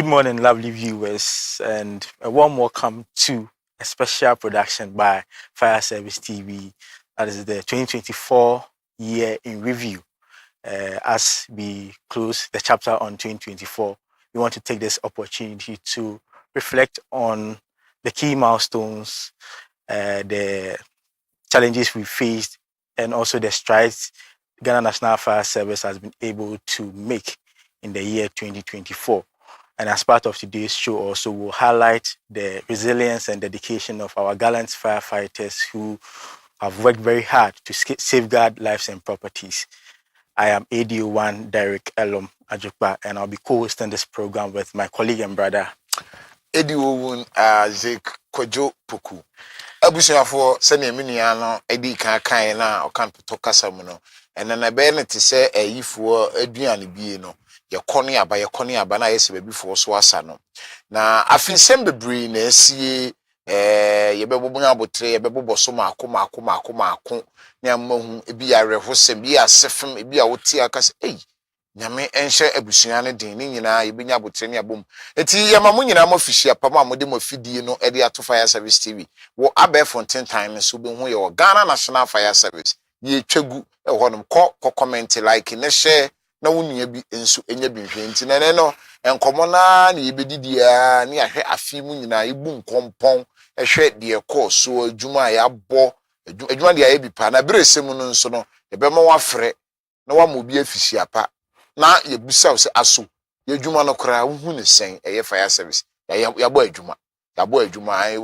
morning, lovely viewers, and a warm welcome to a special production by Fire Service TV. That is the 2024 year in review. As we close the chapter on 2024, we want to take this opportunity to reflect on the key milestones, the challenges we faced, and also the strides Ghana National Fire Service has been able to make in the year 2024. And as part of today's show, also we'll highlight the resilience and dedication of our gallant firefighters who have worked very hard to safeguard lives and properties. I am ADO1 Derek Elom Ajukba, and I'll be co-hosting this program with my colleague and brother ADO1 Zek Kojo Puku. Abusuafo sene miniano edi kan na okan to kasa mu no ene na be ne te se ayifo aduane bie no ye kone aba na yese babifo so asa no na afinsem bebre na asie ye bebobunya abotre ye beboboso maako ne amahu ebi yarehosem bi asefem ebi a wote akase nyame enhye abusua ne den ne nyina yebenya abotre ne abom eti yamamu nyina mo fihia pam amode mo fidie no ede ato Fire Service TV wo Abefonten time so be hu ye Ghana National Fire Service ye twegu e honom ko comment like ne share na wonua bi enso enya bi hwe nti ne no enkomo na yebedidi a ne ahwe afi mu nyina ibu nkompon ehwe de ko so adwuma ya bɔ adwuma de aye bi pa na beresem no nso no yebema wafrɛ na wamobi afihia pa na yebusa se aso yedwuma no kra hu ne sen eye Fire Service yabɔ adwuma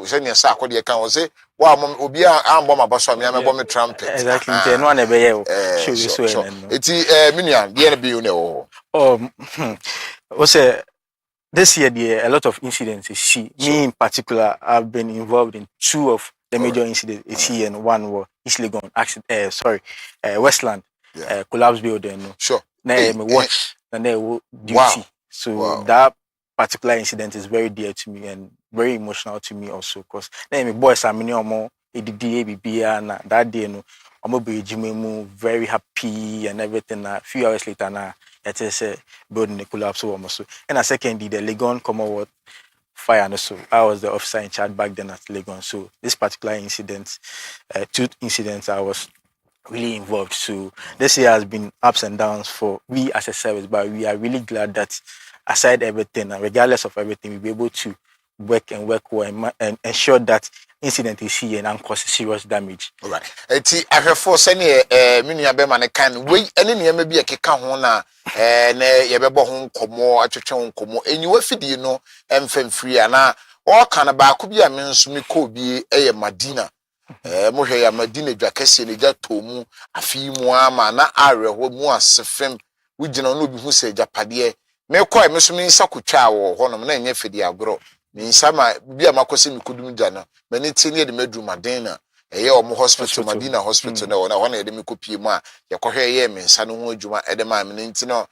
se ne sa akode kan wo se wa obi a ambɔ mabaso me amebɔ me trumpet exactly no one ebe ye show so eti minua de na be you know say this year a lot of incidents you see. Me in particular, I've been involved in two of the major incidents it's here, and one was East Legon accident Westland collapse building. Sure. Me watch and they duty. So that particular incident is very dear to me and very emotional to me also, because me boys are many more and that day no I'm very happy and everything. A few hours later now it is building the collapse almost. And a secondly the Legon Commonwealth fire and so I was the officer in charge back then at Legon. So this particular incident, two incidents I was really involved. So this year has been ups and downs for we as a service, but we are really glad that aside everything and regardless of everything, we'll be able to work well and ensure that incident is here and cause serious damage. All right. Eti ahwefo sene minua be mane kan we ene ne ma bi ekeka ho na na ye bebo ho nkomo atwetwe ho nkomo enyiwa fidie no emfamfiri ana o kan ba ko bi a me nso me ko bi eye Madina mo hwe ya Madina dwa kase ne ja tomu afi mu ama na areho mu asefem wugina no bi hu se japade me ko me so me nsa kotwa wo ho no na enye fidie agro ni nsama bi a makosi mi kudum jana mani tini de medru Madina eye omo hospital Madina hospital na wona wona de me kopie mu a ye kohwe ye me nsa no ho adwuma ede ma me nti no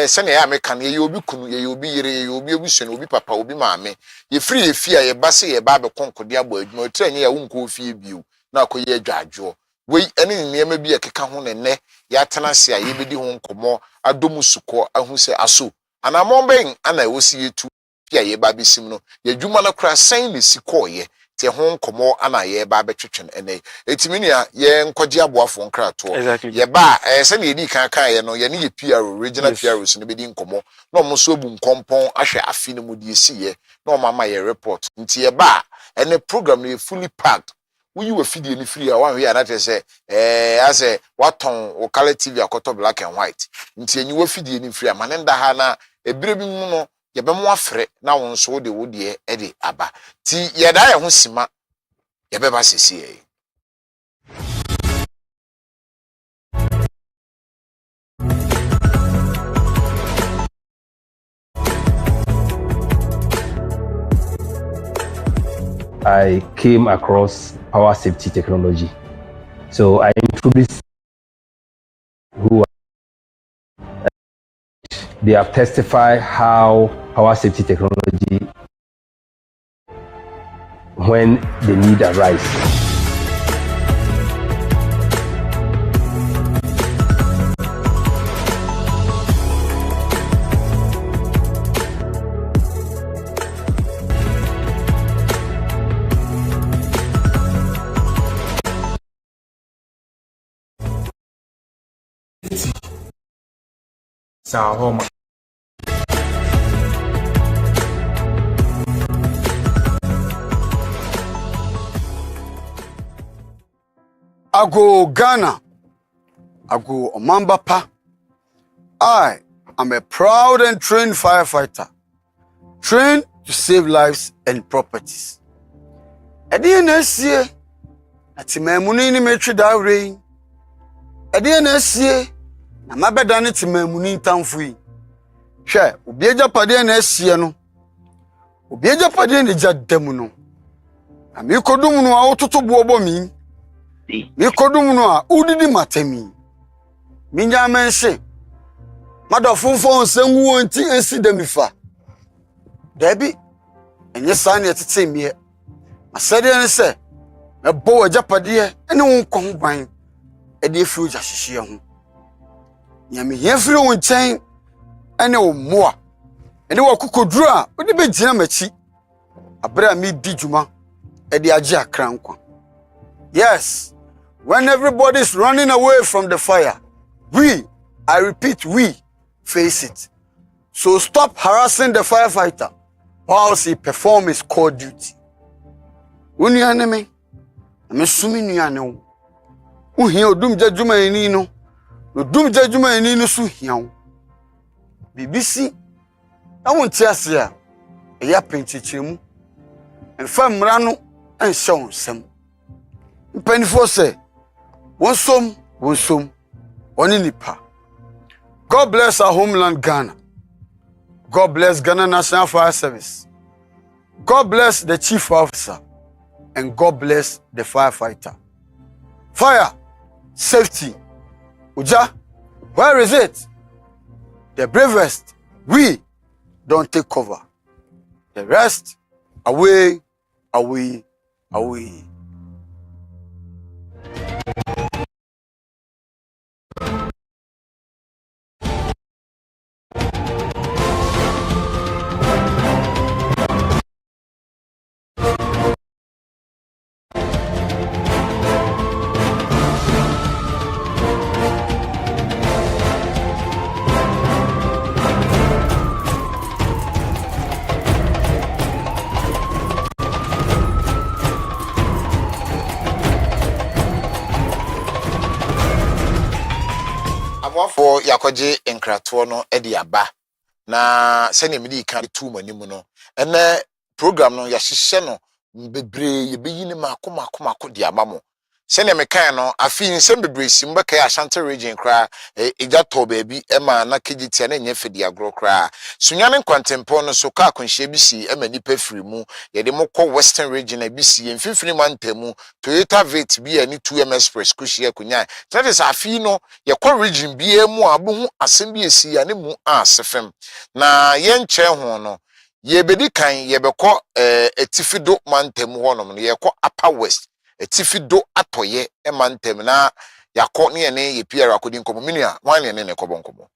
se ne ya me kan ye obi kunu ye obi yire ye obi obusu obi papa obi maame ye free ye fia ye base ye ba be konkode abo adwuma tranye ya wonko fie biu na akoye adwadwo we ene niema bi ekeka ho ne ya tena se a ye bedi ho nkomo adomu suko ahu se aso anamon ben ana wosi yetu ya ye ba besim no ye dwuma na kra san ne sikoye te ho nkomo ana ye ba betwetwen ene etiminia ye nkogye aboafo nkrato ye ba se ne edi kan ye no ye ne ye PR regional PRs ne bedi nkomo na omo so bu nkompon ahwe afi ne mu de esiye na omo ama ye report nti ye ba ene program ne fully packed we you fidie ni free a one here na say ase waton o color TV akoto black and white nti enyi we fidie ni free amanenda ha na ebire bi mu no ye be mo afre na won so de wo de e de aba ti ye da ye ho sima ye be ba sesi e I came across power safety technology. So I introduced who they have testified how power safety technology when the need arises. Sahoma. Ago Ghana, Ago Omambapa. I am a proud and trained firefighter, trained to save lives and properties. At the NSCA, at the Memuni Metri Dowry, at the NSCA, Namabadani Timemuni Townfree. Share, Ubieja Padi NSCA no, Ubieja Padi and the Jad Demuno. And you could do no auto to Bobomi. Me kodum no a udidi matemi minya mense madofofo nsanwu onti ensi demifa dabi enye sane etete miye asade ne se mebo ajapade ene won kon gwan ede efiru jahihye ho nyame yefiri won chen ene wo moa ene wakokoduru a odi begina machi abra mi di djuma ede age akrankwa. Yes. When everybody is running away from the fire, I repeat, we face it. So stop harassing the firefighter whilst he performs his core duty. When you enemy, I'm assuming you know. Who hear Dum Jajuma Enino? No Dum Jajuma Enino su here. BBC, I won't tell you, a yapping chichimu, and Fam Rano and Sean Sam. Penny say, one some, one nipa. God bless our homeland Ghana. God bless Ghana National Fire Service. God bless the chief officer. And God bless the firefighter. Fire, safety. Uja, where is it? The bravest, we don't take cover. The rest, away, away, away. For yakoje enkrato no edi aba na sene medi kan tu manimu no ene program no yahihye no bebre yebeyi ne makoma di aba mo sene me kan no afi nsem bebre sim beka ya Ashanti region kra eja to baabi ema na kegiti na nya fedi agro kra sunwane nkwantempo no so ka konhye bi si ema nipa firi mu ye de mokọ western region abi si emfifini mantamu Toyota Vet bi ani 2M Express kuhye kunya that is afi no ye kọ region bi emu abu asem bi esi ya ne mu asefem na ye nche ho no ye bedi kan ye bekọ etifido mantamu honom no ye kọ Upper West etifido atoye emantem na yakọ ne ne ye PR akodi nkomo minia wan ne ne kobo nkomo.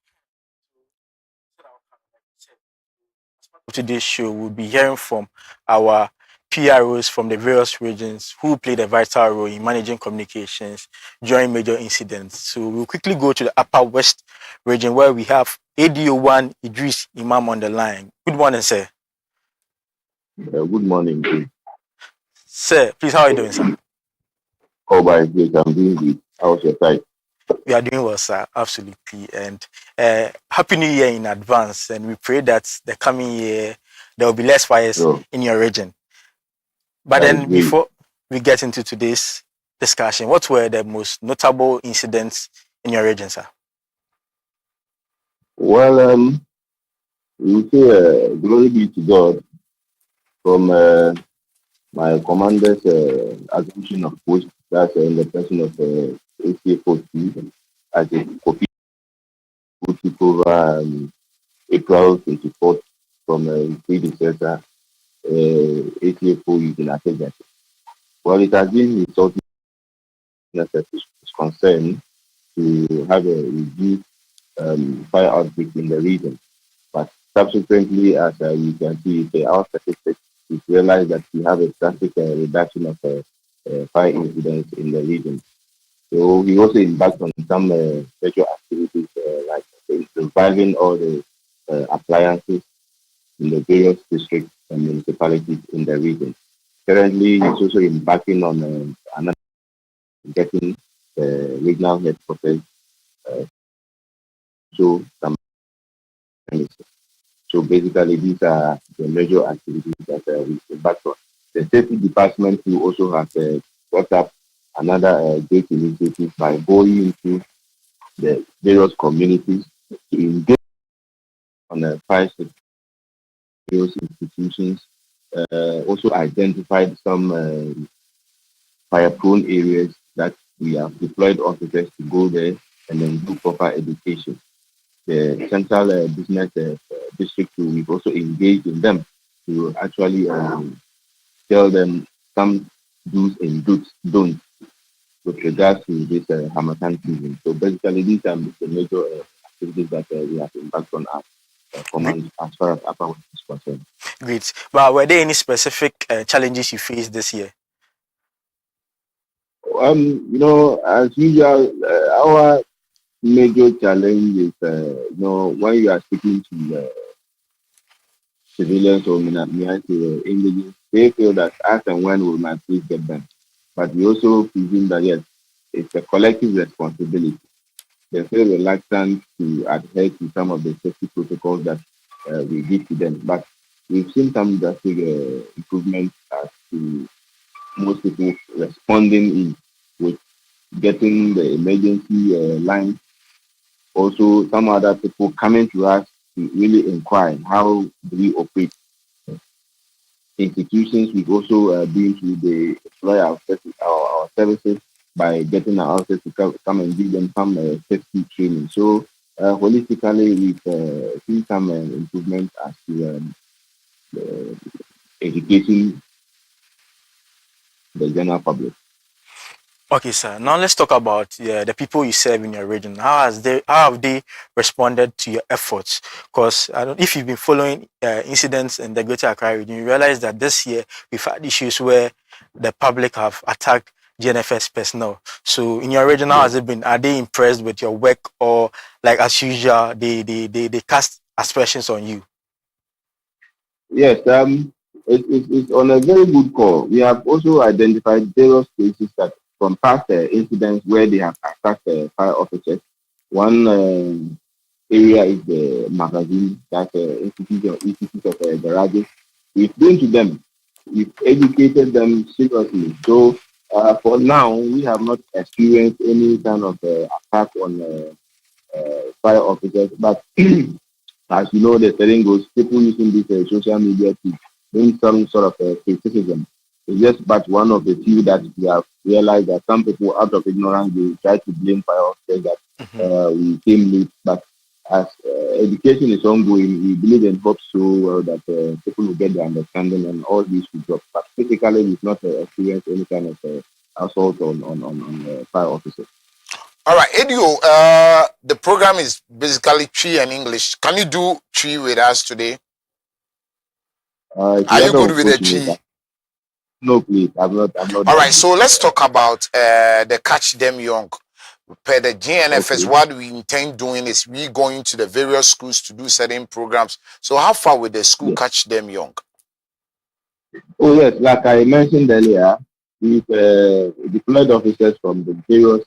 Today's show, we'll be hearing from our PROs from the various regions who played a vital role in managing communications during major incidents. So we'll quickly go to the Upper West region where we have ADO1 Idris Imam on the line. Good morning, sir. Good morning. Sir, please, how are you doing, sir? Oh, by great, I'm doing good. How's your side? We are doing well, sir. Absolutely. And Happy New Year in advance. And we pray that the coming year, there will be less fires in your region. But then before we get into today's discussion, what were the most notable incidents in your region, sir? Well, we say glory be to God from my commander's assumption of post, that's in the person of AK-40 as a copy who took over April 24th from predecessor AK-40 in Ateja. Well, it has been resulting as is concerned to have a reduced fire outbreak in the region. But subsequently, as you can see, our statistics, we realize that we have a drastic reduction of fire incidents in the region. So we also embarked on some special activities like reviving all the appliances in the various districts and municipalities in the region. Currently, he's also embarking on another getting the regional headquarters so some so basically these are the major activities that we embarked on. The safety department will also have brought up another great initiative by going into the various communities to engage on the fire various institutions. Also identified some fire-prone areas that we have deployed officers to go there and then do proper education. The central business district, we've also engaged in them to actually tell them some do's and don'ts with regards to this Hamatan season. So basically, these are the major activities that we have embarked on as command as far as Upper West is concerned. Great. But were there any specific challenges you faced this year? As usual, our major challenge is, when you are speaking to civilians or individuals, they feel that as and when we might please get them. But we also presume that, yes, it's a collective responsibility. They feel reluctant to adhere to some of the safety protocols that we give to them. But we've seen some drastic improvements as to most people responding with getting the emergency line. Also, some other people coming to us to really inquire how do we operate. Institutions, we've also been to the employ our services by getting our officers to come and give them some safety training. So holistically, we've seen some improvement as to educating the general public. Okay, sir. Now let's talk about the people you serve in your region. How have they responded to your efforts? Because if you've been following incidents in the Greater Accra region, you realize that this year we've had issues where the public have attacked GNFS personnel. So in your region, how has it been? Are they impressed with your work, or like as usual, they cast aspersions on you? Yes, it's on a very good call. We have also identified various cases that from past incidents where they have attacked fire officers. One area is the magazine, that's Institute of Garages. We've been to them, we've educated them seriously. So for now, we have not experienced any kind of attack on fire officers, but as you know, the saying goes, people using this social media to bring some sort of criticism. It's just but one of the few that we have realized that some people, out of ignorance, they try to blame fire officers that we came late. But as education is ongoing, we believe and hope so well that people will get the understanding and all these will drop. But physically, we've not experienced any kind of assault on fire officers. All right, Edio, the program is basically Twi and English. Can you do Twi with us today? Are you good with the Twi? No, please. I'm not. All right, so let's talk about the Catch Them Young. Per the GNFS, okay. What we intend doing is we going to the various schools to do certain programs. So how far will the school Catch Them Young? Oh, yes. Like I mentioned earlier, we've deployed officers from the various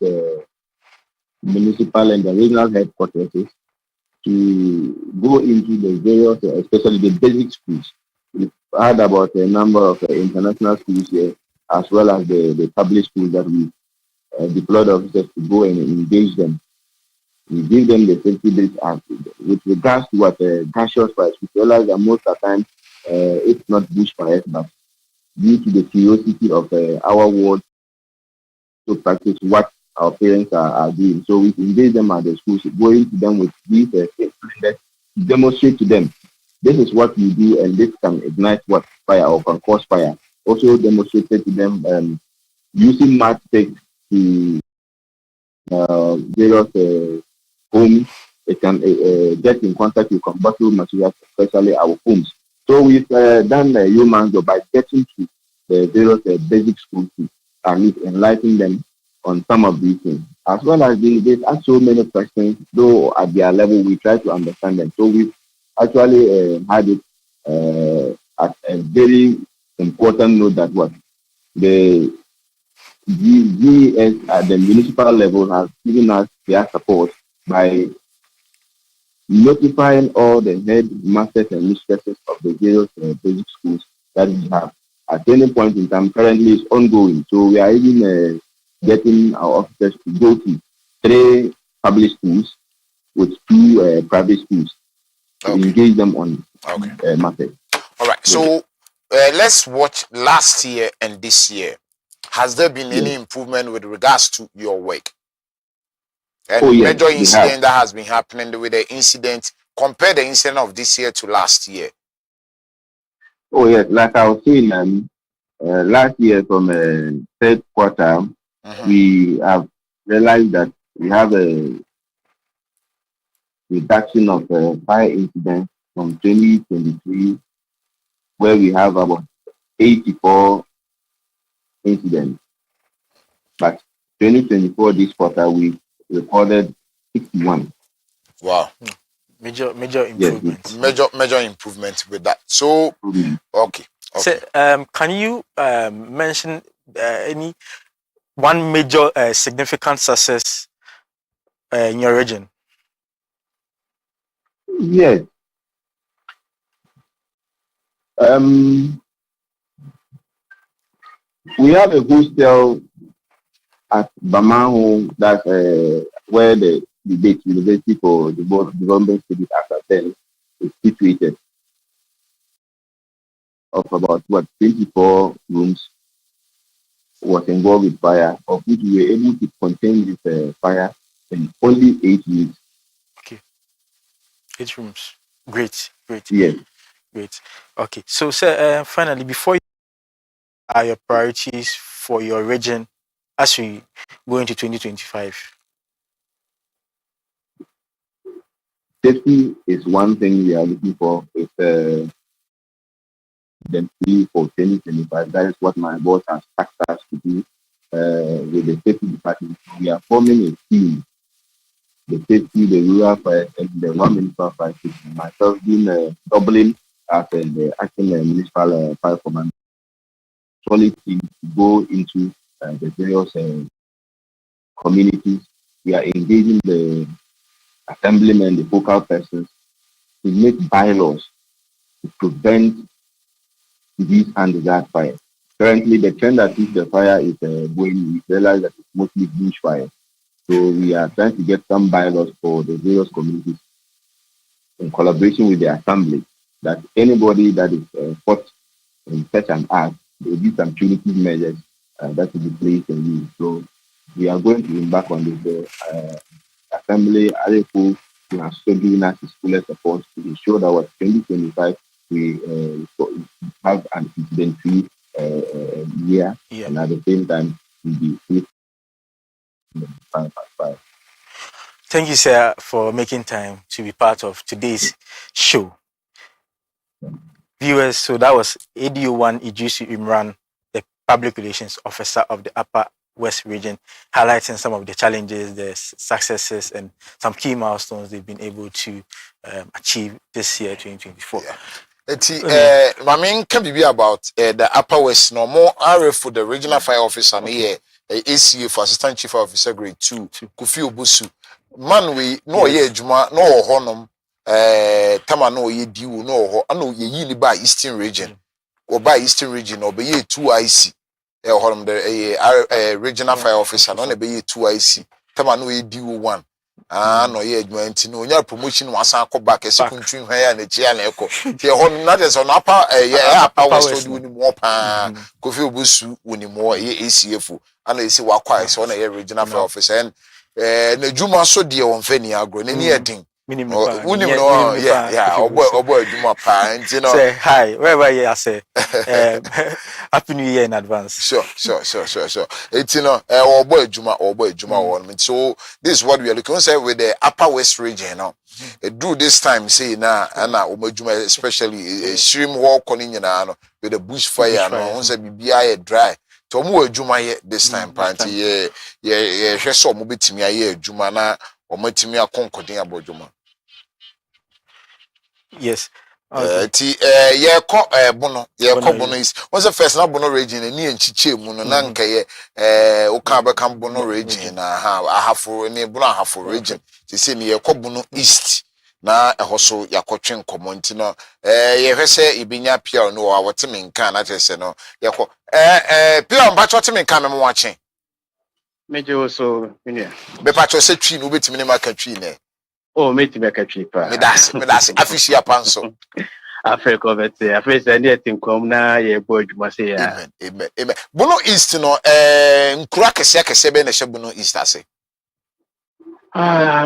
municipal and the regional headquarters to go into the various, especially the basic schools. We've heard about a number of international schools here, as well as the public schools that we deployed officers to go and engage them. We give them the safety base with regards to what gaseous fires. We realize that most of the time, it's not bushfires, but due to the curiosity of our world to practice what our parents are doing. So we engage them at the schools, going to them with these to demonstrate to them, this is what we do and this can ignite what fire or can cause fire. Also demonstrated to them using matchsticks to various homes. It can get in contact with combustible materials, especially our homes. So we've done a human job by getting to the various basic schools to enlighten them on some of these things. As well as they ask so many questions, though at their level we try to understand them. So we actually had it as a very important note that what the GES at the municipal level has given us their support by notifying all the headmasters and mistresses of the various basic schools that we have. At any point in time, currently it's ongoing. So we are even getting our officers to go to 3 public schools with 2 private schools to engage them on matters. All right. So let's watch last year and this year. Has there been any improvement with regards to your work? And major incident that has been happening with the incident, compare the incident of this year to last year. Oh yes, like I was saying, last year from third quarter, we have realized that we have a reduction of fire incidents from 2023, where we have about 84 incidents. But 2024, this quarter, we recorded 61. Wow. Major improvement. Yes. Major improvement with that. So okay. So can you mention any one major significant success in your region? Yes. We have a hostel at Bamaho, that's where the debate University for the Development Studies after 10 is situated, of about 24 rooms was involved with fire, of which we were able to contain this fire in only 8 weeks. Okay, 8 rooms. Great. Yes. Great. Okay, so sir, finally, before you are your priorities for your region as we go into 2025? Safety is one thing we are looking for. It's the for 2025. That is what my boss has tasked us to do with the safety department. We are forming a team. The safety, the rural fire, and the one municipal fire station. Myself being doubling as the acting municipal fire commander. Solid team to go into the various communities. We are engaging the assemblymen, the focal persons, to make bylaws to prevent these undesired fires. Currently, the trend that is the fire is going, we realize that it's mostly bush fire. So we are trying to get some bylaws for the various communities in collaboration with the assembly, that anybody that is caught in such an act, there will be some punitive measures that will be placed and used. So we are going to embark on this assembly. Arepo has given us his full support to ensure that what 2025 we have an incident-free year, and at the same time we'll be safe. Thank you, sir, for making time to be part of today's show. Viewers, so that was ADO1 Idrisu Imran, the Public Relations Officer of the Upper West Region, highlighting some of the challenges, the successes, and some key milestones they've been able to achieve this year, 2024. Mamin can be about the Upper West, no more RF for the Regional Fire Officer here, ACA for Assistant Chief Officer Grade 2, Kofi Obusu. Man, we no ye Juma, no honum, Tama no ye diu, no, I know ye by Eastern Region, or by Eastern Region, or be ye 2 IC. The Regional Fire Officer, no be ye 2 IC. Tama no ye diu 1. No ye adwenti no nya promotion was an back a second twin here and a chair and echo. Here on not as on upper power study winning more pa Kofi Obusu winning more ACF and they say what quiet on a regional fire officer and the Juma so dear on Fenny agro any thing. Minimum boy Juma pa and you know say hi wherever you are say happy new year in advance. Sure. It's you know boy Juma one. So this is what we are looking at with the Upper West region now. Do this time say now and Juma especially stream walk on in with the bushfire no say be dry to mo adwuma ye this time party ye hwe so mo betimi aye adwuma na o matimi akonkoden abodwuma. Yes. Okay. Ye ko bono is what's the first na bono region ni enchiche mu no na nka ye o ka be kan bono region na ahafo ni bono ahafo region se ni ye ko bono east na ehoso yakotwe nkomo nti no ye hwese ibinya pia no wa woteme nka na tese no ye ko pia mba choteme nka memo wache meje also yeah be pa cho se twi no betimi ne maka twi ne oh meti meka twi pa me das afisia panso Africa vete afisa ndi etinkom na ye bo adwuma se ya amen bono east no nkura kese be na hye bono east ase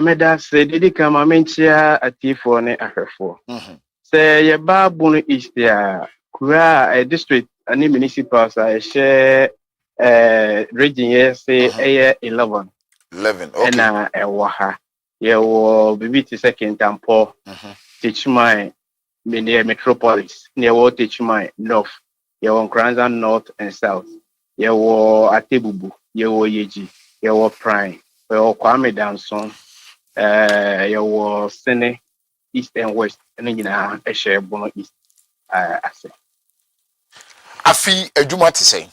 meda se didi kama menchia atifo ne ahwefo se ye ba bono east ya kura district ani municipal sa she region ye se 11 okay na ewo ha ye wo bibiti second tampo Tichmai metropolis near what Tichmai north ye wo Nkranza north and south ye wo Atebubu ye wo Yeji ye wo Prime ye wo Kwame Danson ye wo Sene east and west and nyina e share Bono east ase afi adwuma te sei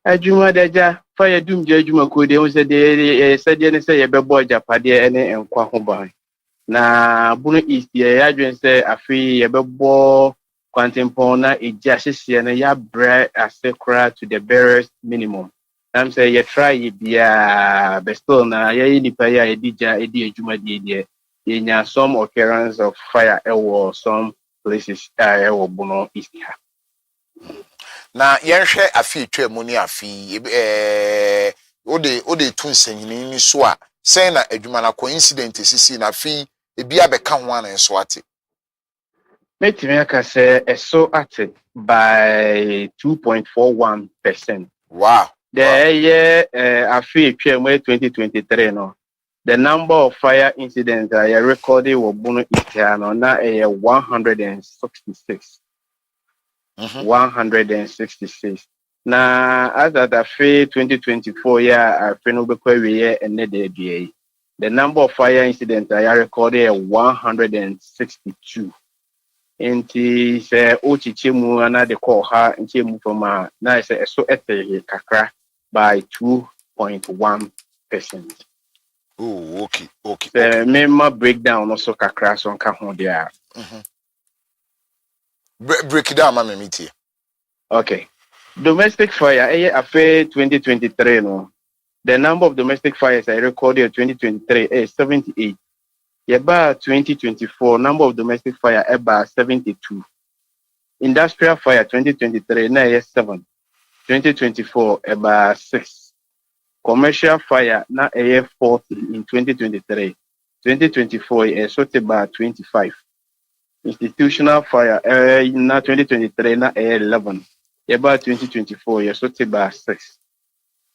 adwuma deja fa ye dumje adwuma ko de wo se de sede ne se ye bebo japade ene enkwa ho ban na Bono east ye adwen se afi ye bebo kwantempon na eja hyehyɛ na ya bra ase kora to the barest minimum am say ye try ye bia but still na ye nipa ya edija edi adwuma de ye nya some occurrence of fire ewo some places ewo Bono east ha na yenhwe afi twemu ni afi ode tu nsanyini ni so a sen na adwuma na coincident sisi na afi ebi abeka ho ana nso ate metimi aka say eso ate by 2.41%. Wow. The year afi twemu 2023 no the number of fire incidents I recorded were Bono east no na 166. 166. Now, as at the 2024 year, I feel we and the number of fire incidents I recorded 162. And he said, Ochichimu and the call her and Chimu from a nice so kakra by 2.1%. Oh, okay. The member breakdown also kakra son kahon there. Break it down, mama miti. Okay. Domestic fire, after 2023, no. The number of domestic fires I recorded in 2023 is 78. About 2024, number of domestic fire about 72. Industrial fire 2023, now is 7. 2024, about 6. Commercial fire now is 40 in 2023. 2024 is about 25. Institutional fire now 2023 now is 11. About 2024, you're sort about 6.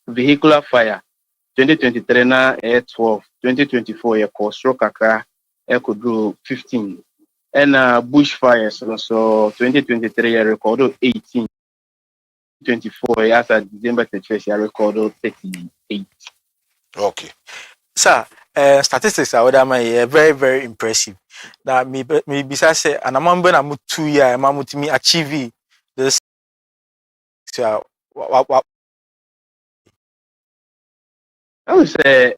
Vehicular fire, 2023 na 12. 2024, you call stroke kakra, could do 15. And bush fires, so 2023, you recorded 18. 24, as at December 31st, you recorded 38. Okay. Sir, statistics are what very, very impressive. That me besides say, and I'm going to 2 years, I'm going to achieve this. So, what? I would say,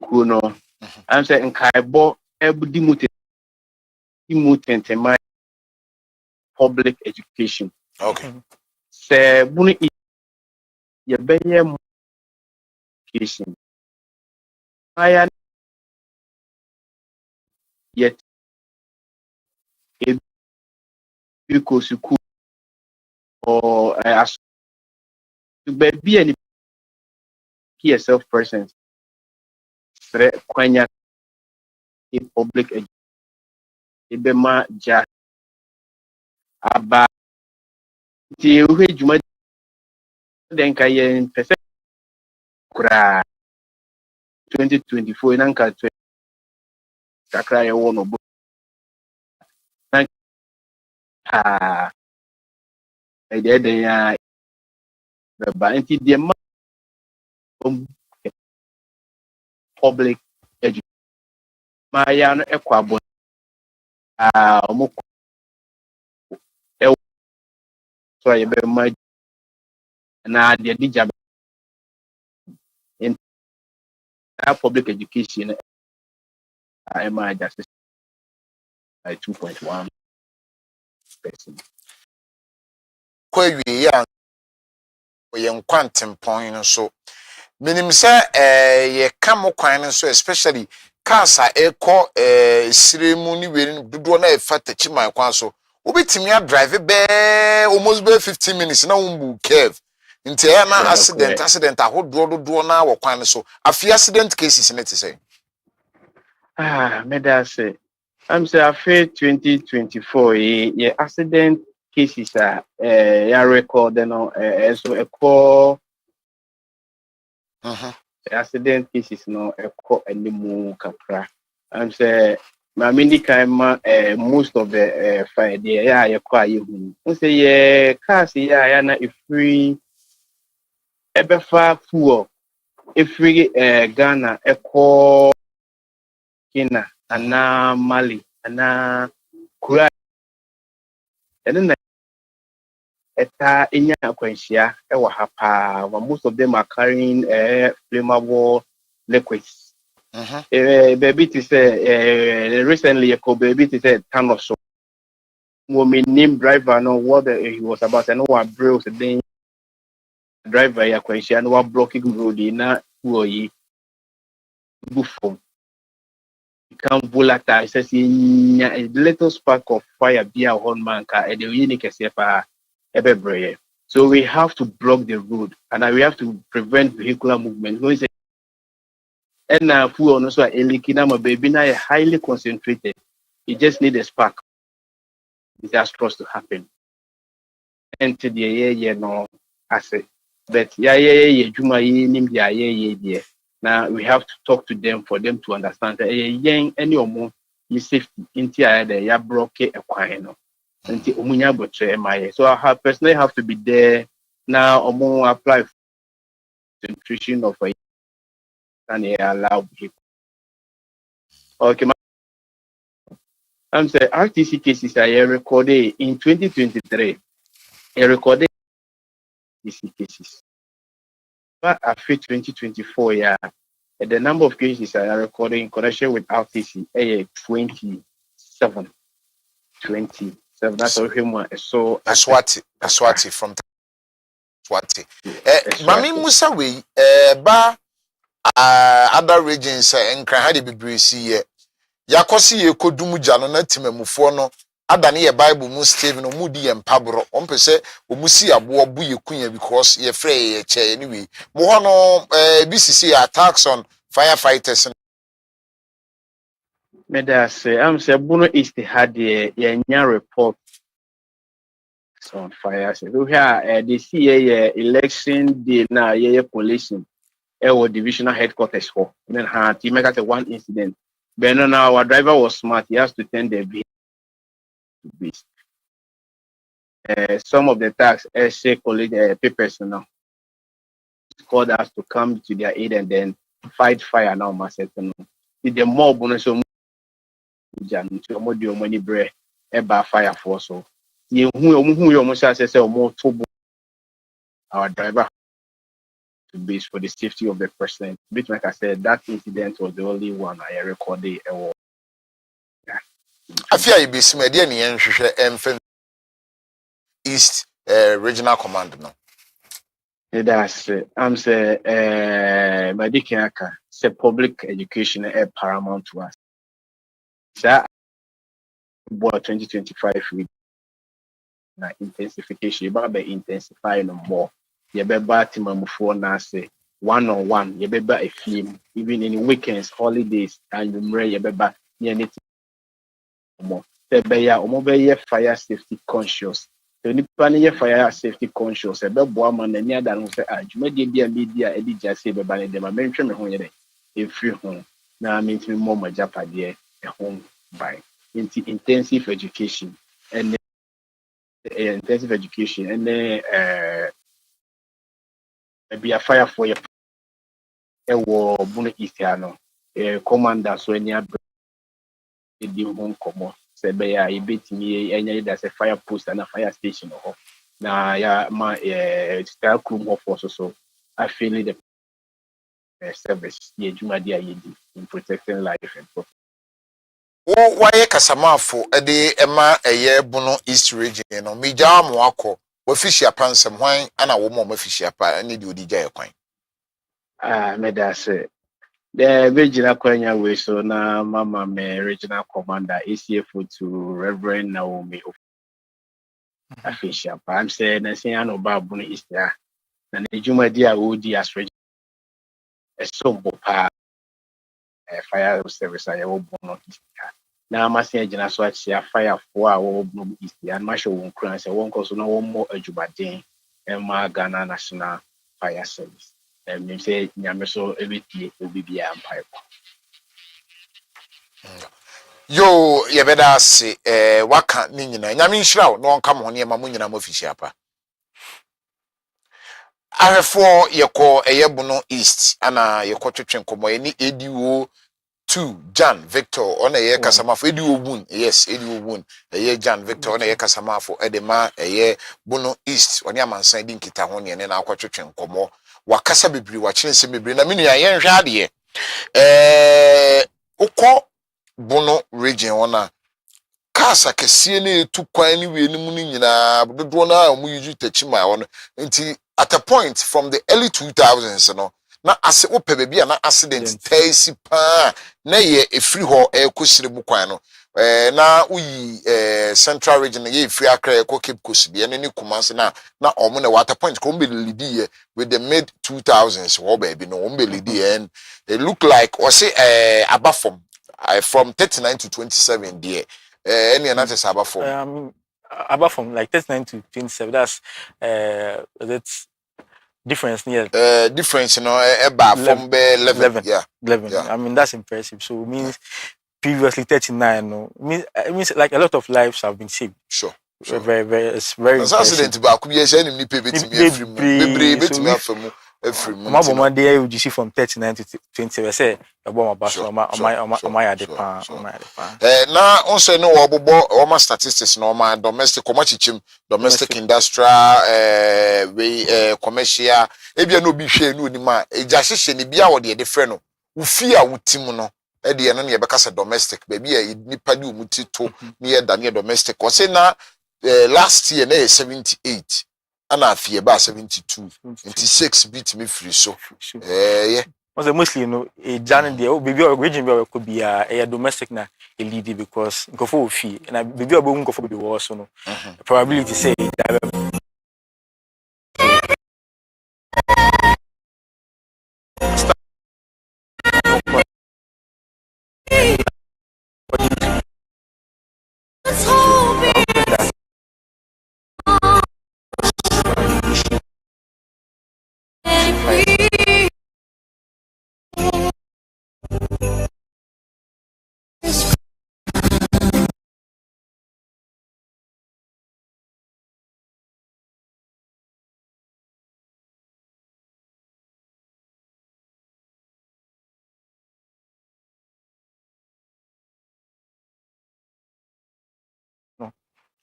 Kuno, I'm saying, Kaibo, Ebudimutent, my public education. Okay. Say, Buni, you better education. I yet, because you could, or as to be any PSF persons, Kwanya, public education, Ibema, Jack, Abba, the Juma, then Kayan, Kura, 2024, Nanka, Kakra, one of then but until the public education maya no ekwabo omo so ye be ma na de dija in public education am I just 2.1%. Kwa wie ya ye nkwantempon no so minim say ye kam kwan no so especially cars a eko siremu ni weri dodo na efata chiman kwan so obetimi a drive be almost be 15 minutes na wumbu curve nti na accident ahodo dodo na wo kwan so afi accident cases ne te say Me that say I'm say after 2024 ye accident cases ya record no so echo accident cases no echo animu kakra. I'm say my mini kaima most of the fire there ya ye kwa ye hu. Say ye cars ya na free ebefa fuel free Ghana echo Kenya ana Mali ana kura and then eta inya akwanhyia ewa ha pa most of them are carrying flammable liquids baby to say recently a baby to say ton of so when name driver no what he was about and no bros then driver ya akwanhyia no blocking road na uoyi bufom become volatile says a little spark of fire be a whole man car and the unique ebebre. So we have to block the road and we have to prevent vehicular movement. No, and now fuel also a liquid baby now highly concentrated. You just need a spark. Disastrous to happen. And to the yeah no I say. But now we have to talk to them for them to understand that any more safety into ya broke a quino. So I personally have to be there now or more apply concentration of a and allow people. Okay, I'm saying RTC cases I recorded in 2023. I recorded RTC cases. But after 2024, yeah, the number of cases I recorded in connection with RTC 27. 27. That's all him. So Aswati from Swati. Mami Musa we ba other regions nkran ha de bebresi ye yakosi ye kodumu jano na timamufo no adane ye Bible mu Stephen no mudi ye mpabro ompese omusi abo bu ye kunya because ye frey ye che anyway mo hono BCC attacks on firefighters. Me that say I'm say Bono East had the report on fire. So we have the CA election day now policing our divisional headquarters for. Then had to make it one incident. But now our driver was smart. He has to turn the vehicle to beast. Some of the tax essay college papers now called us to come to their aid and then fight fire now. Myself, the more bonus to money bread eba fire force so who almost say more trouble our driver to base for the safety of the person. Which like I said, that incident was the only one I recorded. Afia ibisi media ni enhwehwe emfem East Regional Command no. That's I'm say Madikaka say public education is paramount to us. That about 2025 with intensification, but be intensify no more. You better timamufo na say one-on-one. You better a film even in weekends, holidays, and you better anything more. Be fire safety conscious. So nipa fire safety conscious. Ebe boa man na nia da no say adwumade bia media edi jase be ba ne dem mentwe me ho yere efiri ho na mentimi mo majapade e ho by intensive education and intensive education and then be a fire for your Buno Eastiano, commander so any di home komo se be ya ebetimi enye that's a fire post and a fire station ho na ya ma star crew of so I feel the service ye juma dia yedi in protecting life and property. Why Casamafo ede ema eye Bono East region no meja mo akọ wa fishia pansem hwan ana wo mo fishia pa ne di odija ekwan. Me da say the regional kwanya we so na mama me regional commander ACFO to Reverend Naomi official pa am say na say an oba Bono East ya na ne juma dia odi as region esombo pa fire service aye wo Bono East na amasi agina so achia fire for a wo Bono East ya ma show won kran say won ko so na won mo adwubaden ma Ghana National Fire Service me say nyame so ebetie obibia empire. Yo yebeda se waka ni nyina nyame nhira no onka mo ne ma mo nyina mo fishia pa. Ahefo yeko eye Bono East ana yeko twetwen komo ni EDO 2 Jan Victor ona ye kasamafo EDO Bun yes EDO Bun eye Jan Victor ona ye kasamafo edema eye Bono East oni amansan di nkita ho ne na akwatwetwen komo wakasa bebiri wachense bebiri na menu ya yenhwe ade ukọ Bono region ona kasa kese na etu kwan ni we ni mu ni nyina dodo na mu yuju tachima won nti at a point from the early 2000s no na ase ope bebia na accident taisi pa na ye efiri ho ekosire bu kwan no na uyi central region ye efiri akra ekọ Cape Coast bi ene ni Kumasi na omo na at a point ko mbe lidi ye with the mid 2000s wo baby no mbe lidi and it look like or say abafom from 39 to 27 there any another abafom abafom like 39 to 27 that's difference near difference you know about from 11 yeah 11 yeah. I mean that's impressive, so it means previously 39 no it means like a lot of lives have been saved. Sure. Very it's very accident ba ku bi ye ni pebetimi afrim bebre betimi afamu afrim mama dey you see from 39 to 20 we say ebo mabaso my ya depa na onse no obobo o ma statistics no ma domestic commercial domestic industrial commercial ebia no bi hwe no onima eja hyehye ne bia wo de frɛ no ufi a wutim no e de no ne be kasa domestic ba bia nipa de omutito ne ye da ne domestic o say na last year na 78 ana afie ba 72 26 bit me free so yeah was mostly you know a journey there baby region be could be a domestic na a lead because go for fee and baby obo go for be also no probability say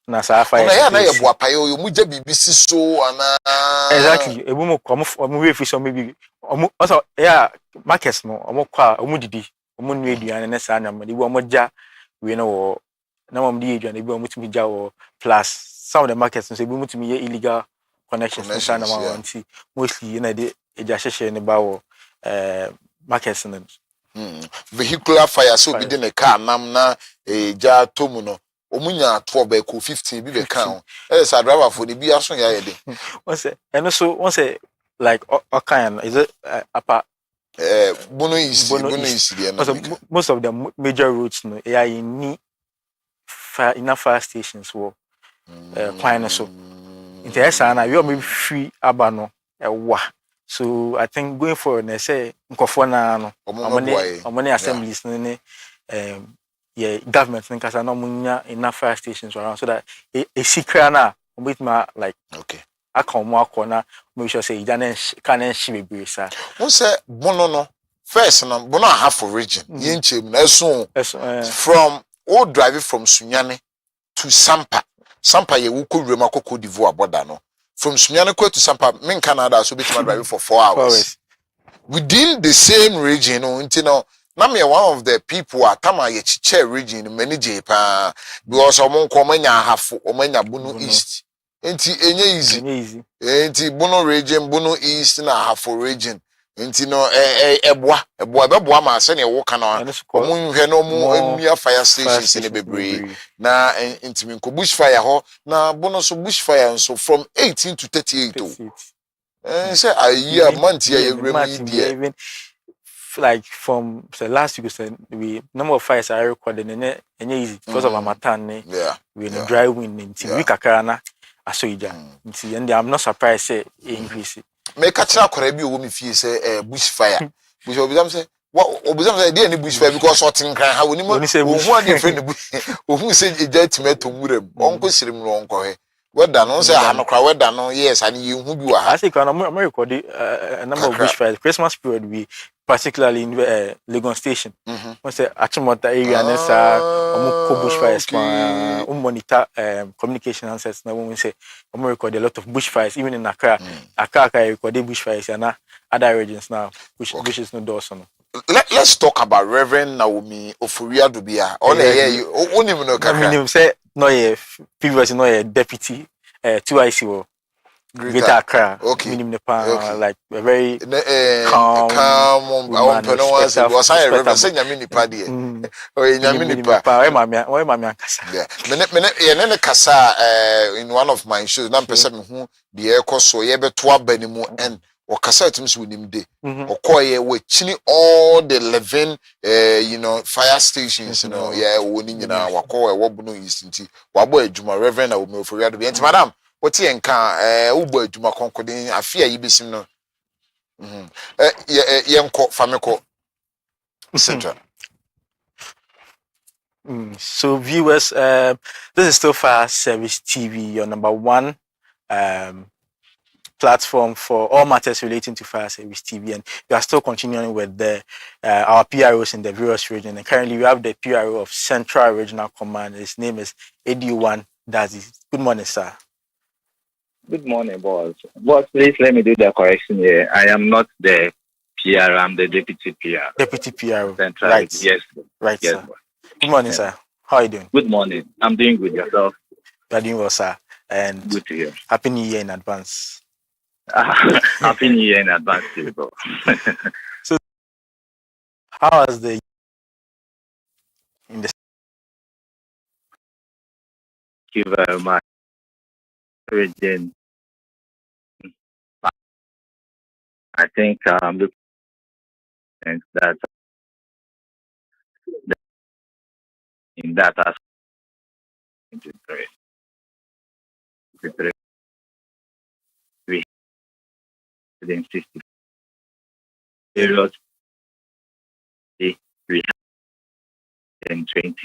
na safa na ye boa pa yo mu je bibisi so ana exactly ebu mo we fi so maybe also yeah markets no omo kwa omo didi omo nu eduane na sa nyam de bi omo ja we no wo na omo di eduane bi omo timi ja wo plus some of the markets so ebi mo timi ye illegal connections na sa na ma wanti mostly na de eja hyehye ne ba wo markets no vehicular fire so bi de ne car nam na eja tomu no omunya to ba ko 15 bi be kan sa driver for the bi aso ya ye de one say like kind is it apa Bono East there most of the major roads no in enough fire stations wo plan so interesa na we maybe free abano wa so I think going forward na say nkofo na no omone assemblies ne yeah government think as no munya enough fire stations around so that a secret na bit more like Okay. I come more corner. Make sure say Ijana can she be sir. Who say bono no? First, no bono half origin. Yenche na so from all driving from Sunyane to Sampa. Sampa ye wuko rema Cote d'Ivoire border no. From Sunyane to Sampa, me Canada so bit driving for 4 hours. Within the same region, you know, now me one of the people at Tama ye chiche region many pa because omon komanya hafo omanya bunu east. Enti enye easy. Enti bunu region bunu east na hafo region. Enti no eboa ma se ne wo kana omun hwe no mu emia fire stations ne bebre na enti min ko bushfire ho na bunu so bushfire so from 18 to 38. Say a year month here even like from the last week we number of fires I recorded and easy because of Amatan we in dry wind in week akana asoija and I'm not surprised say increase make catch akora bi o mi fie say bushfire bush obizam say what obizam say dey any bushfire because sorting kan ha woni mo who an dey friend bush who say eja tomato murem onko sirim no onko he whether no say anokra whether no yes and you hu bi wa ha I think I'm recording a number of bushfires Christmas period we particularly in Legon Station. We say Achimota area and omo bushfires monitor communication answers now when we say we record a lot of bushfires even in Accra. Accra recorded bushfires and other regions now which is no doors on. Let's talk about Reverend Naomi Ofuria Dubia. All you only know Kakra. Say no ye previously no ye deputy 2IC Greater Accra. Okay. Minimum like a very calm was I Reverend say nyami nipa de. O nyami nipa. Why mama kasa. Yeah. Kasa in one of my shows na pese me hu de ekoso ye beto abanimu and okasa tums winim de. Okoye we chini all the 11 fire stations yeah woni nyina wakoye wobuno yistinti wabo adwuma Reverend na wo Ofuria do. Enti madam what ye nka ubo adwuma konkodin afia yi besim no yenko fameko etc. So viewers, this is still Fire Service TV, your number one platform for all matters relating to Fire Service TV, and we are still continuing with our PROs in the various regions. And currently, we have the PRO of Central Regional Command. His name is Edi1 Dazi. Good morning, sir. Good morning, boss. Boss, please let me do the correction here. I am not the PR, I'm the deputy PR. Deputy PRO. Central. Right. Yes. Right, yes, sir. boss. Good morning, sir. How are you doing? Good morning. I'm doing good. Yourself? You are doing well, sir. And good to hear. Happy New Year in advance. Happy New Year in advance, bro. So, how was the in the? Thank you very much. Region. I think looking that in that aspect, 360 period 320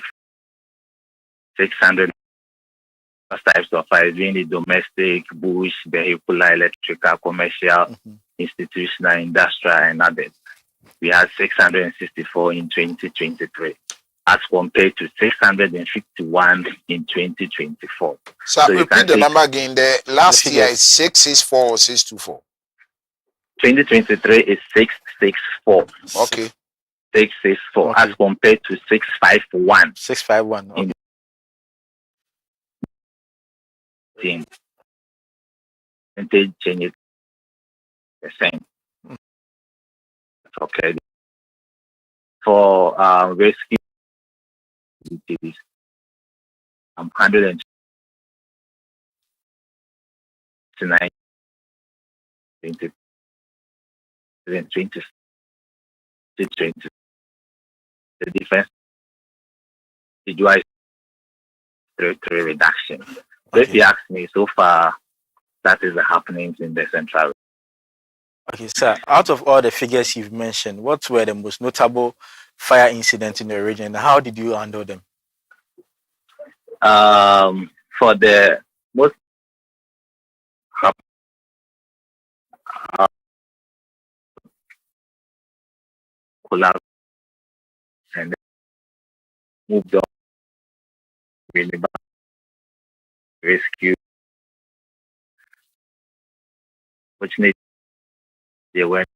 600 types of fires, mainly domestic, bush, vehicular, electrical, commercial, institutional, industrial, and others. We had 664 in 2023, as compared to 651 in 2024. So repeat the number again. The last year is 664 or 624. 2023 is 664. Okay. 664 okay. As compared to 651. 651. Okay. They change it the same. Okay. For rescue duties, 129 20 the defense three reduction. Okay. If you ask me, so far that is the happenings in the central. Okay, sir. Out of all the figures you've mentioned, what were the most notable fire incidents in the region, and how did you handle them? For the most collapsed and then moved on. Really bad rescue. Fortunately, they went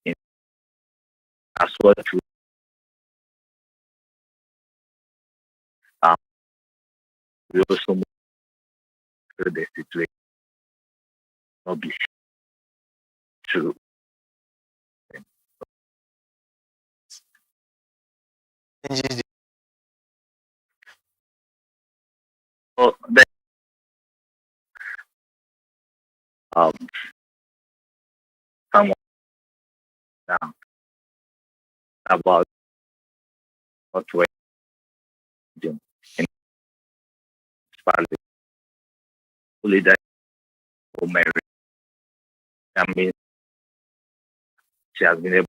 in as well to we also moved to the situation. Not be true. So then, someone down about what we're doing in Spali, fully that for Mary. I mean, she has been able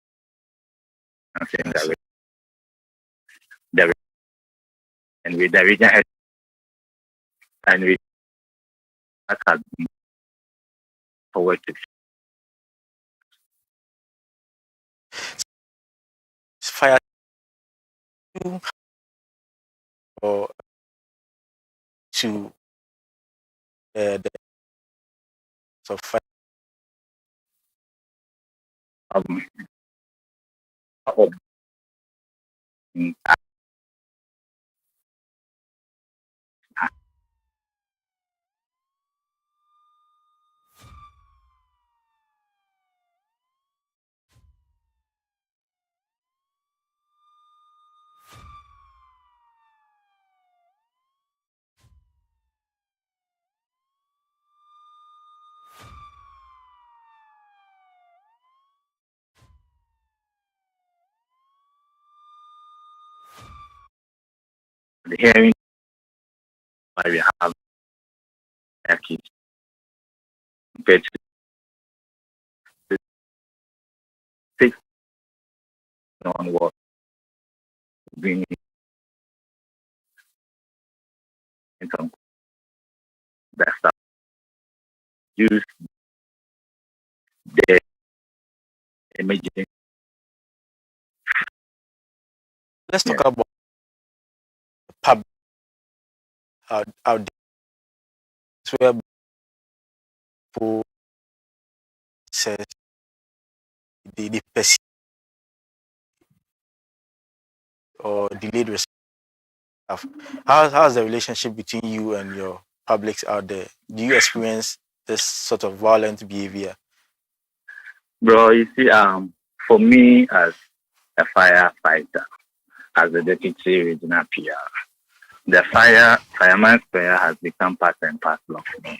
to say that and with the region head and with that has been forward to Fire or to the so fire. um the hearing why we have kids compared to the 6 on what being in some that stuff use the imaging. Let's talk about pub out there where people says they perceive or delayed response. How's the relationship between you and your publics out there? Do you experience this sort of violent behavior? Bro, you see, for me as a firefighter, as a deputy regional PR, the fireman's prayer has become part and parcel of me.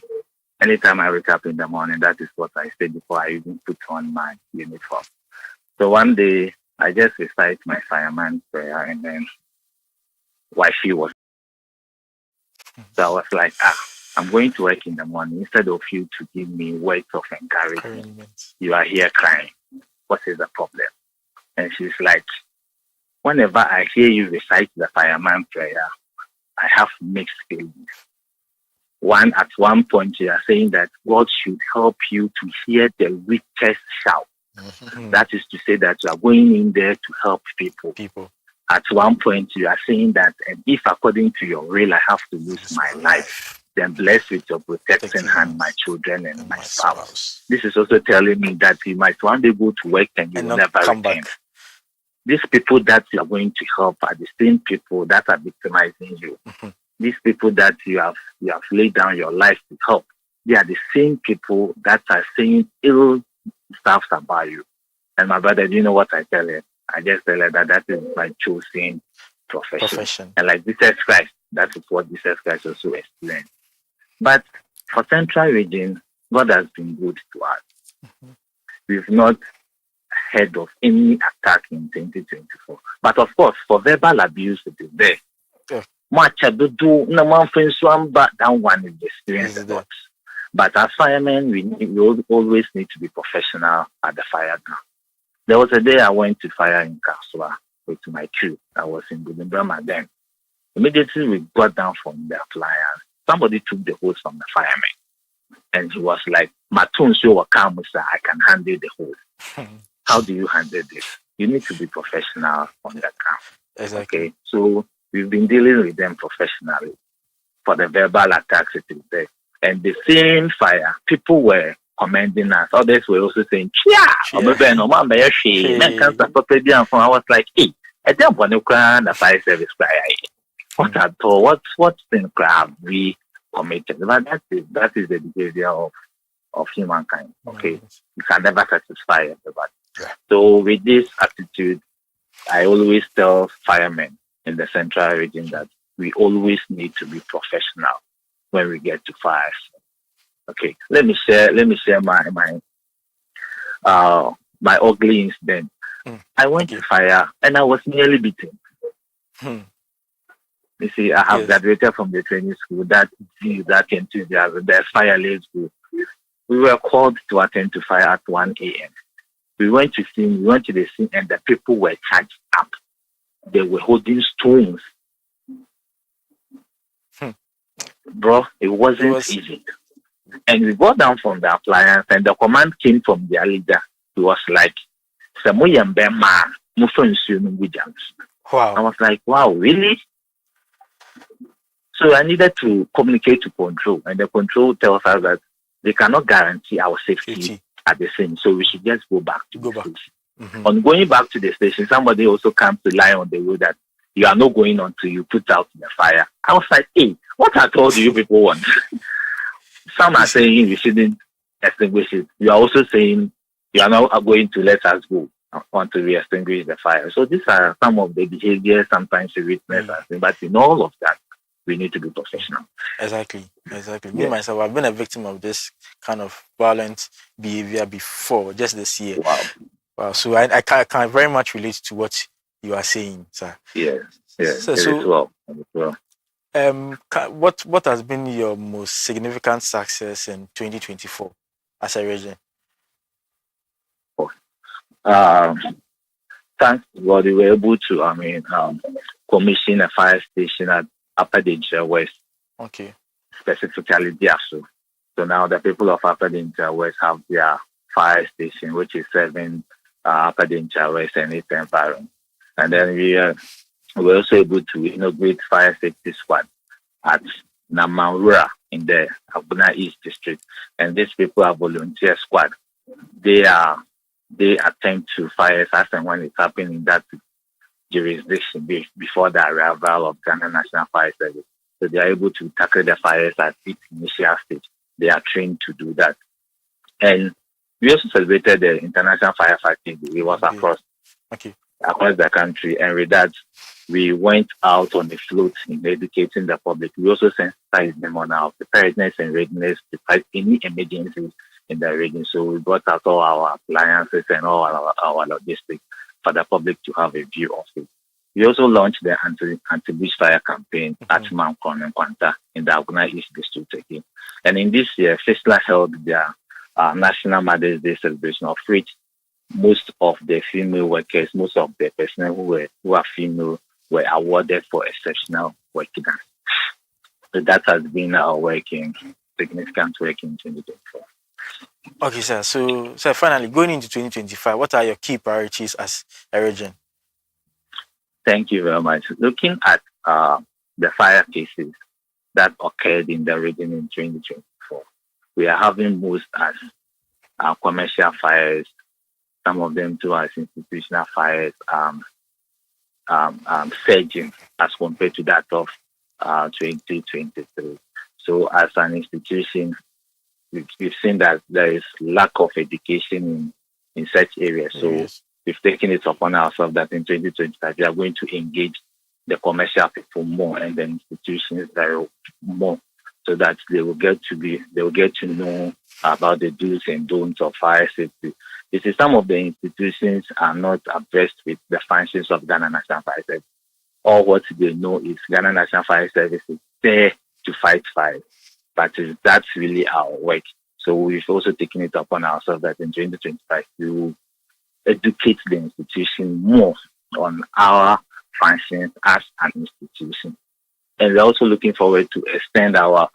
Anytime I wake up in the morning, that is what I say before I even put on my uniform. So one day, I just recite my fireman's prayer, and then while she was, so I was like, I'm going to work in the morning. Instead of you to give me words of encouragement, you are here crying. What is the problem? And she's like, whenever I hear you recite the fireman prayer, I have mixed feelings. At one point, you are saying that God should help you to hear the richest shout. Mm-hmm. That is to say that you are going in there to help people. At one point, you are saying that, and if according to your will, I have to lose my life, then bless with your protecting hand my children and my spouse. This is also telling me that you might one day go to work and you will never return. Back. These people that you are going to help are the same people that are victimizing you. Mm-hmm. These people that you have laid down your life to help, they are the same people that are saying ill stuff about you. And my brother, do you know what I tell her? I just tell her that is my chosen profession. And like Jesus Christ, that is what Jesus Christ also explained. But for Central Region, God has been good to us. Mm-hmm. We've not heard of any attack in 2024. But of course, for verbal abuse, it is there. Much ado, no one friends but that one is the experience a lot. But as firemen, we always need to be professional at the fire ground. There was a day I went to fire in Kaswa with my crew. I was in Bulimbrama then. Immediately we got down from the appliance. Somebody took the hose from the fireman. And he was like, Matun, I can handle the hose. How do you handle this? you need to be professional on the ground. Exactly. Okay, so we've been dealing with them professionally for the verbal attacks it is there. And the same fire, people were commending us. Others were also saying, "Chia, I was like, hey, I don't want to cry the fire service cry. What at all? What thing have we committed?" But that is the behavior of humankind. Okay, you can never satisfy everybody. Yeah. So with this attitude, I always tell firemen in the central region that we always need to be professional when we get to fires. Okay, let me share my ugly incident. I went to fire and I was nearly beaten. You see, I have graduated from the training school. That enthusiasm, the fire late school. We were called to attend to fire at 1 a.m. We went to the scene, and the people were charged up. They were holding stones. Bro, it wasn't easy. And we got down from the appliance, and the command came from their leader. He was like, wow. I was like, wow, really? So I needed to communicate to control, and the control tells us that they cannot guarantee our safety at the scene, so we should just go back to the station. On going back to the station, somebody also comes to lie on the road that you are not going until you put out the fire. I was like, hey, what at all do you people want? Some are saying we shouldn't extinguish it. You are also saying you are not going to let us go until we extinguish the fire. So these are some of the behaviors sometimes we witness, but in all of that, we need to be professional. Exactly. Me myself, I've been a victim of this kind of violent behavior before, just this year. Wow. So I can very much relate to what you are saying, sir. Yes. So, what has been your most significant success in 2024 as a region? Thanks to God, we were able to, commission a fire station at Upper Danger West. Okay. Specifically Diaso. So now the people of Upper Danger West have their fire station, which is serving Upper Danger West and its environment. And then we were also able to inaugurate fire safety squad at Namanura in the Abuna East District. And these people are volunteer squad. They attend to fires as and when it's happening in that jurisdiction before the arrival of Ghana National Fire Service. So they are able to tackle the fires at its initial stage. They are trained to do that. And we also celebrated the International Firefighting Day. It was across the country. And with that, we went out on the float in educating the public. We also sensitized them on our preparedness and readiness to fight any emergencies in the region. So we brought out all our appliances and all our logistics for the public to have a view of it. We also launched the anti-bushfire campaign at Mankon and Kwanta in the Aguna East District again. And in this year, FISLA held their National Mother's Day celebration, of which most of the female workers, most of the personnel who are female, were awarded for exceptional work. So that has been our significant work in 2024. Okay, sir. So finally, going into 2025, what are your key priorities as a region? Thank you very much. Looking at the fire cases that occurred in the region in 2024, we are having most as commercial fires, some of them too as institutional fires, surging as compared to that of 2023. So as an institution, we've seen that there is lack of education in such areas. So we've taken it upon ourselves that in 2025 we are going to engage the commercial people more and the institutions more, so that they will get to know about the do's and don'ts of fire safety. You see, some of the institutions are not abreast with the functions of Ghana National Fire Service. All what they know is Ghana National Fire Service is there to fight fire. But that's really our work. So we've also taken it upon ourselves that in 2025 we will educate the institution more on our functions as an institution. And we're also looking forward to extend our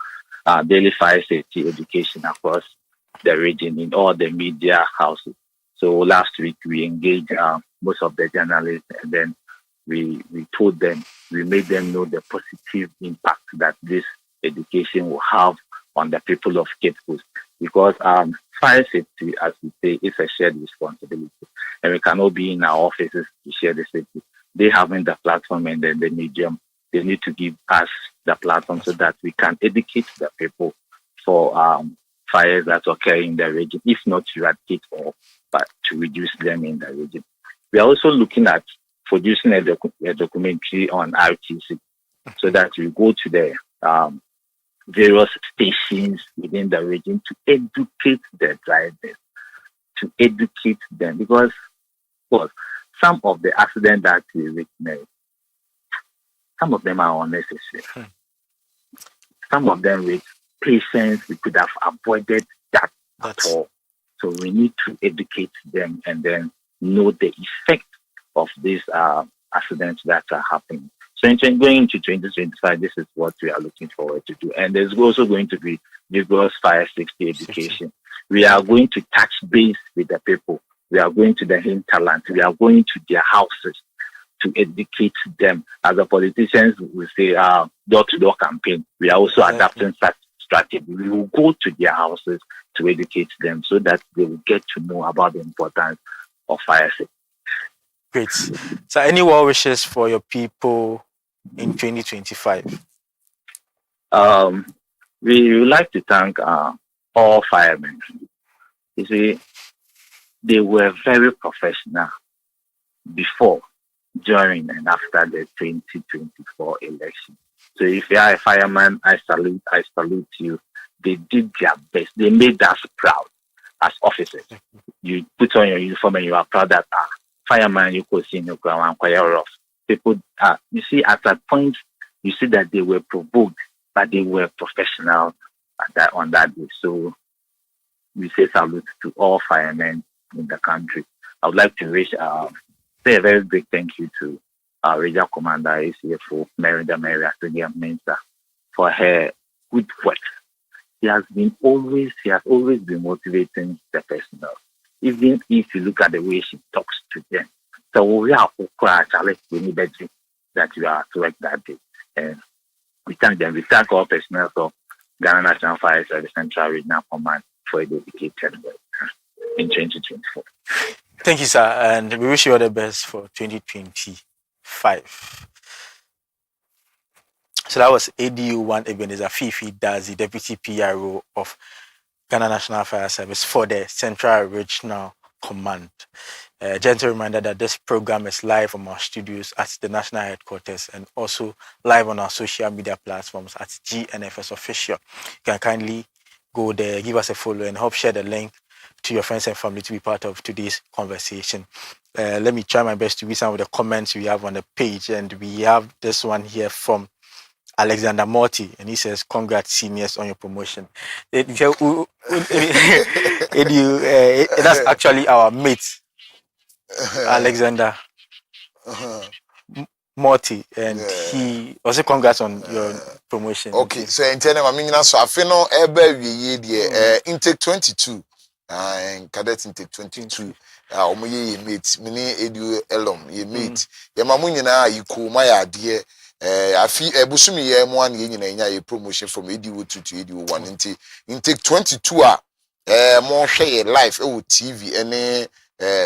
daily fire safety education across the region in all the media houses. So last week we engaged most of the journalists, and then we told them, we made them know the positive impact that this education will have on the people of Cape Coast, because fire safety, as we say, is a shared responsibility, and we cannot be in our offices to share the safety. They having the platform and then the medium, they need to give us the platform so that we can educate the people for fires that occur in the region, if not to eradicate all, but to reduce them in the region. We are also looking at producing a documentary on RTC, so that we go to the various stations within the region to educate the drivers, to educate them, because well, some of the accidents that we witness, some of them are unnecessary. Some of them with patience, we could have avoided that at all. So we need to educate them and then know the effect of these accidents that are happening. So going into 2025, this is what we are looking forward to do. And there's also going to be vigorous fire safety education. We are going to touch base with the people. We are going to the hinterland. We are going to their houses to educate them. As the politicians will say, door-to-door campaign, we are also adapting such strategy. We will go to their houses to educate them so that they will get to know about the importance of fire safety. Great. So any well wishes for your people in 2025? We would like to thank all firemen. You see, they were very professional before, during, and after the 2024 election. So if you are a fireman, I salute you. They did their best. They made us proud as officers. You put on your uniform and you are proud that fireman, you could see in your ground quite rough. People, you see, at that point, you see that they were provoked, but they were professional on that day. So we say salute to all firemen in the country. I would like to say a very big thank you to our Regional Commander, ACFO, Merida Maria Mensa, for her good work. She has always been motivating the personnel. Even if you look at the way she talks to them. So we are that you are to work that day. And we thank them. We thank all personnel of Ghana National Fire Service Central Regional Command for a dedicated work in 2024. Thank you, sir, and we wish you all the best for 2025. So that was ADU1 Ebenezer Fifi Dazi, Deputy PRO of Ghana National Fire Service for the Central Regional Command. Gentle reminder that this program is live from our studios at the national headquarters and also live on our social media platforms at GNFS Official. You can kindly go there, give us a follow, and help share the link to your friends and family to be part of today's conversation. Let me try my best to read some of the comments we have on the page, and we have this one here from Alexander Morty, and he says, "Congrats, seniors, on your promotion." That's actually our mate, Alexander Morty, and he also congrats on your promotion. Okay, so in turn, I mean, so I feel no intake 22, and cadet intake 22. Ye mate, mini edu elom, ye mate. Ye mamunyina you cool my idea. I feel Busumi ye one ye promotion from ADU2 to ADU1 intake 22 more share live TV any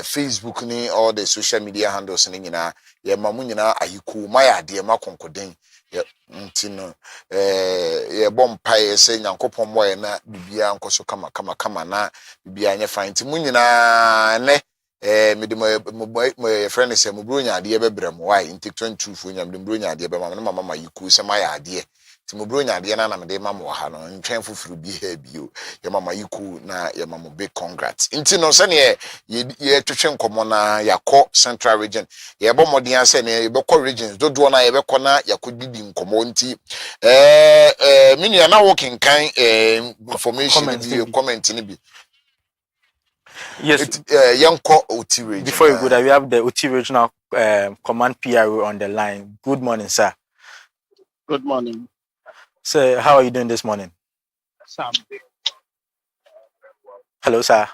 Facebook ni all the social media handles ni nyina ye mamunyina ayiku my idea ma konkoden ye ntino ye bompa ye se nyankopon moye na bibia nkoso kama na bibia nya fine ti munyina ne me de my friend say mo bronya ade be brem why intake 22 fo nyam de bronya ade be mama yiku se my ade ti mo bronya ade na me de mama wa ha no ntwen fufuru bi ha bio ye mama yiku na ye mama big congrats nti no se ne ye twetwe nkomo na yakọ Central Region ye bo modin ase ne ye bekọ regions dodo na ye bekọ na yakọdidi nkomo nti mini na working kan information bi comment ni bi. Yes. OT region. Before you go there, we have the OT Regional Command PRO on the line. Good morning, sir. Good morning. Sir, how are you doing this morning? Sam. Hello, sir.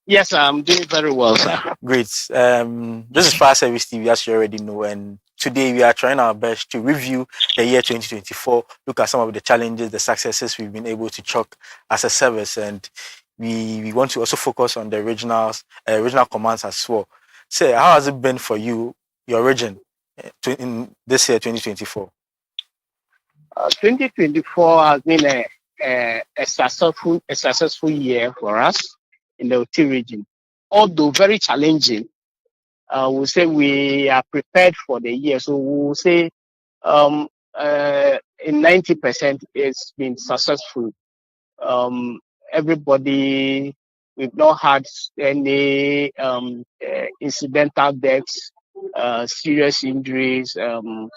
Yes, I'm doing very well, sir. Great. This is Fire Service TV, as you already know, and today we are trying our best to review the year 2024, look at some of the challenges, the successes we've been able to chalk as a service, and we want to also focus on the regional commands as well. Say, how has it been for you, your region, in this year 2024? 2024 has been a successful year for us in the OT region. Although very challenging, we'll say we are prepared for the year. So we'll say in 90% it's been successful. Everybody, we've not had any incidental deaths, serious injuries, and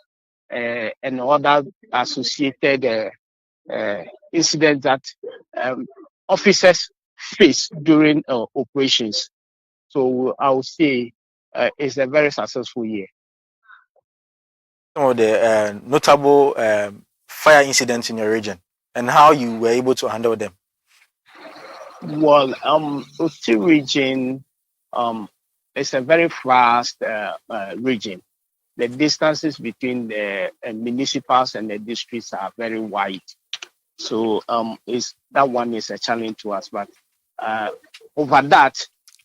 other associated incidents that officers face during operations. So I would say it's a very successful year. Some of the notable fire incidents in your region and how you were able to handle them. Well, OT region is a very vast region. The distances between the municipals and the districts are very wide. So that one is a challenge to us. But over that,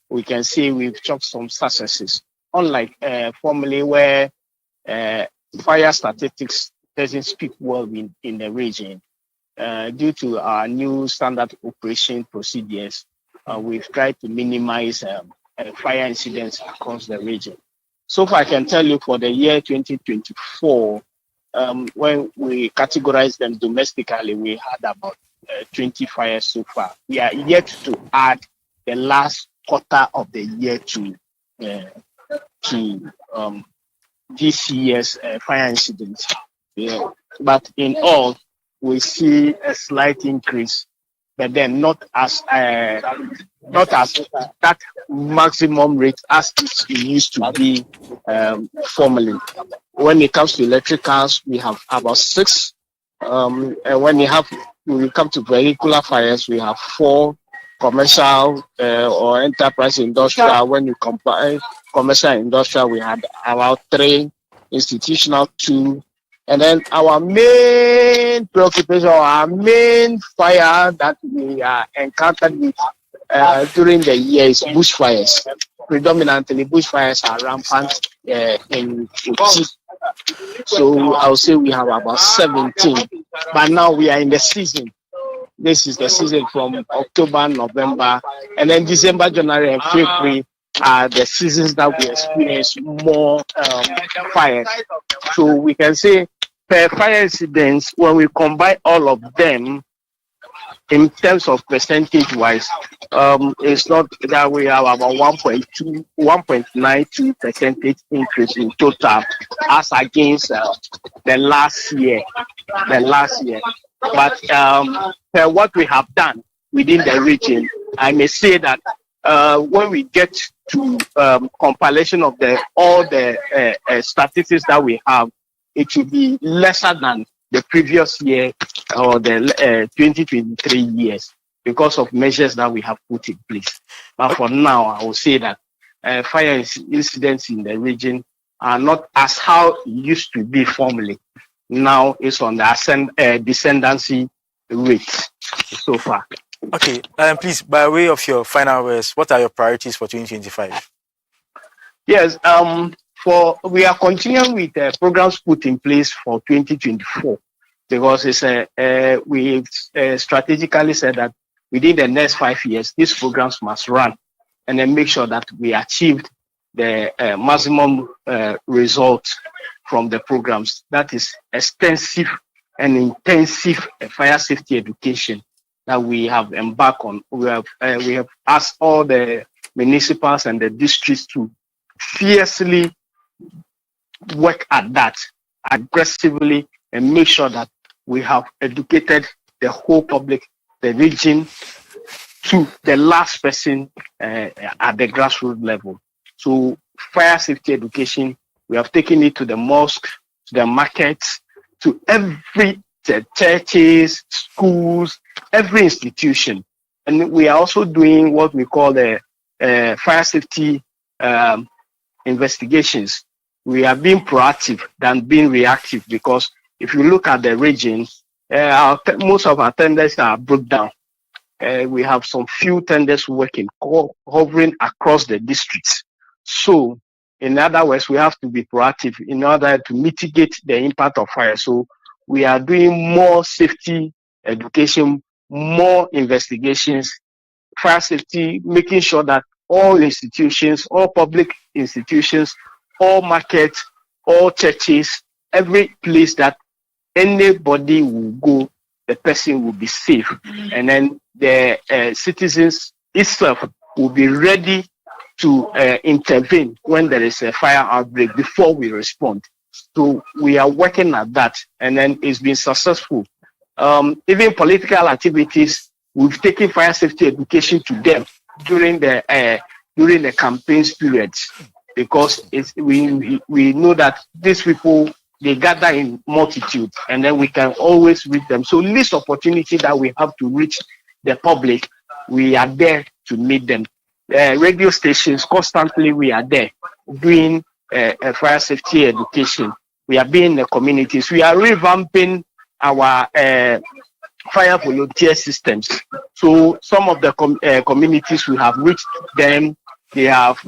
we can see we've chalked some successes. Unlike formerly where fire statistics doesn't speak well in the region, due to our new standard operation procedures, we've tried to minimize fire incidents across the region. So far, I can tell you for the year 2024, when we categorize them domestically, we had about 20 fires so far. We are yet to add the last quarter of the year to this year's fire incidents. Yeah. But in all, we see a slight increase, but then not as that maximum rate as it used to be formerly. When it comes to electricals, we have about 6. And when we come to vehicular fires, we have 4. Commercial or enterprise industrial. When you compare commercial and industrial, we had about 3. Institutional 2. And then our main preoccupation, our main fire that we are encountered with during the year is bushfires. Predominantly, bushfires are rampant in Uti. So I would say we have about 17. But now we are in the season. This is the season from October, November, and then December, January, and February are the seasons that we experience more fires. So we can say per fire incidents, when we combine all of them in terms of percentage wise, it's not that we have about 1.92 percentage increase in total as against the last year. But per what we have done within the region, I may say that when we get to compilation of all the statistics that we have, it will be lesser than the previous year or the 2023 years because of measures that we have put in place. But for now, I will say that fire incidents in the region are not as how it used to be formerly. Now it's on the descendancy rate so far. Okay, please, by way of your final words, what are your priorities for 2025? Yes, we are continuing with programs put in place for 2024 because it's we strategically said that within the next 5 years, these programs must run and then make sure that we achieved the maximum result from the programs. That is extensive and intensive fire safety education that we have embarked on. We have asked all the municipals and the districts to fiercely work at that aggressively and make sure that we have educated the whole public, the region, to the last person at the grassroots level. So fire safety education, we have taken it to the mosque, to the markets, to every churches, schools, every institution. And we are also doing what we call the fire safety investigations, we have been proactive than being reactive, because if you look at the region, most of our tenders are broke down. We have some few tenders working, hovering across the districts. So, in other words, we have to be proactive in order to mitigate the impact of fire. So, we are doing more safety education, more investigations, fire safety, making sure that all institutions, all public institutions, all markets, all churches, every place that anybody will go, the person will be safe. And then the citizens itself will be ready to intervene when there is a fire outbreak before we respond. So we are working at that, and then it's been successful. Even political activities, we've taken fire safety education to them during the campaigns periods, because we know that these people, they gather in multitude, and then we can always reach them. So least opportunity that we have to reach the public, we are there to meet them. Radio stations, constantly we are there doing fire safety education. We are being in the communities. We are revamping our fire volunteer systems. So some of the communities, we have reached them. They have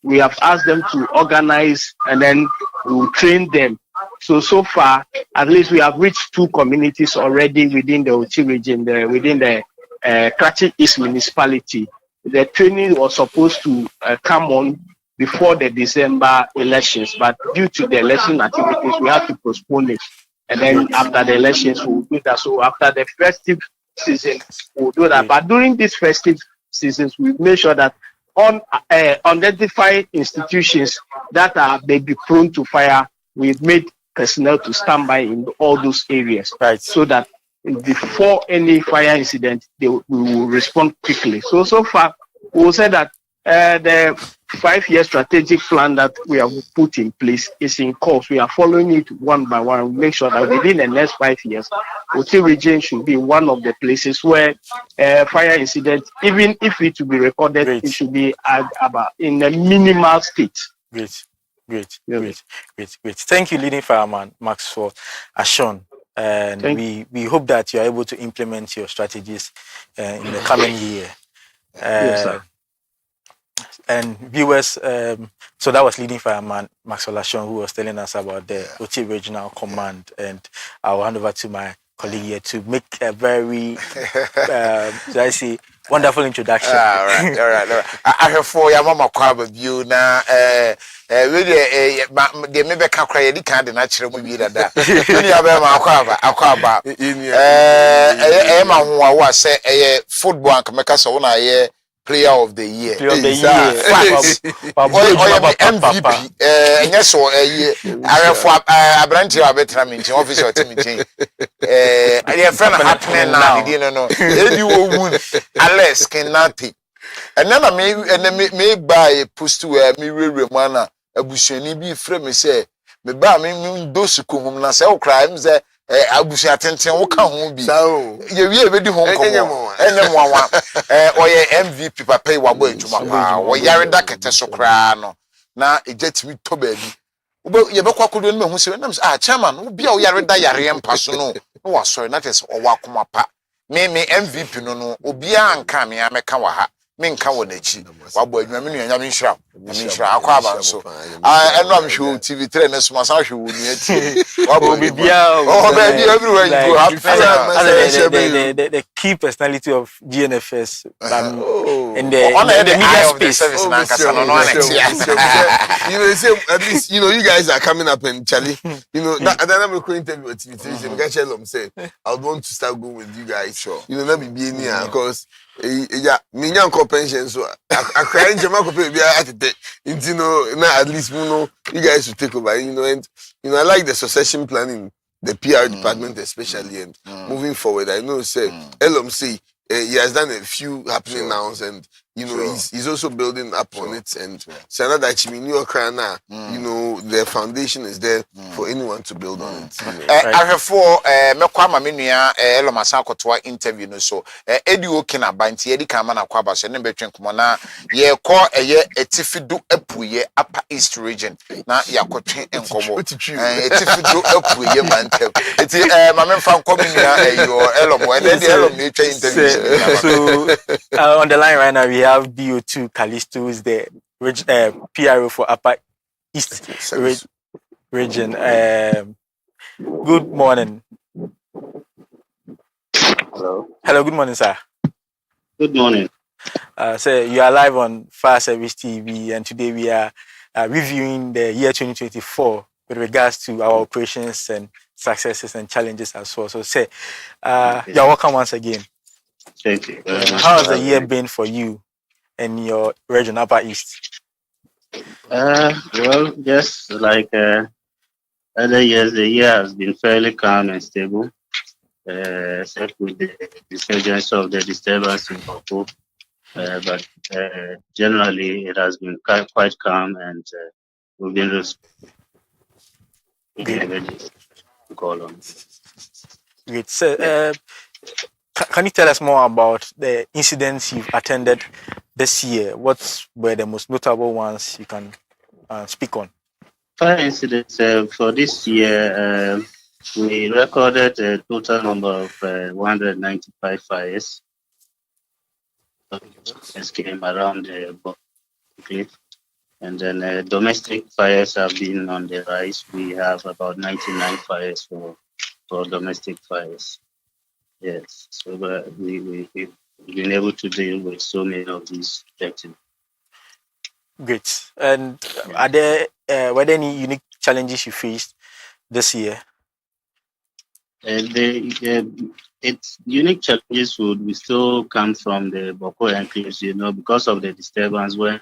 we have asked them to organize, and then we will train them. So far, at least we have reached 2 communities already within the Ochi region, within the Kratchi East municipality. The training was supposed to come on before the December elections, but due to the election activities, we had to postpone it. And then after the elections, we'll do that. So after the festive season, we'll do that. But during these festive seasons, we make sure that identify institutions that are maybe prone to fire, we've made personnel to stand by in all those areas, right, so that before any fire incident, we will respond quickly. So far, we will say that the 5-year strategic plan that we have put in place is in course. We are following it one by one. Make sure that within the next 5 years, Ochi region should be one of the places where fire incident, even if it will be recorded, Great. it should be about in a minimal state. Great. Thank you, leading fireman Maxwell Ashon. And we hope that you are able to implement your strategies in the coming year. Yes, sir. And viewers, so that was leading fireman Maxwell Ashon, who was telling us about the Ochi Regional Command. And I'll hand over to my colleague here to make a very, should I say, wonderful introduction. All right. I have 4 years, Mama Kwaba view now. Really, they maybe can't cry any kind of natural movie that. Many of them are Kwaba. Emma, who I was a football and make us on a player of the year. MVP. Yes, so I have for a branch of a veteran in office or Timothy. I have friend happening now. Didn't know. You wound Alex Kenati. And then I may buy a post to a mirror mana. A busheni be frame say, me ba me those who come na say crimes abushi atenten wo ka ho bi so ye wi e be di ho nkomo enem wanwa oye MVP papa wa bo adwuma pa wo yare da kete so kra no na ejetimi to ba bi ye be kwakodo no hu se nam chairman wo bia wo yare da yare empa so no wa sorry na tes o wa koma pa me MVP no obi anka me ameka wa ha menka wo nachi wabo adwuma me nuanya me nhira akwa aba so eno am hwe TV3 na so masa hwe wo nuati wabo bibia baby everywhere you go have the key personality of GNFS in the media space service na kasa no you know say at least you guys are coming up and Charlie that I'm going to interview with TV3 so get tell them say I would want to start going with you guys sure let me be in here because me nyanko pension so I cry jama ko pe bia atete na at least you guys should take over and I like the succession planning, the PR department especially, and moving forward I know say LMC he has done a few happening now and he's also building up on it and so that Chimini Okrana the foundation is there for anyone to build on it. You know. Ahwefo mekwa ma menua Elomasa akotoa interview no so edi okina banti edi kan ma na kwa ba so ne betwen komo na ye ko etifidu apuye upper east region na yakotwe enkomo etifidu apuye mantem eti ma memfa nko menua yo Elomo and then Elom na twa interview. So on the line right now we have DO2 Callisto is the PRO for upper east region. Good morning. Hello. Hello, good morning, sir. Good morning. Sir, you are live on Fire Service TV, and today we are reviewing the year 2024 with regards to our operations and successes and challenges as well. So, sir, you're welcome once again. Thank you. How has the year been for you and your region, Upper East? Well, just like other years, the year has been fairly calm and stable, except with the resurgence of the disturbance in Boko. But generally, it has been quite calm, and we've been ready to call on. Great. So, can you tell us more about the incidents you've attended this year? What were the most notable ones you can speak on? Fire incidents for this year, we recorded a total number of 195 fires. Fires came around the cliff, and then domestic fires have been on the rise. We have about 99 fires for domestic fires. Yes, so we've been able to deal with so many of these effectively. Great. And were there any unique challenges you faced this year? Its unique challenges would still come from the Boko enclaves, because of the disturbance when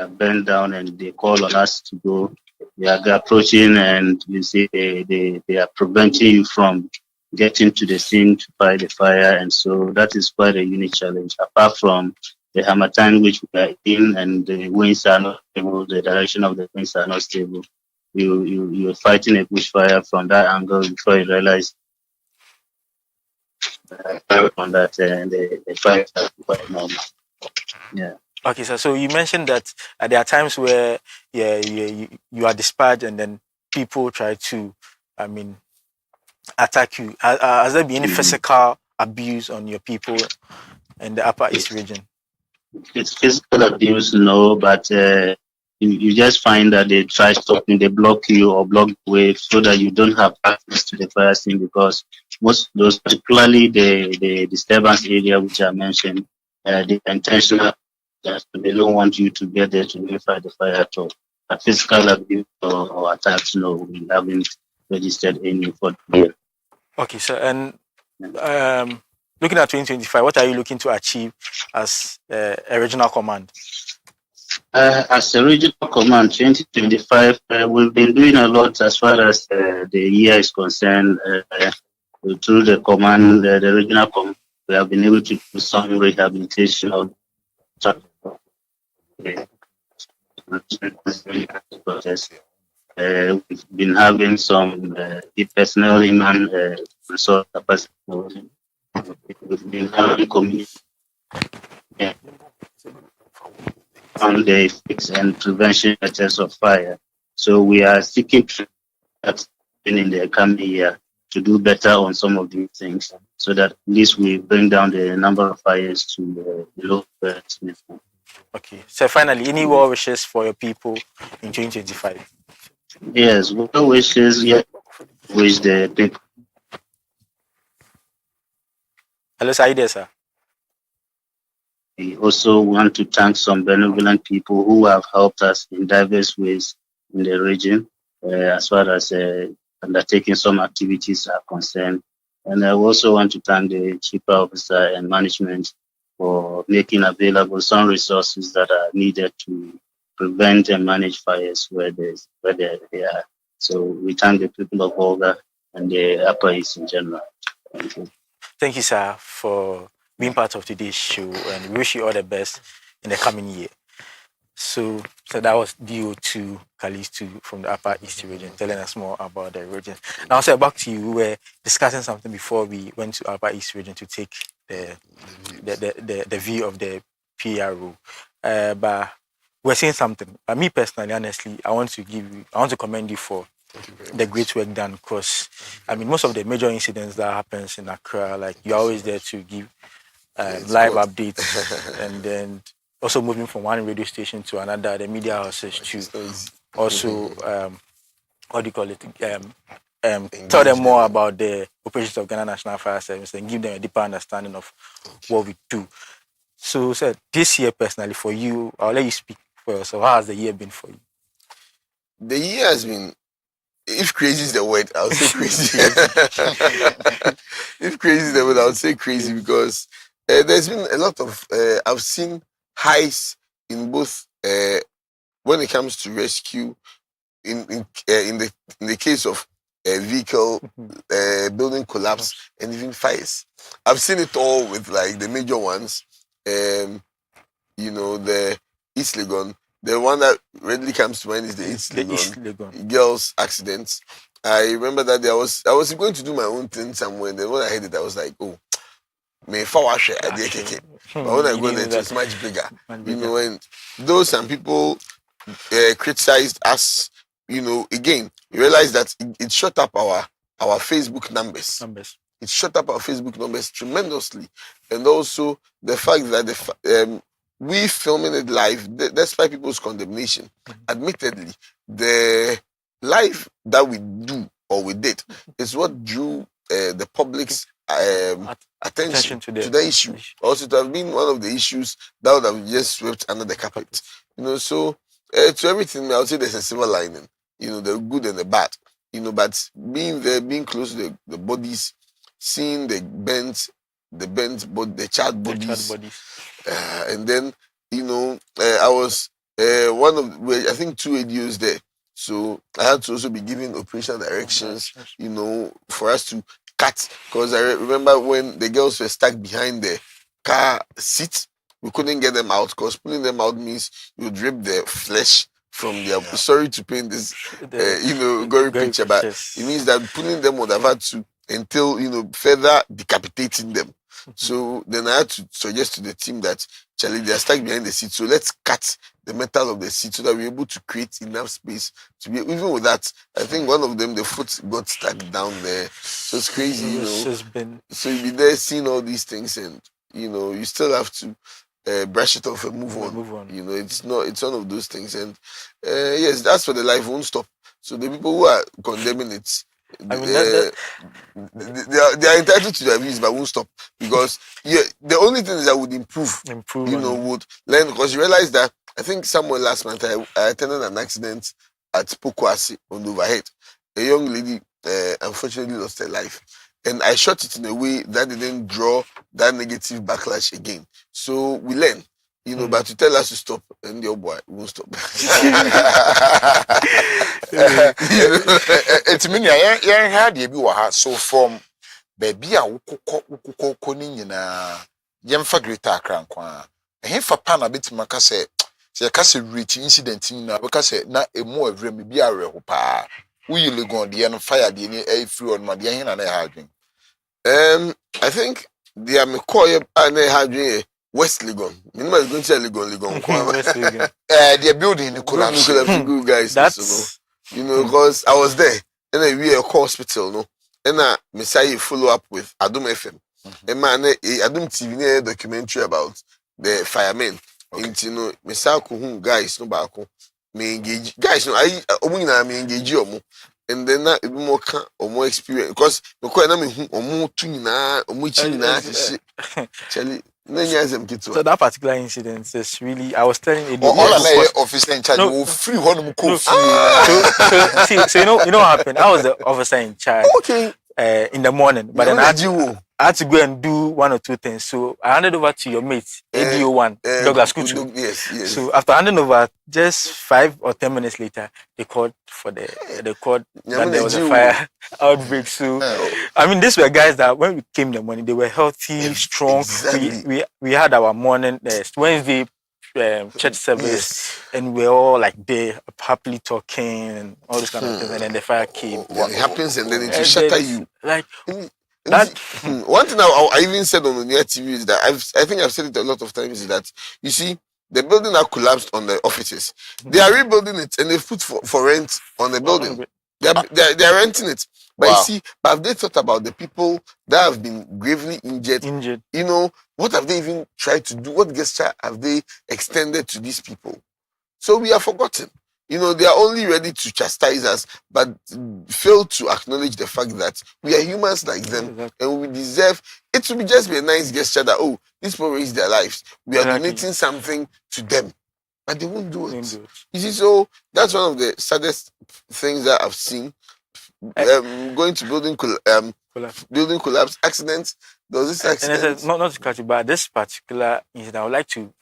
burned down and they call on us to go. They are approaching, and you see they are preventing you from getting to the scene to fight the fire, and so that is quite a unique challenge. Apart from the Harmattan which we are in, and the winds are not stable, the direction of the winds are not stable. You're fighting a bushfire from that angle before you realize on that, and the fire is quite normal. Yeah. Okay, so you mentioned that there are times where you are dispatched and then people try to, attack you. Has there been any physical abuse on your people in the Upper East region? It's physical abuse, no, but you just find that they try stopping, they block you or block the way so that you don't have access to the fire scene, because most of those, particularly the disturbance area which I mentioned, the intentional, they don't want you to get there to verify the fire at all. But physical abuse or attacks, no, we haven't registered any for the year. Okay, so and looking at 2025, what are you looking to achieve as a regional command? As a regional command, 2025, we've been doing a lot as far as the year is concerned. Through the command, the regional command, we have been able to do some rehabilitation of we've been having some personnel in and resource capacity. We've been having community on the fix and prevention methods of fire. So we are seeking that in the coming year to do better on some of these things, so that at least we bring down the number of fires to below. Okay. So finally, any well wishes for your people in 2025? Yes, well wishes. Yeah, wish the people. Hello, sir. Are you there, sir? We also want to thank some benevolent people who have helped us in diverse ways in the region, as far as undertaking some activities are concerned. And I also want to thank the chief officer and management for making available some resources that are needed to prevent and manage fires where they are. So we thank the people of Volga and the Upper East in general. Thank you. Thank you, sir, for being part of today's show, and we wish you all the best in the coming year. So that was DO2 Kalistu from the Upper East region, telling us more about the region. Now, sir, back to you. We were discussing something before we went to Upper East region to take the view of the PRO. But we're saying something. Me personally, honestly, I want to commend you for the great work done, because I mean most of the major incidents that happens in Accra, like you're always there to give live updates, and then also moving from one radio station to another, the media houses to also what do you call it? Tell them more about the operations of Ghana National Fire Service and give them a deeper understanding of what we do. So, sir, this year personally for you, I'll let you speak for yourself. How has the year been for you? The year has been, if crazy is the word, I'll say crazy. If crazy is the word, I'll say crazy, because there's been a lot of, I've seen highs in both when it comes to rescue, in the case of vehicle building collapse and even fires. I've seen it all with like the major ones. The East Legon. The one that readily comes to mind is the East Legon girls accidents. I remember that day I was going to do my own thing somewhere, and then when I heard it, I was like, oh, may wash it. But when I go there, it was much bigger. And though some people criticized us, again, you realize that it shot up our Facebook numbers. It shot up our Facebook numbers tremendously, and also the fact that we filming it live, despite people's condemnation, admittedly, the live that we do or we did is what drew the public's attention to the issue. Also, to have been one of the issues that would have just swept under the carpet. So to everything, I would say there's a silver lining. The good and the bad. But being there, being close to the bodies, seeing the charred bodies, and then I was one of, I think, 2 ADOs there, so I had to also be giving operational directions, for us to cut, because I remember when the girls were stuck behind the car seat, we couldn't get them out, because pulling them out means you would rip the flesh from their. Sorry to paint this, gory picture, but it means that pulling them would have had to entail, further decapitating them. So then I had to suggest to the team that, Charlie, they are stuck behind the seat, so let's cut the metal of the seat so that we're able to create enough space to be. Even with that, I think one of them, the foot got stuck down there. So it's crazy, So you be there seeing all these things, and you still have to brush it off and move on. It's one of those things, and yes, that's for the life won't stop. So the people who are condemning it, I mean, they are entitled to their views, but won't stop, because the only thing is that would improve, would learn, because you realize that I think somewhere last month I attended an accident at Pokwasi on the overhead. A young lady unfortunately lost her life, and I shot it in a way that didn't draw that negative backlash again. So we learn. But to tell us to stop, and your boy won't stop. It's mean you had you so from baby a wukoko ni nyina yemfa Greater Accra kwa ehfa pana betimaka se kase reach incident ni na beka se na emu awre me bi awre ho pa uyi Legon de no fire de ni e free on ma de hin na na hadwen. I think they are me call you and hadwen West Legon. Minimum is going to Legon. West Legon. They're building the collapse. Good guys. That's because I was there. And then we are hospital, no. And I follow up with Adum FM. And man, Adum TV documentary about the firemen. And Messiah guys no back. Me engage guys. I me engage you. And then that more or more experience, because no quite na me omo tunina omo china Charlie. So that particular incident is really, I was telling you, all I officer in charge will free one free. So you know what happened? I was the officer in charge. Okay. In the morning, but then I had to go and do 1 or 2 things. So I handed over to your mate, ADO1, Douglas Kuchu. Yes. So after handing over, just 5 or 10 minutes later, they called for that there was a fire outbreak. So I mean, these were guys that when we came in the morning, they were healthy, strong. Exactly. We had our morning Wednesday church service, and we're all like there, happily talking and all this kind of things. And then the fire came. It happens, and then it will And shatter then you. Like And that. one thing I even said on the near TV is that I think I've said it a lot of times is that you see the building that collapsed on the offices, they are rebuilding it and they put for rent on the building. They are renting it. But you see, but have they thought about the people that have been gravely injured? You know, what have they even tried to do? What gesture have they extended to these people? So we are forgotten. You know, they are only ready to chastise us, but fail to acknowledge the fact that we are humans like them, and we deserve it to be just be a nice gesture that, oh, these people raised their lives. We are donating something to them. But they won't do it. You see, so that's one of the saddest things that I've seen. Going to building collapse accidents. There was this accident. And not to cut you, but this particular incident, I would like to,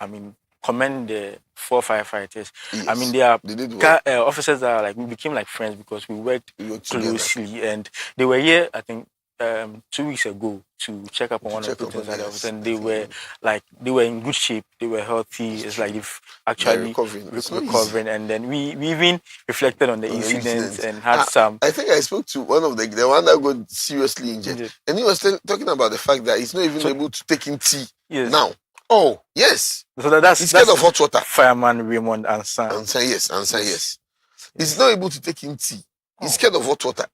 commend the 4 firefighters. Yes, they are they did well. officers that are like, we became like friends because we worked closely, together. and they were here, I think, 2 weeks ago to check up on one of the things that office, and they were in good shape, they were healthy. It's like they've actually recovering, and then we even reflected on the incidents and had some. I think I spoke to one of the one that got seriously injured, and he was talking about the fact that he's not even able to take in tea now. Oh yes, so that's he's scared of hot water. Fireman Raymond Ansan. Yes. He's not able to take in tea. He's scared of hot water.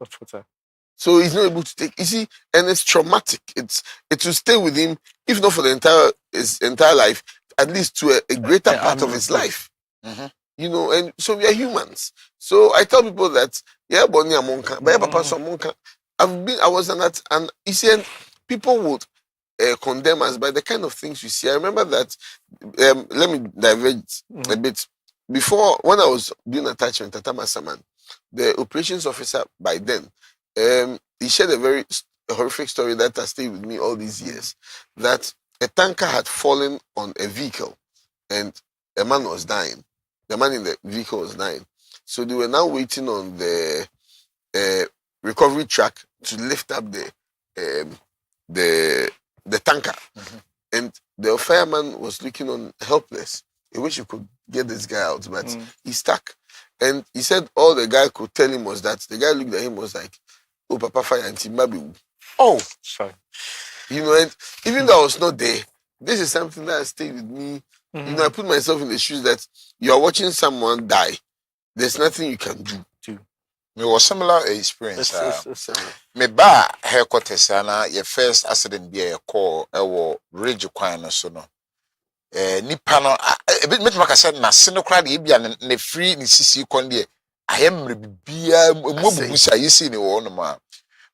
So he's not able to take. You see, and it's traumatic. It will stay with him, if not for his entire life, at least to a greater part of his life. You know, and so we are humans. So I tell people that Bonnie Amonka, Papa Amonka. I was on that, and you see, and people would condemn us by the kind of things you see. I remember that. Let me diverge a bit. Before, when I was doing attachment at Tamasaman, the operations officer by then. He shared a very horrific story that has stayed with me all these years. That a tanker had fallen on a vehicle, and a man was dying. The man in the vehicle was dying. So they were now waiting on the recovery truck to lift up the tanker, and the fireman was looking on helpless. He wish he could get this guy out, but he's stuck. And he said all the guy could tell him was that the guy looked at him was like, "Oh, Papa Fire and Timbabi." Oh, sorry. You know, and even though I was not there, this is something that has stayed with me. You know, I put myself in the shoes that you are watching someone die. There's nothing you can do. Me was similar experience. Me ba headquarters na your first accident be a call Ridge Kwan no so no. Nipa no e bit me maka say na se no kra de bia na free ni sisi kon de ayemre bibia mobubusa yesi ni wo no ma.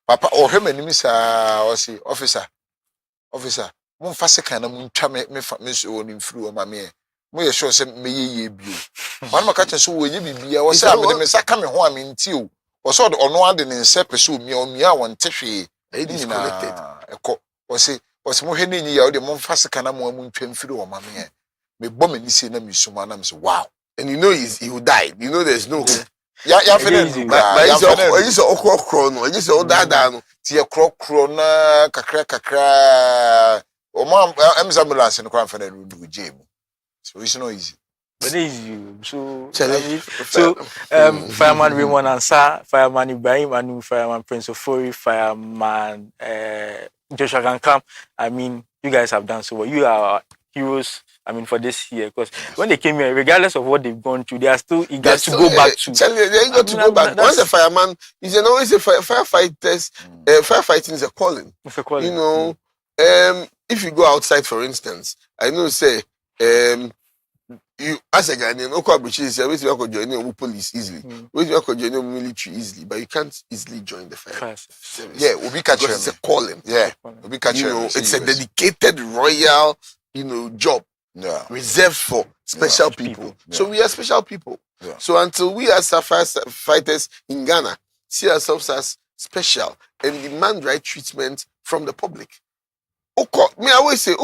Papa ohwe manim sa o si officer mo fa se kan na mo ntwa me so woni mfiri o ma me mo ye sure say me ye bio wan maka che so wo ye bibia wo say me saka me ho am nti o wo so de ono ade ne nse pese o mia won tehwe e disconnected eko wo say mo hwe ni ya o de mo fa se kan na mo ntwa mfiri o ma me bo me ni se na me suma na me say wow, and you know he will die. You know there's no hope. Ya fene but it's okro no, it's all dada no. Ti ekro na kakra o ma ambulance no kwan fene do jam. So it's not easy. But it is you. So Fireman Raymond Ansa, Fireman Ibrahim Anu, Fireman Prince Ofori, Fireman Joshua Kankam. I mean, you guys have done so well. You are heroes. I mean, for this year, because when they came here, regardless of what they've gone through, they are still eager to go back to. They got to go back. Once a fireman, always a firefighters. Firefighting is a calling. It's a calling. You know, if you go outside, for instance, I know say, you as a Ghanaian, you can join the police easily. You can join the military easily, but you can't easily join the fire service. Yeah, we'll be catching. It's a calling. Yeah, we'll be catching. You know, it's a dedicated royal, job. Yeah. Reserved for special people. Yeah. So we are special people. Yeah. So until we as firefighters in Ghana see ourselves as special and demand right treatment from the public. I always say,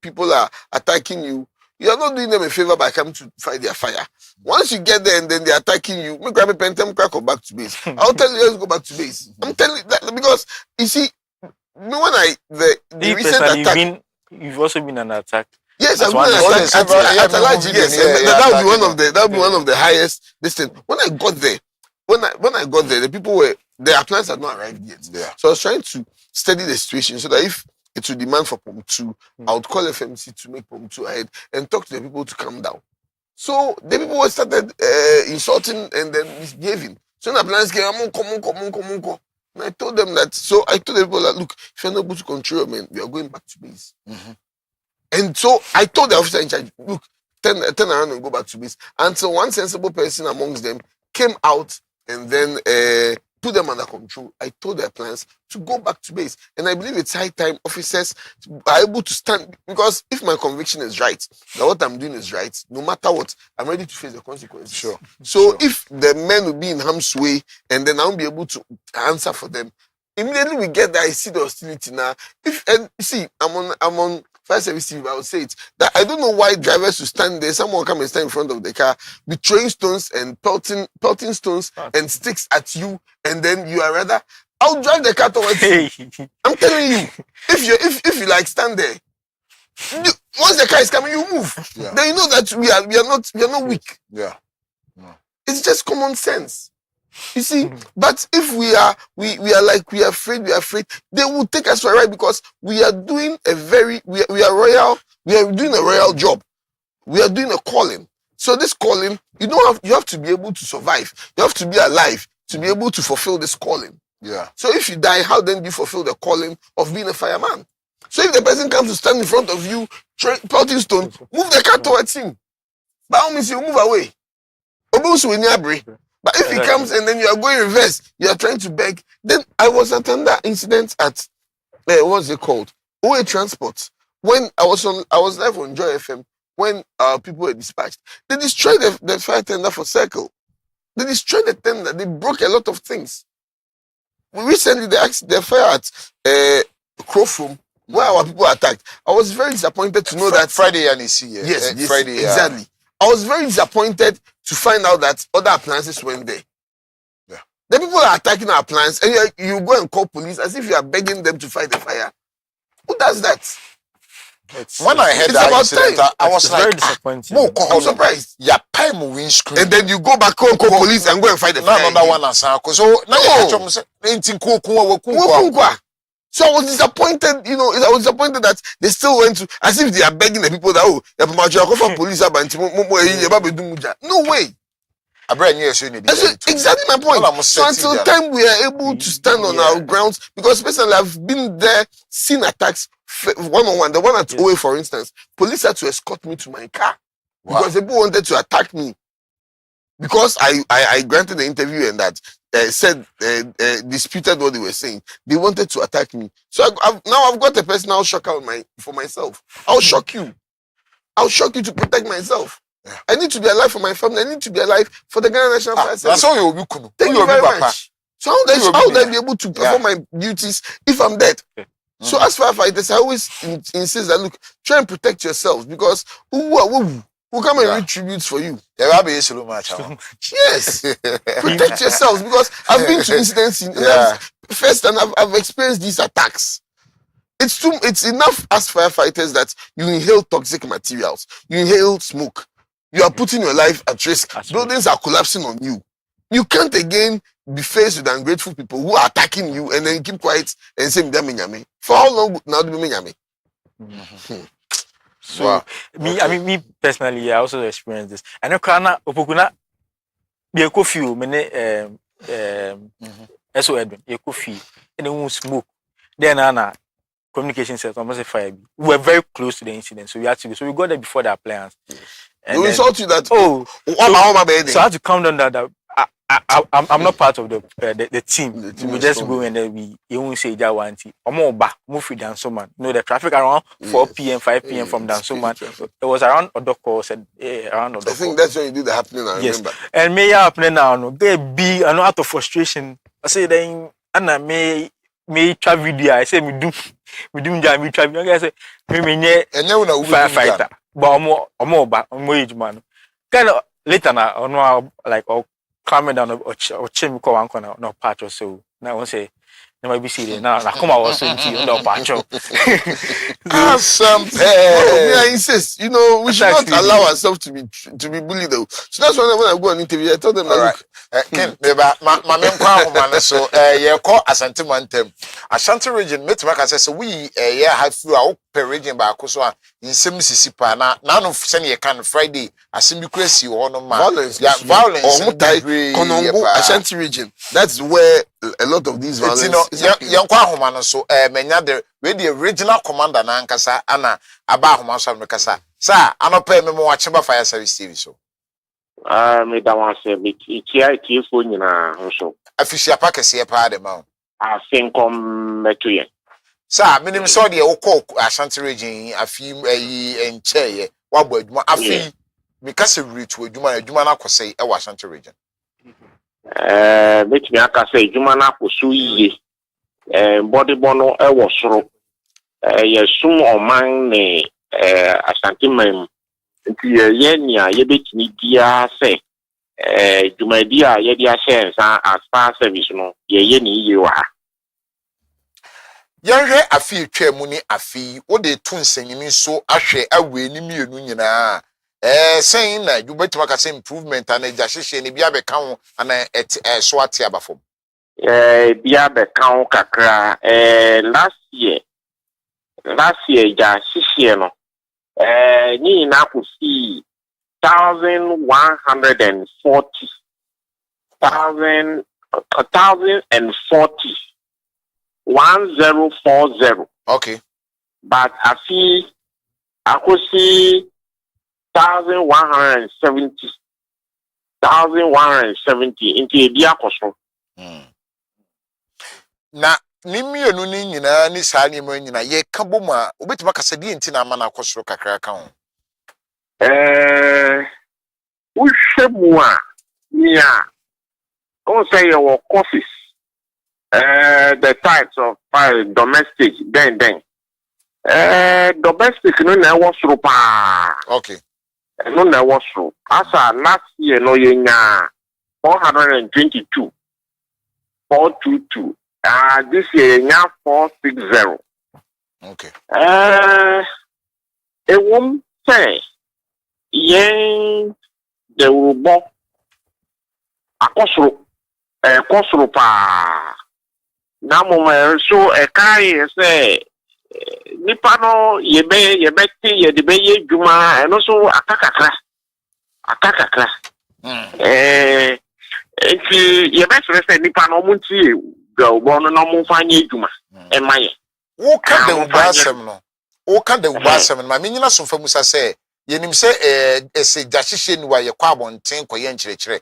people are attacking you. You are not doing them a favor by coming to fight their fire. Once you get there and then they're attacking you, go back to base. I'll tell you, let's go back to base. I'm telling you that because you see, when the recent attack. You've also been an attack. Yes, That's I'm one going of the- at a large, yes. And that would be one of the one of the highest. Listen, when I got there, when I got there, the people were their plans had not arrived yet. Yeah. So I was trying to study the situation so that if it would demand for POM 2, I would call FMC to make POM 2 ahead and talk to the people to come down. So the people were started insulting and then misbehaving. So when the plans came, come. And I told them that. So I told the people that look, if you're not able to control your men, we are going back to base. And so I told the officer in charge, look, turn around and go back to base. Until one sensible person amongst them came out and then put them under control. I told their plans to go back to base. And I believe it's high time officers are able to stand, because if my conviction is right, that what I'm doing is right, no matter what, I'm ready to face the consequences. Sure. So if the men will be in harm's way and then I won't be able to answer for them, immediately we get there, I see the hostility now. And see, I'm on fire service TV, I would say it, that I don't know why drivers will stand there, someone come and stand in front of the car, be throwing stones and pelting stones and sticks at you, and then you are rather, I'll drive the car towards you. I'm telling you, if you like stand there, once the car is coming, you move. Yeah. Then you know that we are not weak. Yeah. It's just common sense. You see, but if we are afraid, they will take us for a ride, because we are doing we are royal, we are doing a royal job. We are doing a calling. So this calling, you have to be able to survive. You have to be alive to be able to fulfill this calling. Yeah. So if you die, how then do you fulfill the calling of being a fireman? So if the person comes to stand in front of you, pelting stone, move the car towards him. By all means, you move away. But if he comes and then you are going reverse, you are trying to beg. Then I was at another incident at what's it called? OA Transport. When I was live on Joy FM when people were dispatched. They destroyed the fire tender for Circle. They destroyed the tender. They broke a lot of things. Recently, the fire at Crowfoam, where our people attacked. I was very disappointed to know that Friday and EC. Yes, Friday. exactly. I was very disappointed to find out that other appliances went there. Yeah. The people are attacking our plants, and you go and call police as if you are begging them to fight the fire. Who does that? When I heard that incident, I was like, very disappointing. I'm surprised. Yeah, pay my windscreen. And then you go back home, call police, and go and fight the fire. Another one as so now you say, so I was disappointed, I was disappointed that they still went to, as if they are begging the people that, police. No way. Exactly my point. So until time we are able to stand on our grounds, because personally I've been there, seen attacks one-on-one. The one at OA, for instance, police had to escort me to my car because people wanted to attack me. Because I granted the interview and that said disputed what they were saying. They wanted to attack me. So I've got a personal shock for myself. I'll shock you. I'll shock you to protect myself. Yeah. I need to be alive for my family. I need to be alive for the Ghana National Fire Service. That's all you will. Thank you very much. So how would I be able to perform my duties if I'm dead? So as firefighters, I always insist that, look, try and protect yourselves, because who come and read tributes for you? Yes. Protect yourselves, because I've been to incidents first, and I've experienced these attacks. It's enough as firefighters that you inhale toxic materials, you inhale smoke, you are putting your life at risk. Buildings are collapsing on you. You can't again be faced with ungrateful people who are attacking you and then keep quiet and say "Minyame." For how long now do you Minyame? So me personally, I also experienced this. And I can't opokuna be a coffee, mene so Edwin, a coffee, and then we smoke. Then Anna communication set almost a fire. We were very close to the incident, so we had to go. So we got there before the appliance. And we insult you that so I had to calm down that I'm not part of the team. We just go and then we won't say Jawanti. Move free Dansoman. The traffic around 4 p.m., 5 p.m. from Dansoman. It was around Odoko, around Odoko. I think that's when you did the happening. I remember. And may happening now. No, they be out of frustration. I say then Anna may try video. I say me do jam me try video. I say me firefighter. But I'm age man. Kind of later now, like climbing down or chimney one corner, no patch or so. Now I say na ma bi si de na koma was so nti ndo pacho. Awesome. I insist. You know, we should not allow ourselves to be bullied though. So that's why when I go on interview, I tell them that look. Ken, my main man, so yeah, call Ashanti Mantem. Ashanti region, Metimaka says we have through our region by Kosoa in some Mississippi. Now, none of Senior can Friday, a symbicracy or no violence. Yeah, violence. Konongo, Ashanti region. That's where a lot of these violence. You know, young Kwahuman, so many the original commander Nankasa, Anna Abahuma Mekasa. Sir, I'm not paying me more chamber fire service TV so. Me da wan se me tia fo nyina nso afisia pa kese pa de ma a finkom metuye sa minim so de wo Ashanti region afi ayi enche wabo adwuma afi me kase reach adwuma na akose e wa Ashanti region betimi aka se adwuma na akoso yiye body bono e wo soro yesum oman ne Ashanti man nti ye nia ye betini dia se dwumadi a ye dia share san as far service no ye ni ye wa yanhwe afi twam ni afi wo de to nsanyini so ahwe awe ni mienu nyina sen na dwubeti maka se improvement ana ja hyehyɛ ne bia bɛka ho ana so ate abafom bia bɛka ho kakra last year ja hyehyɛ no ni na ku see 1,140 1040 okay but I see I could see 1,170 into dia koso na ni mienu ni nyina ni saa ni mo nyina ye ka bom a obetima kasa die nti na ama na akosoro kakra ka ho uhwemu a nia o say your courses the types of domestic then domestic no na was pa okay no na was asa last year no yenya 422 422 this year nya 460 okay it won't say yen the rubo akosoro pa na mo so kai say nipa no yebeti ye de beye dwuma eno so akakakra enti yebetire say nipa no muntie gbo no mo fanye dwuma e maye wo ka de ubasem no wo ka de ubasem no ma menyina so fa musa say yenim se ese jahihye ni wa ye kwa abonten koye nkyerechire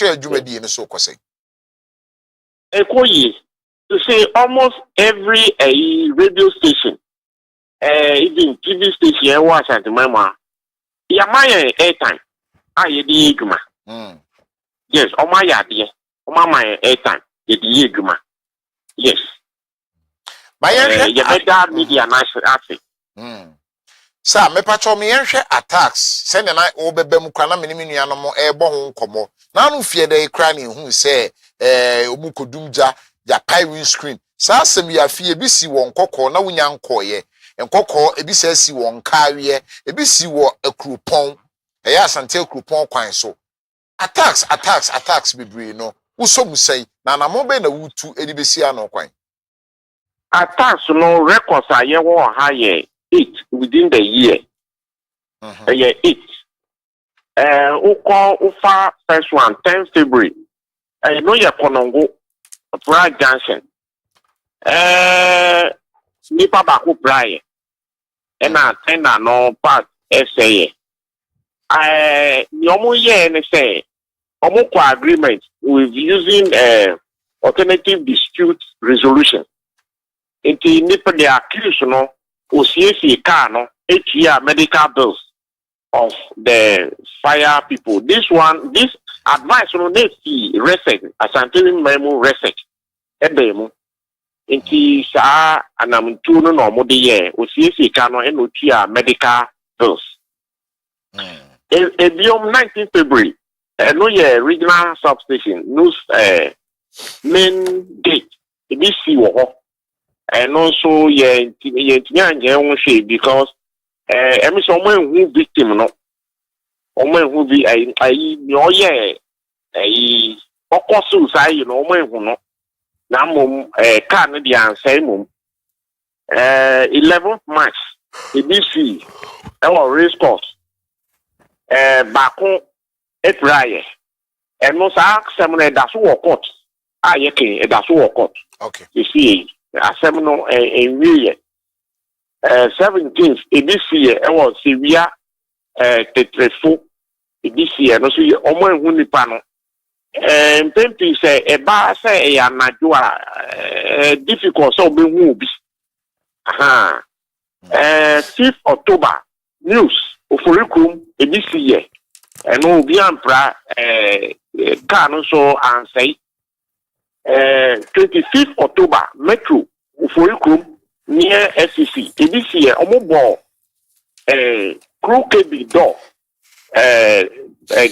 adwuma die no so kosai ekoyi to say almost every radio station even TV station was at the mama ya my airtime ye di edwuma yes o ma ya de o ma my airtime ye di edwuma yes my ye better media national sa me pacho me yenhwe attacks send na obebem kwa na menimi nuanom bo ho nkomo na anu fie da ekra na ehu se omukodumja ya kai windscreen sa asem ya fie bi si won kokko na wunya nkoye nkokko ebi sa si won kawie ebi si wo akropon ya Asante akropon kwan so attacks bebre no uso musai na mo be na wutu edi besi ano kwan attacks no records aye wo high 8 within the year. 8. Ufa first one, 10 February. No ya Konongo, Prague Junction. Nipa baku Prague. Na tenda no part SA. Yomu ye ne say, omu kwa agreement with using alternative dispute resolution. Inti nipa de accuse no. OCC car medical bills of the fire people. This advice on the reset, Asante memo reset. Ebemu. Inti sa anamtuno no modi ye OCC car medical bills. Beyond 19 February, no ye regional substation, news main gate. ebi si wɔ hɔ ɛno nso yɛ ntumi ho hwɛ because ɛmi sɛ ɔmo ehu victim no ɔmo ehu bi ayi nea ɔyɛ ayi ɔkɔ suicide yi no ɔmo ehu no na mmom car no de ansɛe mmom 11th March ebi si ɛwɔ race course baako epiraayɛ ɛno saa asɛm no ɛda so wɔ court a yɛke ɛda so wɔ court okay esi asɛm no enwie yɛ 17th ebi si yɛ ɛwɔ sewia tetrefo ebi si yɛ no so yɛ ɔmo ehu nipa no mpempi sɛ ɛba sɛ ɛyɛ anadwo a difficult sɛ ɔbɛhu obi 5th October news oforikurum ebi si yɛ ɛno obi ampra car no so ansɛe 25th October metro oforikurum near SCC ebi si yɛ ɔmo bɔ crew cable door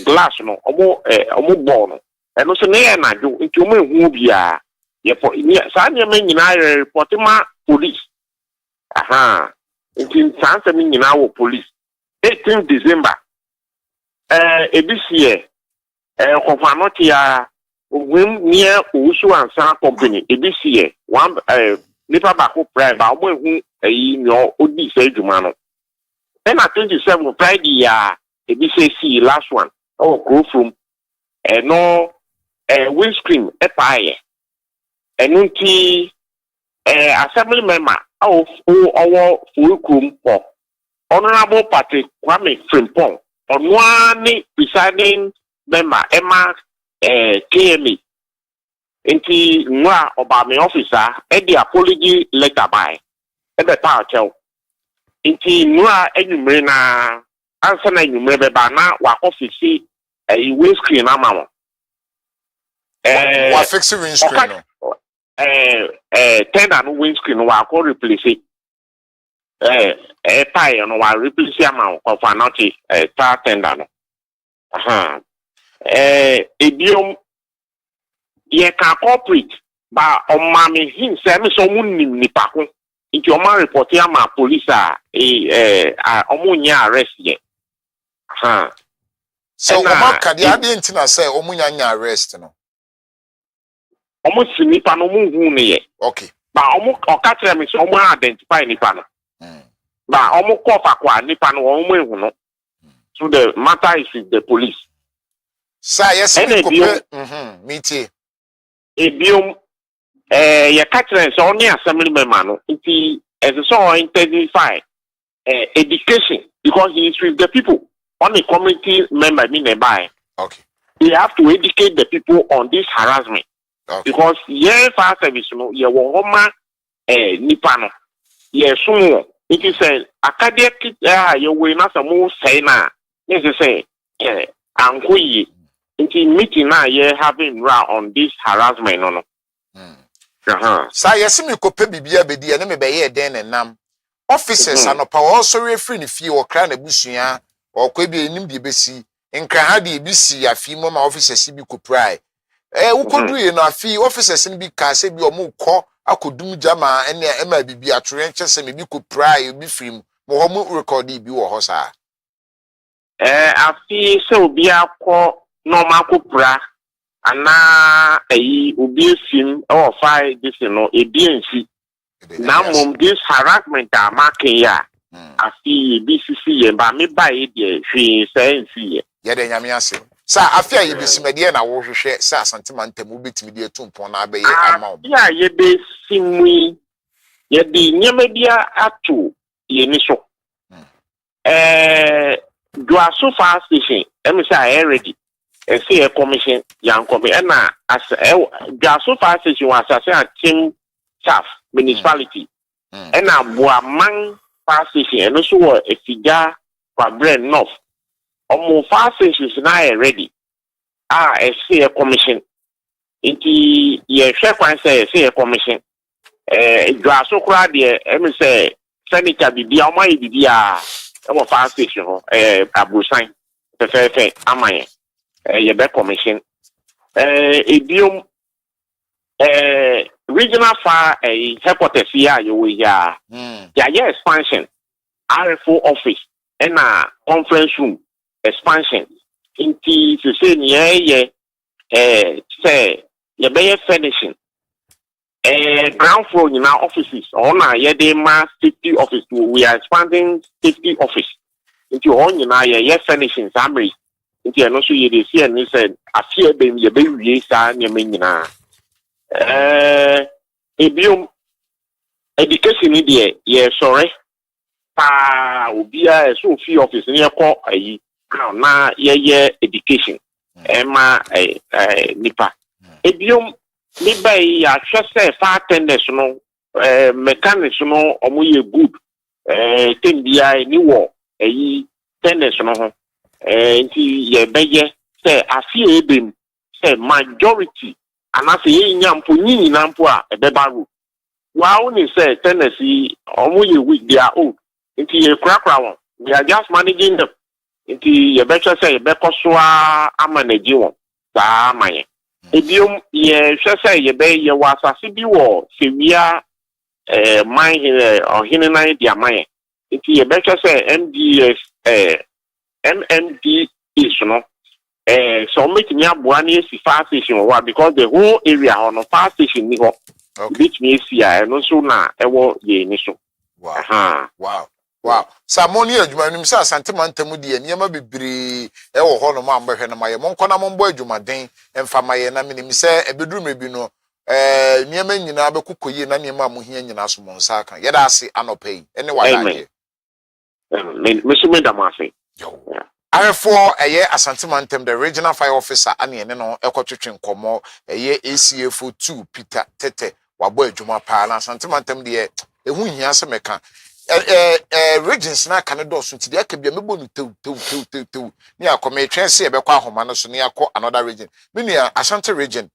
glass no ɔmo bɔ no ɛno so ne yɛ anadwo nti ɔmo ehu bia yɛ saa nneɛma nyinaa yɛ report ma police nti saa nsɛm nyinaa wɔ police 18th December ebi si yɛ kɔfano tia ohun near Owusu Ansa company ebi si yɛ one nipa baako prayer ba ɔmo ehu ayi nea odi sɛ adwuma no ɛna 27 Friday ya ebi sɛ si last one ɔwɔ kuro from ɛno windscreen ɛpaayɛ ɛno nti assembly member ɔwɔ Forikurum hɔ Honorable Patrick Kwame Frimpong ɔnoa ne presiding member ɛma KMA nti nwa ɔbaame officer ɛde apology letter by ɛbɛta akyɛw nti nwa enumere na ansa na enumere bɛba na wakɔfisi windscreen ama mo wa fix windscreen no tender no windscreen no wakɔ replace tire no wa replace ama kɔfa nɔte tar tender no ebiom yɛ ka corporate ba ɔmaame himself me so ɔmo nim nipa ko nti ɔma report ama police a ɔmo nya arrest yɛ so ɔma ka de ade ntina sɛ ɔmo nya arrest no ɔmo si nipa no ɔmo hu ne yɛ okay ba ɔmo ɔka kyerɛ me sɛ ɔmo identify nipa no ba ɔmo kɔ fa kwa nipa no ɔmo ehu no so the matter is with the police sa yes me kopɛ meetie ebiom yɛ ka kyerɛ sɛ ɔne assembly member no nti ɛsɛ sɛ ɔ intensify education because he is with the people on the community member me nearby okay they have to educate the people on this harassment okay. Because yeah fire service no ye wo homa nipa no ye so it is academic ye we na some say na yes say anko yi nti meeting na ye having on this harassment no sa yes me ko pe bibia bedi ene me be ye den ne nam officers anopa wo so refri ne fie wo kra na busua wo kwa bi enim de besi nkra ha de bisi afi mo ma officers bi ko prai ukodu ye no afi officers ni bi ka se bi omo kɔ akodum jama ene ema bibi atore nche se me bi ko prai bi film mo ho mo record bi wo ho sa afi se obi akɔ normal ko pra ana obi film or five this no ebi ensi na mom this harassment a marking ya afi BCC ye ba me ba ye de hwe say ensi ye ye de nyame ase sa afi a ye besimade na wo hwehwe sa asantema ntam obetimi de atumpon na abaye ama wo ya ye besimui ye di nyama bia ato ye ni so Dua so far station em say ready and see a commission young commission and as Dua so far station was as a team staff municipality and a Boamang far station and also a figure for brand north almost far stations now ready I see a commission into ye check one say a commission Dua so crowd there em say Senator Bibia my Bibia our fire station Abusan the Amaye ye be commission idiom regional fire headquarters here you will hear. Yeah, expansion. RFO office and a conference room expansion. Into to say say you be finishing. Ground floor in our offices. On our safety office. We are expanding safety office. Into on in our finishing summary. Into an also you see and you said I fear them you be reason you mean education media, yeah, sorry. Ubia so few office near call na education. Emma nipa. Ebium nipa ya say far tenders no mechanics no omuye good. Tendia ni wo tenders no nti ye beye say afie ebem say majority and I say nyampo nyini nampo a ebebaru. Wa only say Tennessee omuye week they are old. Into ye crack we are just managing them. Into ye better say ye better so manage one. Sa maye. Ebium ye say ye be ye was a sibi war severe mine or hinena dia maye. Into ye better say MDS MMD is no. So make me up one year fire station or because the whole area on a fire station which means here and also now ye initial. Wow. Samoni adwuma nim sa santimanta mu de niam bibiri wo ho no ma mbehwe na maye monko na mombo adwumaden emfa maye na minim se ebeduru mebi no niam nyina bekokoye na niam amuhia nyina so monsa kan yeda ase anopai ene wadaje me damase RFO asantimantem the regional fire officer ane ene no ekotwetwe nkomo ACFO 2 Peter Tete wabo adwuma pa na asantimantem de ehu hia se meka regions na Canada so nti de akabia mebo no tew ni akome twese e bekọ ahoma no so ni akọ another region menu Ashanti region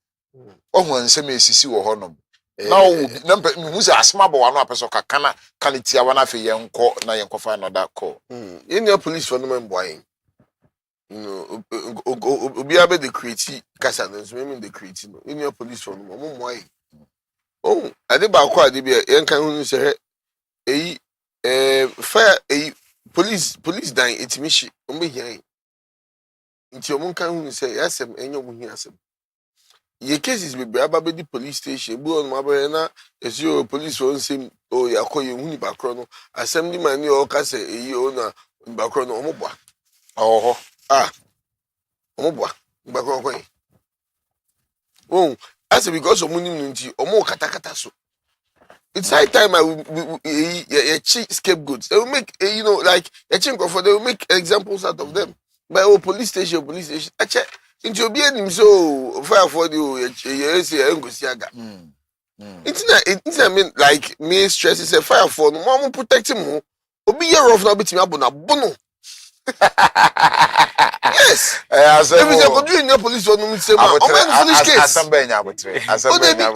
ohu ansem esisi wo honom na o number muze asma bo wano apeso kakana kanitia wana afi yenko na yenkofa another call any police for no memboy obi abe the create kasa no so mean the create no any police for no memboy oh ade ba akọ ade bia yenkan hu se eyi fire police dying etimishi ombe hian nti omunkan hu say yasem enyo mu hiasem ye cases be braba be di police station bu on mabere na esio police on sim o yakoye hu ni bakro no asem di mani o ka say eyi o na bakro no omobwa omobwa bakro ko yi oh as because omunim nti omo katakata so. It's high time I will cheat scapegoats. They will make they will make examples out of them. By police station. I check into be him so fire for the it's I mean like me stress is a fire for no more protect him. Obi year off now between abona bono. Yes. Every time you in your police for no say man. Finish case. Asambenya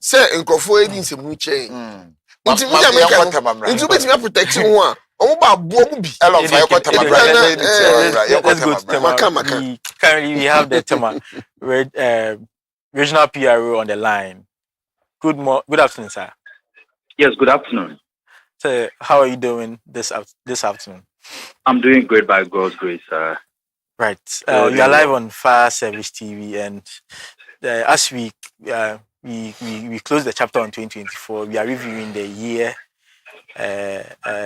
say nkofo edin se mu chain nti mu ya make nti betimi protect ho a omo ba bo mu bi let's go to Tema. Currently we have the Tema regional PRO on the line. Good afternoon, sir. Yes, good afternoon. So how are you doing this afternoon? I'm doing great by God's grace, sir. Right. We are live on Fire Service TV, and as we close the chapter on 2024. We are reviewing the year,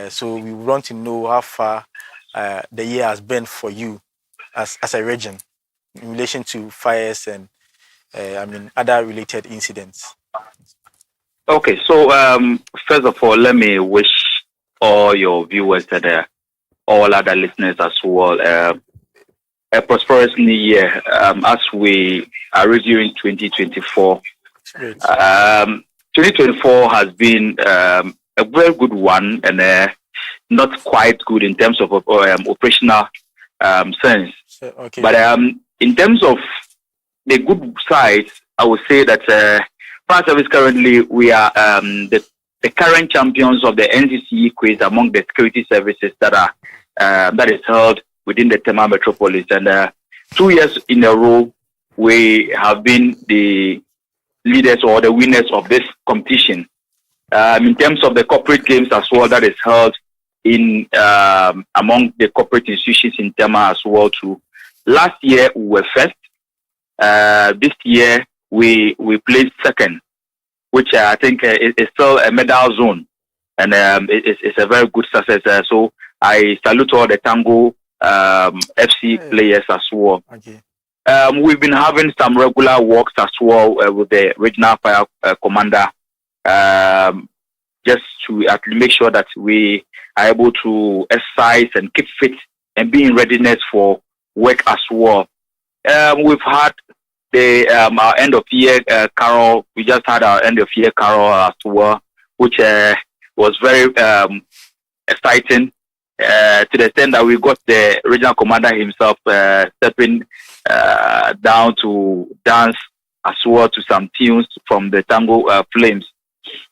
so we want to know how far the year has been for you as a region in relation to fires and other related incidents. Okay, so first of all, let me wish all your viewers and all other listeners as well a prosperous new year as we are reviewing 2024. 2024 has been a very good one and not quite good in terms of operational sense. Okay. But in terms of the good side, I would say that Fire Service currently we are the current champions of the NCCE quiz among the security services that is held within the Tema metropolis, and 2 years in a row we have been the leaders or the winners of this competition. In terms of the corporate games as well, that is held in among the corporate institutions in Tema as well too. Last year we were first. This year we placed second, which I think is still a medal zone, and it's a very good success. So I salute all the Tango FC players as well. Okay. We've been having some regular walks as well with the regional fire commander, just to make sure that we are able to exercise and keep fit and be in readiness for work as well. We've had the our end of year carol. We just had our end of year carol as well, which was very exciting to the extent that we got the regional commander himself stepping down to dance as well to some tunes from the Tango Flames.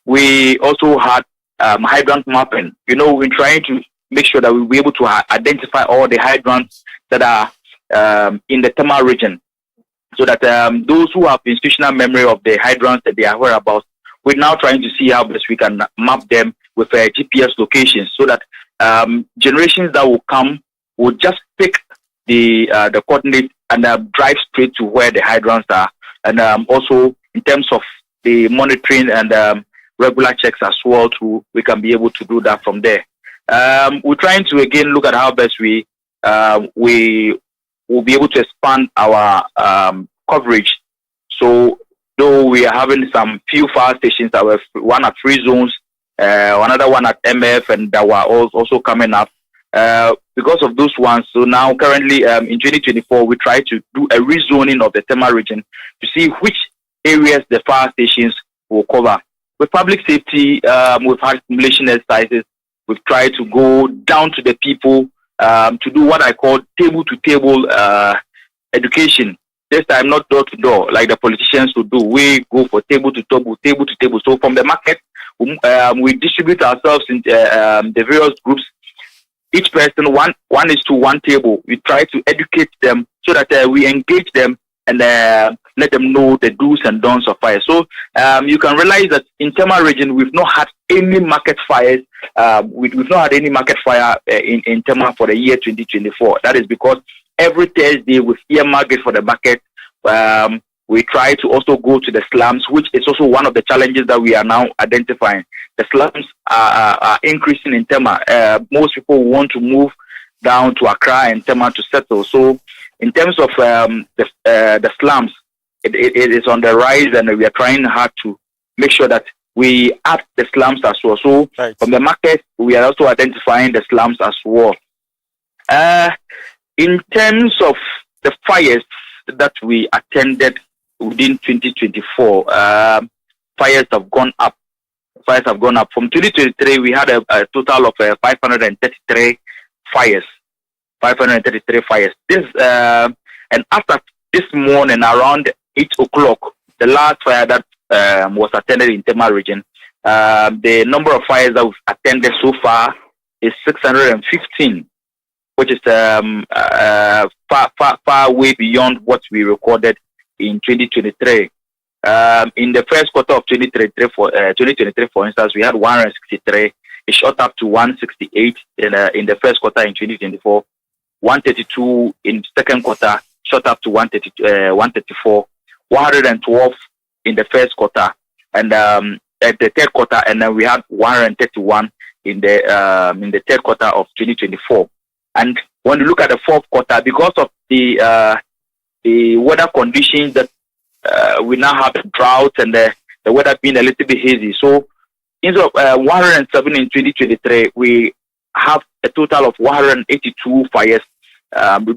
We also had hydrant mapping. We're trying to make sure that we'll be able to identify all the hydrants that are in the Tema region, so that those who have institutional memory of the hydrants that they are aware about, we're now trying to see how best we can map them with GPS locations, so that generations that will come will just pick the coordinate and drive straight to where the hydrants are. And also in terms of the monitoring and regular checks as well too, we can be able to do that from there. We're trying to again look at how best we will be able to expand our coverage. So though we are having some few fire stations that were one at Free Zones, another one at MF, and that were also coming up. Because of those ones, so now currently in 2024, we try to do a rezoning of the Tema region to see which areas the fire stations will cover. With public safety, we've had simulation exercises. We've tried to go down to the people to do what I call table-to-table education. This time, not door-to-door, like the politicians would do. We go for table-to-table. So from the market, we distribute ourselves in the various groups. Each person, one is to one table. We try to educate them so that we engage them and let them know the do's and don'ts of fire. So you can realize that in Tema region, we've not had any market fires. We've not had any market fire in Tema for the year 2024. That is because every Thursday with earmarked for the market, we try to also go to the slums, which is also one of the challenges that we are now identifying. The slums are increasing in Tema. Most people want to move down to Accra and Tema to settle. So in terms of the slums, it is on the rise, and we are trying hard to make sure that we add the slums as well. So from the market, we are also identifying the slums as well. In terms of the fires that we attended within 2024, fires have gone up. From 2023, we had a total of 533 fires. 533 fires. This and after this morning around 8 o'clock, the last fire that was attended in Tema region, the number of fires that we've attended so far is 615, which is far way beyond what we recorded in 2023. In the first quarter of 2023, for instance, we had 163. It shot up to 168 in the first quarter in 2024. 132 in second quarter, shot up to 134. 112 in the first quarter, and at the third quarter, and then we had 131 in the third quarter of 2024. And when you look at the fourth quarter, because of the weather conditions that we now have a drought and the weather being a little bit hazy. So instead of 107 in 2023, we have a total of 182 fires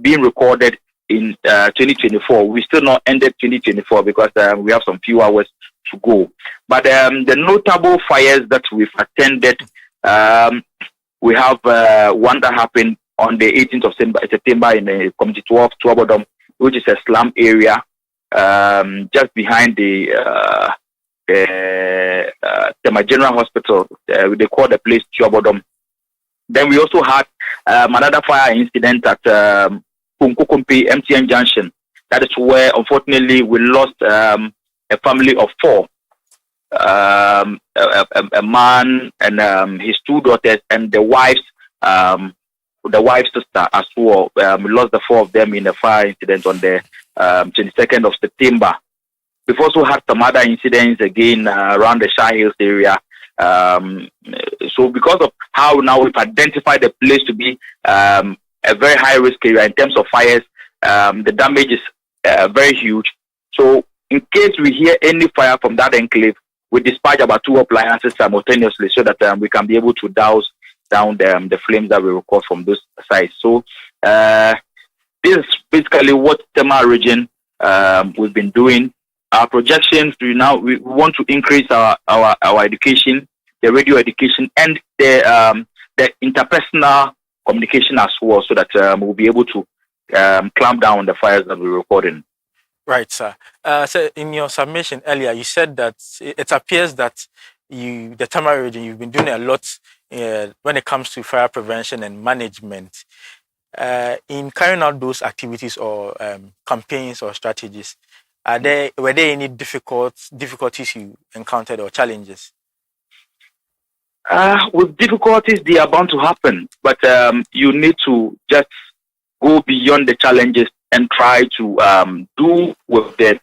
being recorded in 2024. We still not ended 2024 because we have some few hours to go. But the notable fires that we've attended, we have one that happened on the 18th of September in the Community 12, Tuabodom, which is a slum area just behind the Tema General Hospital. They call the place Tuabodom. Then we also had another fire incident at Punkukumpi MTN Junction. That is where, unfortunately, we lost a a family of 4. A man and his 2 daughters and the wife's sister as well. We lost the 4 of them in a fire incident on the 22nd of September. We've also had some other incidents again around the Shah Hills area. So because of how now we've identified the place to be a very high risk area in terms of fires, the damage is very huge. So in case we hear any fire from that enclave, we dispatch about 2 appliances simultaneously so that we can be able to douse down the flames that we record from those sites. So this is basically what Tema region we've been doing. Our projections, we want to increase our education, the radio education, and the interpersonal communication as well, so that we'll be able to clamp down on the fires that we're recording. Right, sir. So in your submission earlier, you said that it appears that the Tamale region, you've been doing a lot when it comes to fire prevention and management. In carrying out those activities or campaigns or strategies, were there any difficulties you encountered or challenges? With difficulties, they are bound to happen, but you need to just go beyond the challenges and try to do with the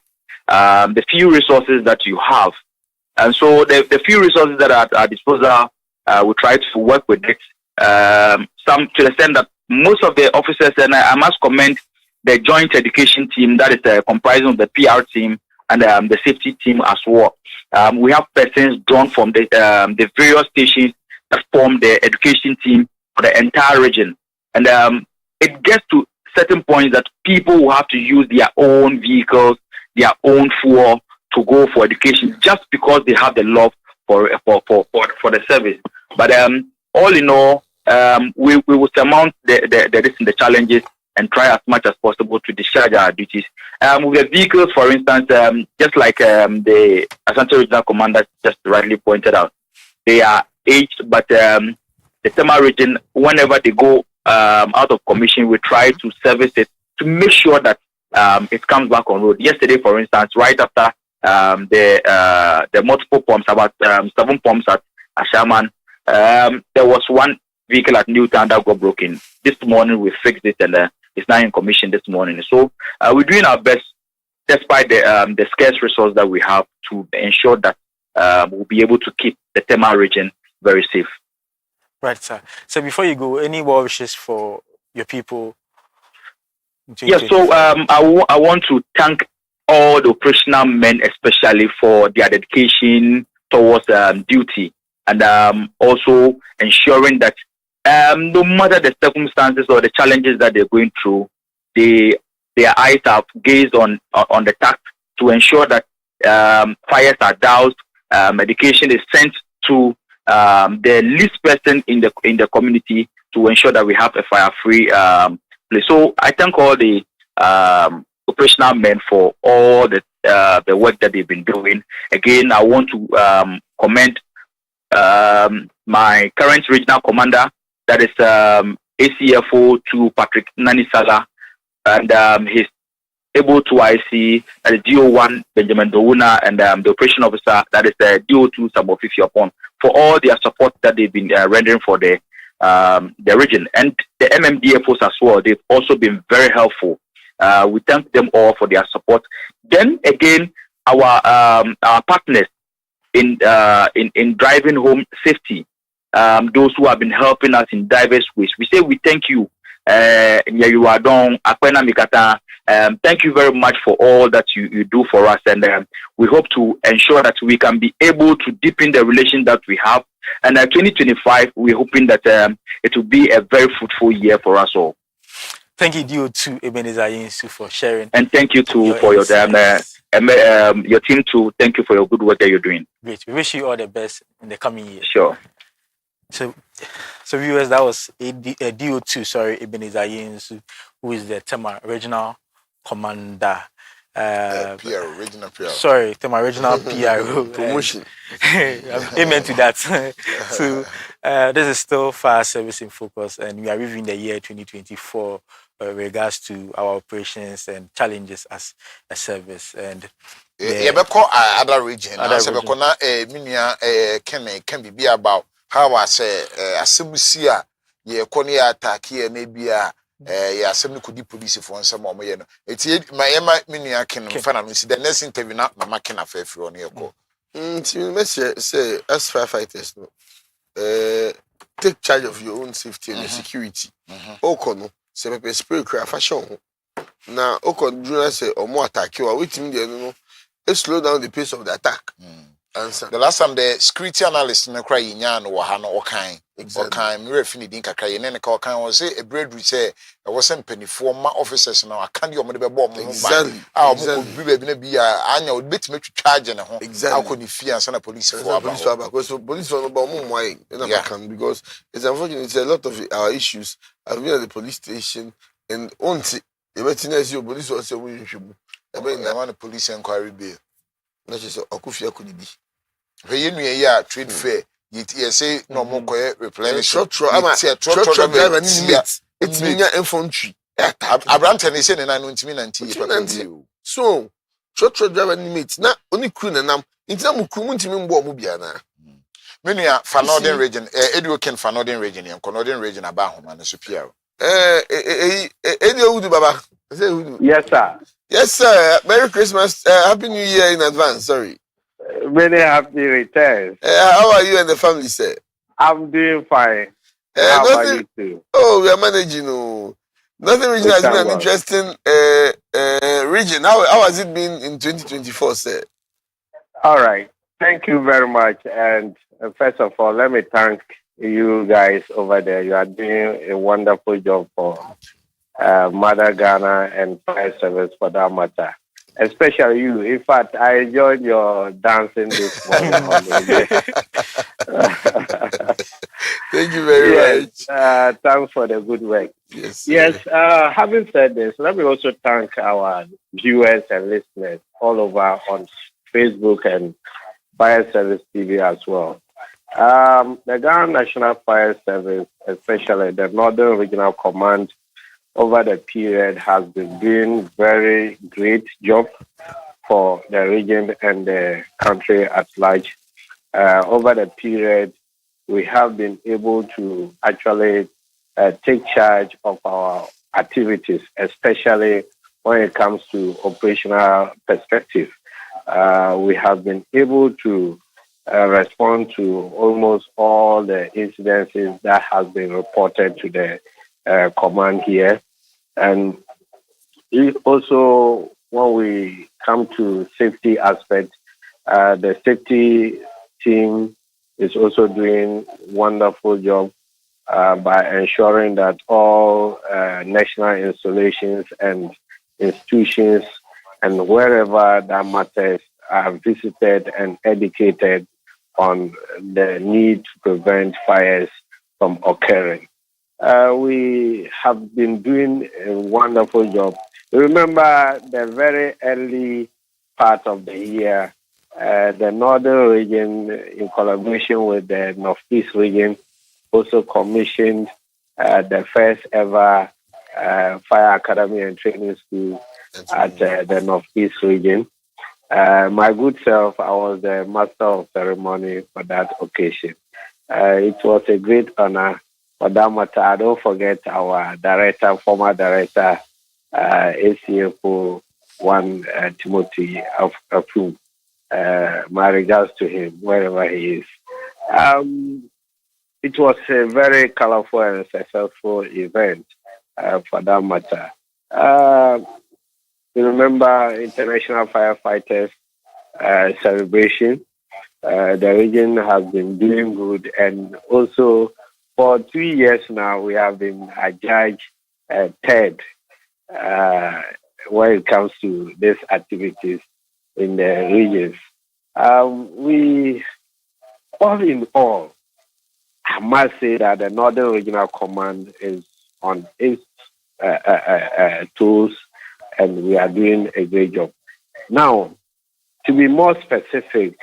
few resources that you have. And so the few resources that are at our disposal, we try to work with it. Some to the extent that most of the officers, and I must commend the joint education team that is comprising of the PR team and the safety team as well. We have persons drawn from the various stations that form the education team for the entire region. And it gets to certain points that people will have to use their own vehicles, their own fuel to go for education just because they have the love for the service. But all in all, we will surmount the challenges and try as much as possible to discharge our duties. With the vehicles, for instance, just like the Asante Regional Commander just rightly pointed out, they are aged, but the Tema region, whenever they go out of commission, we try to service it to make sure that it comes back on road. Yesterday, for instance, right after the multiple pumps, about 7 pumps at Ashaman, there was one vehicle at Newtown that got broken. This morning we fixed it and it's now in commission this morning. So we're doing our best, despite the scarce resource that we have, to ensure that we'll be able to keep the Tema region very safe. Right, sir. So before you go, any more wishes for your people? Yes, so I want to thank all the operational men, especially for their dedication towards duty, and also ensuring that no matter the circumstances or the challenges that they're going through, their eyes have gazed on the task to ensure that fires are doused, medication is sent to the least person in the community to ensure that we have a fire-free place. So I thank all the operational men for all the work that they've been doing. Again, I want to commend my current regional commander, that is ACFO to Patrick Nanisala, and his able to IC, the DO1 Benjamin Dowuna, and the operation officer, that is the DO2 Samofifi upon, for all their support that they've been rendering for the region. And the MMDFOs as well, they've also been very helpful. We thank them all for their support. Then again, our partners in driving home safety, those who have been helping us in diverse ways. We say we thank you. Thank you very much for all that you do for us, and we hope to ensure that we can be able to deepen the relation that we have. And 2025, we're hoping that it will be a very fruitful year for us all. Thank you, DO2 Ebenezer Yinsu, for sharing. And thank you too for your team too. Thank you for your good work that you're doing. Great. We wish you all the best in the coming year. Sure. So viewers, that was DO2, Ebenezer Yinsu, who is the Tema Regional Commander. PRO, regional PRO. Sorry, to my regional PRO. Promotion. Amen to that. So this is still fire service in focus, and we are reviewing the year 2024 regards to our operations and challenges as a service. And yɛbɛkɔ other region na sɛ bɛkɔ na minia can be about how I say asɛm a yɛkɔ ne yɛ attack yɛ na bia yɛ asɛm no kɔdi police for nsɛm a ɔmoyɛ no ɛti ma yɛma minia ken mfa na no si the next interview na mama ken afɛfiri ɔno yɛkɔ nti me say as firefighters no take charge of your own safety and security. Oko no se pepper spray cry fashion ho na oko duru say omo attack you waiting there no it slow down the pace of the attack. Answer. The last time the security analyst na cry nya no wo ha no okan okan me refi ni din kakra ye ne ka okan wo say e bread say e wo say mpanifo ma officers na aka de omo de bebo omo ho ba a omo ko bi ba bi na bi a anya o betime twitwa ne ho akọ ni fi ansa na police for about because police for no ba omo mwai na can because it's unfortunate a lot of our issues have been at the police station and onti e betina see police was say we hwemu e be na the police inquiry bill na just akufia ko ni bi you know, trade fair. You say no more replenish. Truck driver it's mean infantry. Abranton is saying, and I know to me and so truck driver limit. Now only crew and nam. In terms of crew, to me more mubiana. Many are for northern region, Education for northern region and Canadian region about home and superior. Edio Baba. Yes, sir. Yes, sir. Merry Christmas. Happy New Year in advance. Sorry. Many happy returns. How are you and the family, sir? I'm doing fine. How about you too? Oh, we are managing. Oh. Northern region has been an interesting region. How has it been in 2024, sir? All right. Thank you very much. And first of all, let me thank you guys over there. You are doing a wonderful job for Mother Ghana and Fire Service for that matter. Especially you. In fact, I enjoyed your dancing this morning. Thank you very much. Thanks for the good work. Yes. Yes. Having said this, let me also thank our viewers and listeners all over on Facebook and Fire Service TV as well. The Ghana National Fire Service, especially the Northern Regional Command, over the period has been doing very great job for the region and the country at large. Over the period, we have been able to actually take charge of our activities, especially when it comes to operational perspective. We have been able to respond to almost all the incidences that have been reported to the command here. And also, when we come to safety aspect, the safety team is also doing wonderful job by ensuring that all national installations and institutions and wherever that matters are visited and educated on the need to prevent fires from occurring. We have been doing a wonderful job. Remember the very early part of the year, the Northern region, in collaboration with the Northeast region, also commissioned the first ever Fire Academy and Training School at the Northeast region. My good self, I was the master of ceremony for that occasion. It was a great honor. For that matter, don't forget our director, former director, ACFO 1 Timothy Afu. My regards to him, wherever he is. It was a very colorful and successful event for that matter. You remember International Firefighters celebration. The region has been doing good, and also for 2 years now, we have been adjudged third when it comes to these activities in the regions. We, all in all, I must say that the Northern Regional Command is on its tools, and we are doing a great job. Now, to be more specific,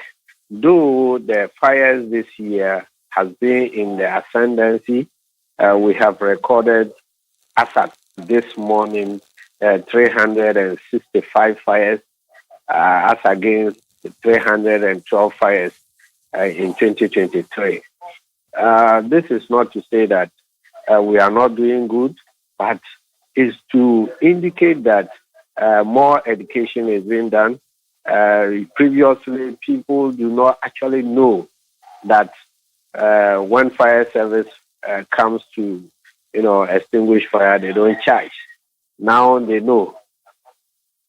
though the fires this year has been in the ascendancy, we have recorded as at this morning 365 fires as against 312 fires in 2023. This is not to say that we are not doing good, but is to indicate that more education is being done. Previously, people do not actually know that when fire service comes to, extinguish fire, they don't charge. Now they know.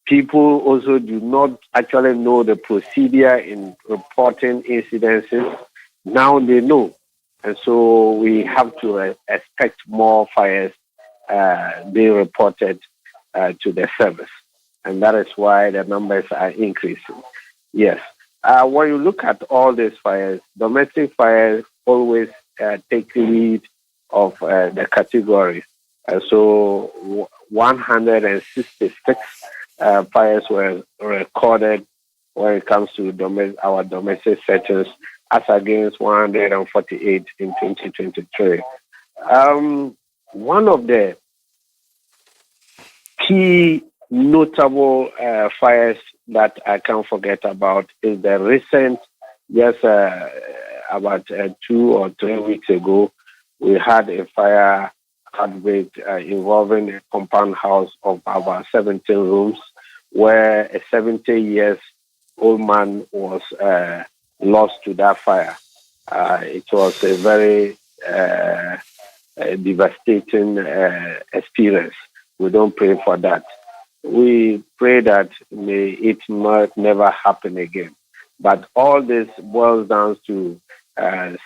People also do not actually know the procedure in reporting incidences. Now they know. And so we have to expect more fires being reported to the service. And that is why the numbers are increasing. Yes. When you look at all these fires, domestic fires always take lead of the categories. So 166 fires were recorded when it comes to our domestic settings, as against 148 in 2023. One of the key notable fires that I can't forget about is the recent, just about 2 or 3 weeks ago, we had a fire outbreak involving a compound house of about 17 rooms, where a 70-year-old man was lost to that fire. It was a very devastating experience. We don't pray for that. We pray that may it not never happen again. But all this boils down to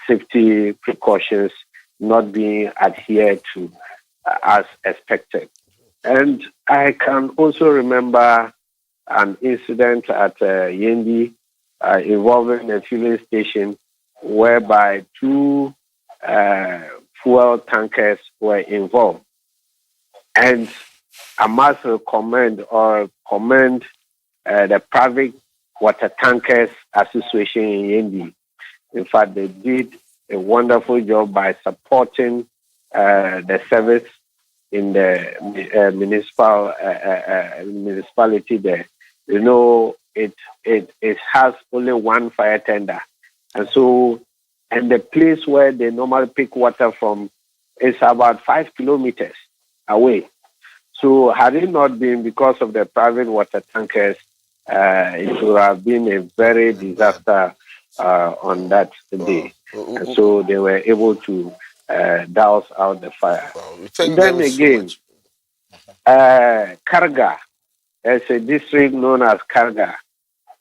safety precautions not being adhered to as expected. And I can also remember an incident at Yendi involving a fueling station whereby 2 fuel tankers were involved. And I must commend the Private Water Tankers Association in Yendi. In fact, they did a wonderful job by supporting the service in the municipality there. It has only one fire tender. And the place where they normally pick water from is about 5 kilometers away. So had it not been because of the private water tankers, it would have been a very disaster on that day. And so they were able to douse out the fire. And then again, Karga, there's a district known as Karga.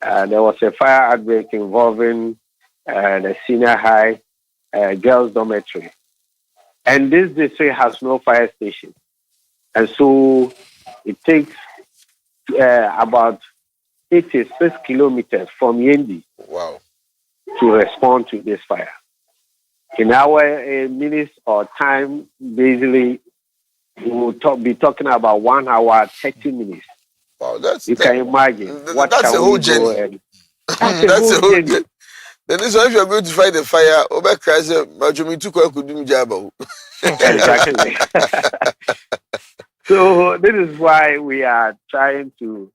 There was a fire outbreak involving the senior high girls' dormitory. And this district has no fire station. And so it takes about 86 kilometers from Yendi to respond to this fire. In our minutes or time, basically, we will be talking about 1 hour, 30 minutes. Wow, you can imagine. That's a whole journey. That's a whole journey. Then this one, if you're going to fight the fire, over Christ, could do job. Exactly. So this is why we are trying to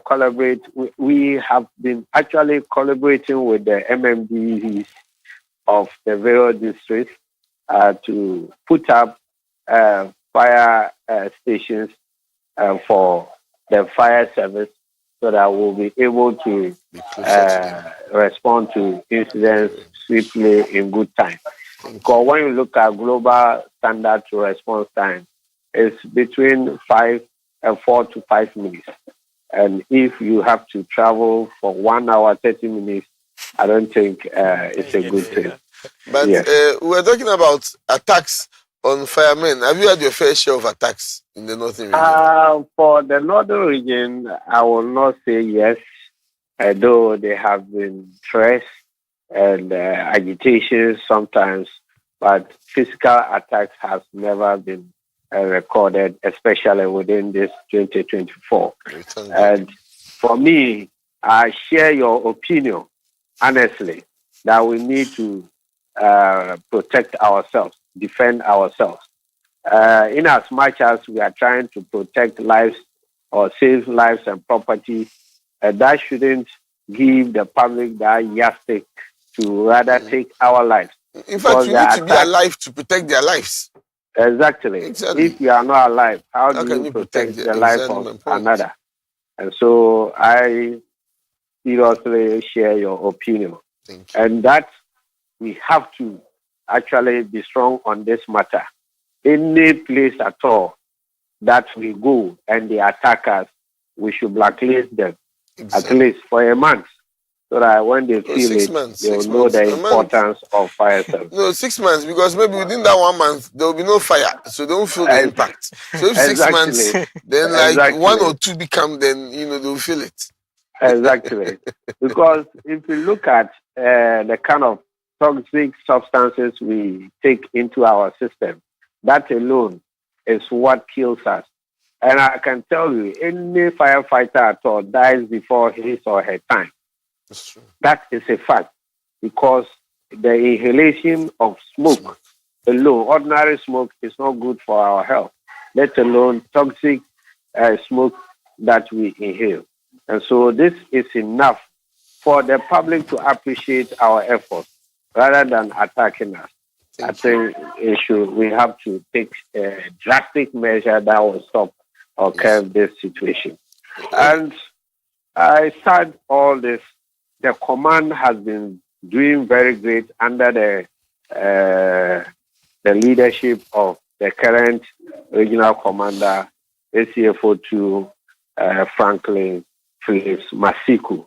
collaborate. We have been actually collaborating with the MMDs of the various districts to put up fire stations for the fire service, so that we'll be able to respond to incidents swiftly in good time. Because when you look at global standard to response time, it's between 4 to 5 minutes. And if you have to travel for 1 hour, 30 minutes, I don't think it's a good thing. But we're talking about attacks on firemen. Have you had your fair share of attacks in the northern region? For the northern region, I will not say yes, though there have been threats and agitations sometimes, but physical attacks has never been recorded, especially within this 2024. And for me, I share your opinion, honestly, that we need to protect ourselves, defend ourselves. In as much as we are trying to protect lives or save lives and property, that shouldn't give the public that yardstick to rather take our lives. In fact, you need to be alive to protect their lives. Exactly. If you are not alive, how do you protect the life of another? And so I seriously share your opinion. Thank you. And that we have to actually be strong on this matter. Any place at all that we go and they attack us, we should blacklist them at least for a month, so that when they feel it, they will know the importance of fire service. No, 6 months, because maybe within that 1 month there will be no fire, so they don't feel the impact. So if 6 months, then like 1 or 2 become, then they'll feel it. Exactly, because if you look at the kind of toxic substances we take into our system, that alone is what kills us. And I can tell you, any firefighter at all dies before his or her time. That's true. That is a fact, because the inhalation of smoke alone, ordinary smoke, is not good for our health, let alone toxic smoke that we inhale. And so this is enough for the public to appreciate our efforts rather than attacking us. I think we have to take a drastic measure that will stop or curb this situation. And I said all this, the command has been doing very great under the leadership of the current regional commander, ACFO2, Franklin Phillips Masiku.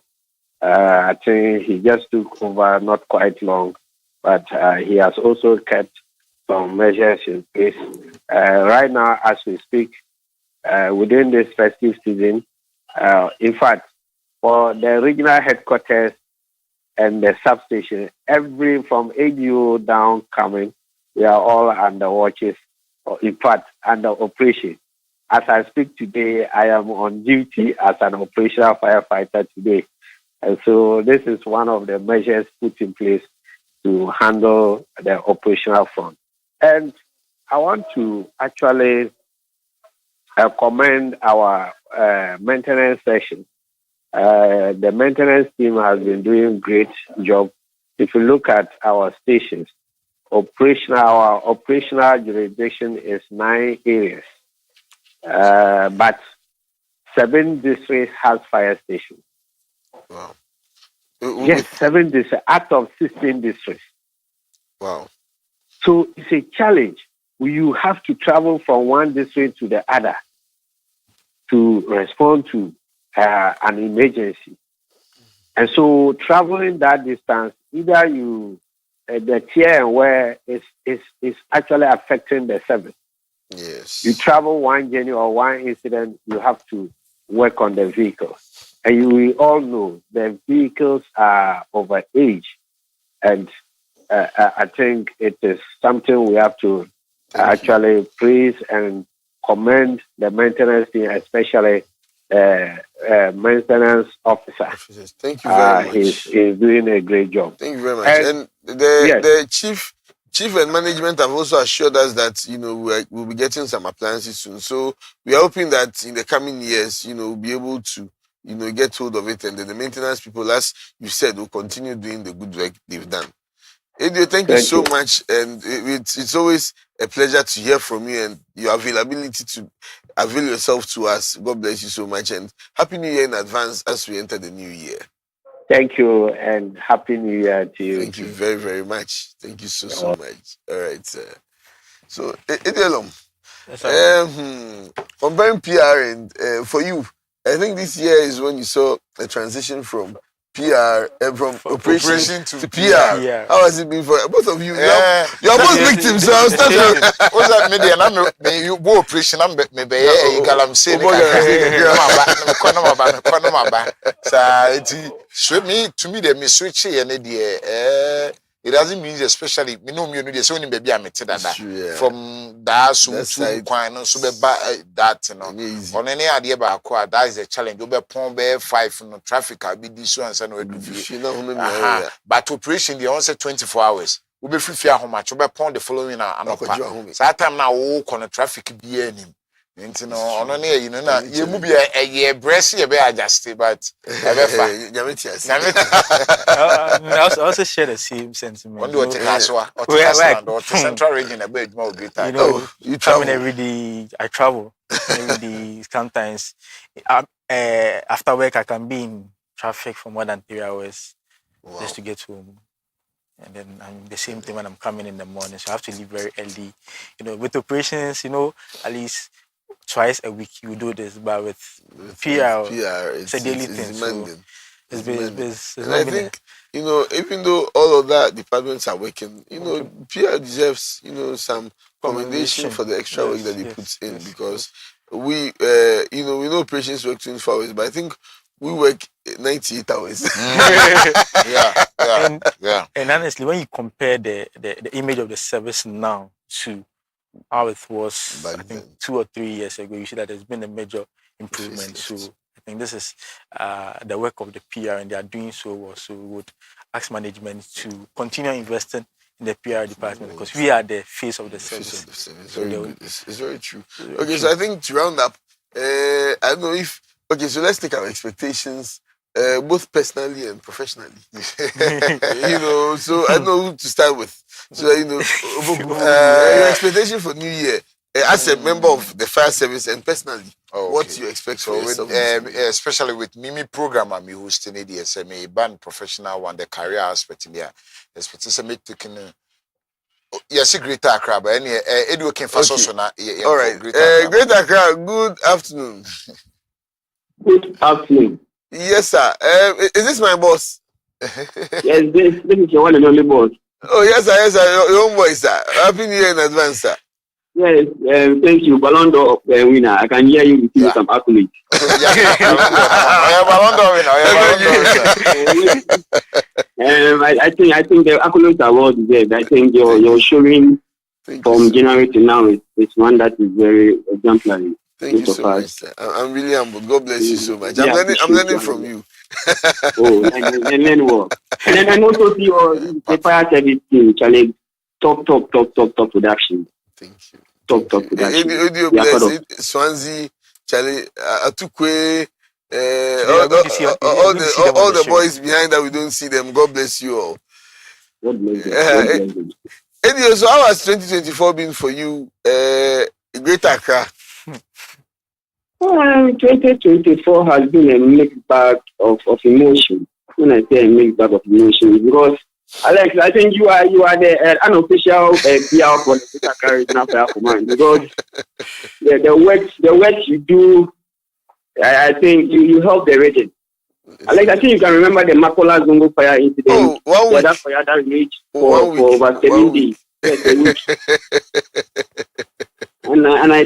I think he just took over not quite long, but he has also kept some measures in place. Right now, as we speak, within this festive season, in fact, for the regional headquarters and the substation, from ADO down coming, we are all under watches, or in fact, under operation. As I speak today, I am on duty as an operational firefighter today. And so this is one of the measures put in place to handle the operational front. And I want to actually commend our maintenance section. The maintenance team has been doing a great job. If you look at our stations, our operational jurisdiction is 9 areas. But 7 districts has fire stations. Wow. Yes, 7 districts out of 16 districts. Wow. So it's a challenge. You have to travel from one district to the other to respond to an emergency. And so traveling that distance, either the tear and wear is actually affecting the service. Yes. You travel one journey or one incident, you have to work on the vehicle. And we all know the vehicles are over age. And I think it is something we have to actually praise and commend the maintenance team, especially maintenance officer. Thank you very much. He's doing a great job. Thank you very much. And the chief and management have also assured us that we'll be getting some appliances soon. So we are hoping that in the coming years, we'll be able to get hold of it, and then the maintenance people, as you said, will continue doing the good work they've done. Edio, thank you so much, and it's always a pleasure to hear from you and your availability to avail yourself to us. God bless you so much, and Happy New Year in advance as we enter the new year. Thank you, and Happy New Year to you. Thank you very, very much. Thank you so much. All right, sir. So, Edelom, comparing PR and for you, I think this year is when you saw a transition from PR from operation to PR. Yeah. How has it been for both of you? You're both victims, so I'll start with what's that media? I'm you go operation. I'm maybe galam say so it's me to me the switch here it doesn't mean especially me know me no dey say only baby am mete dada from that so to kwan so be that no on any ade ba akwa that is a challenge we be pon be 5 no traffic abi di so ansa no edu but operation dey on say 24 hours we be free ahoma we be pon the following anopa so that time na wo kono traffic bi anim nti no ono na yi no na ye mu bi ye breast ye be adjust but I also share the same sentiment. On the central region a bit more greater. You know, you travel every day. I travel every day. Sometimes after work I can be in traffic for more than 3 hours just to get home. And then I'm the same thing when I'm coming in the morning. So I have to leave very early. You know, with operations, you know, at least twice a week you do this, but with PR it's a daily thing. So it's and I think, you know, even though all of that departments are working, you know, PR deserves, you know, some commendation for the extra work that they put in because we, you know, we know operations work 24 hours, but I think we work 98 hours. And honestly, when you compare the image of the service now to how it was, I think 2 or 3 years ago, you see that there's been a major improvement. So I think this is the work of the PR, and they are doing so well. So we would ask management to continue investing in the PR department because we are the face of the service. It's very true. Okay, so I think to round up, I don't know if so let's take our expectations. Both personally and professionally, you know. So I know who to start with. So you know, your expectation for New Year as a member of the fire service and personally, what you expect for yourself? Especially with Mimi program, I'm hosting the SMA band professional one, the career aspect in there. Especially make taking. Yes, Greater Accra, but any Edu can fast also na. All right, Greater Accra. Good afternoon. Good afternoon. Yes, sir. Is this my boss? Yes, this is your one and only boss. Oh, yes, sir. Your own voice, sir. Happy New Year in advance, sir. Yes, thank you. Ballon d'Or winner. I can hear you receiving some accolades. Ballon d'Or winner. I think the accolades are well deserved. I think your showing from January to now is one that is very exemplary. Thank you so much, sir. I'm really humbled. God bless you so much. I'm learning from you. And learn what? And also see the fire service team, Charlie, top production. Thank you. Top production. Swansea, Charlie, Atukwe, all the boys behind that we don't see them. God bless you all. God bless you. Eddie, so how has 2024 been for you? Greater Accra. 2024 has been a mixed bag of emotion. When I say a mixed bag of emotion, because Alex, I think you are the unofficial PR for the Accra Regional Fire Command, because the work you do, I think you help the region. Alex, I think you can remember the Makola Zongo fire incident. That fire that raged for over 7 days. Yes, a week. And I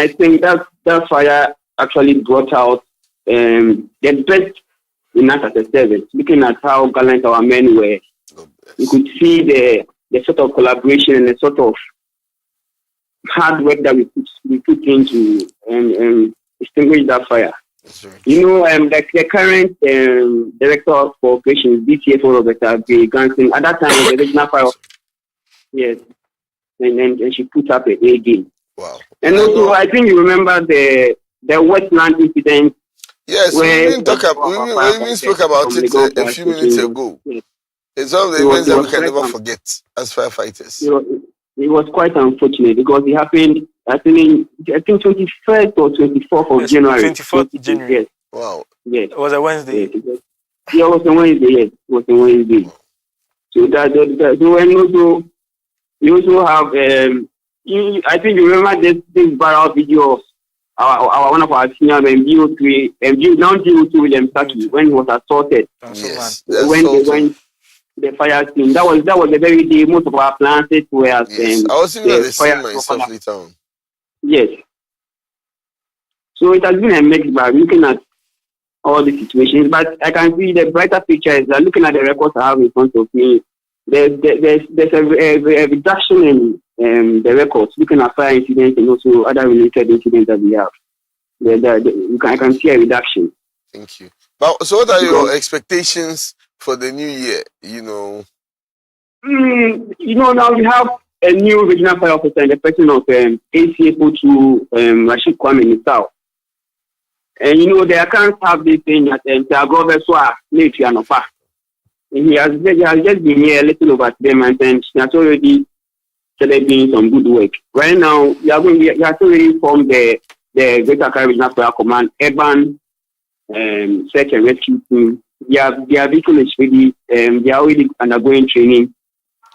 think that fire actually brought out the best in us as a service. Looking at how gallant our men were, you could see the sort of collaboration and the sort of hard work that we put into extinguish that fire. You know, the current director of operations, DTFO Roberta B. Ganson, at that time was the regional fire. Yes, and she put up a game. Wow. And also, I think you remember the wetland incident. Yes, we spoke about it a few minutes ago. Yes. It's one of the events that we can never forget as firefighters. It was quite unfortunate because it happened, I think 21st or 24th of January. 24th January. Yes. Wow. Yes. It was a Wednesday. Yes, it was a Wednesday, yes. It was a Wednesday. Wow. So so and also, you also have, I think you remember this viral video of our one of our senior men, now GO2 William Saki, when he was assaulted. Yes. When the fire team, that was the very day most of our plants were. Yes. I was even at the scene myself later on. Yes. So it has been a mixed bag looking at all the situations, but I can see the brighter picture is that looking at the records I have in front of me, there's a reduction in the records, looking at fire incidents and also other related incidents that we have. I can see a reduction. Thank you. But so, what are your expectations for the new year? Now we have a new regional fire officer in the person of ACFO2 Rashid Kwame Nisau. And they can't have this thing that he has just been here a little over 3 months and he has already started doing some good work. Right now, he has already formed the Greater Accra Regional Fire Command urban search and rescue team. Their vehicle is ready. They are already undergoing training.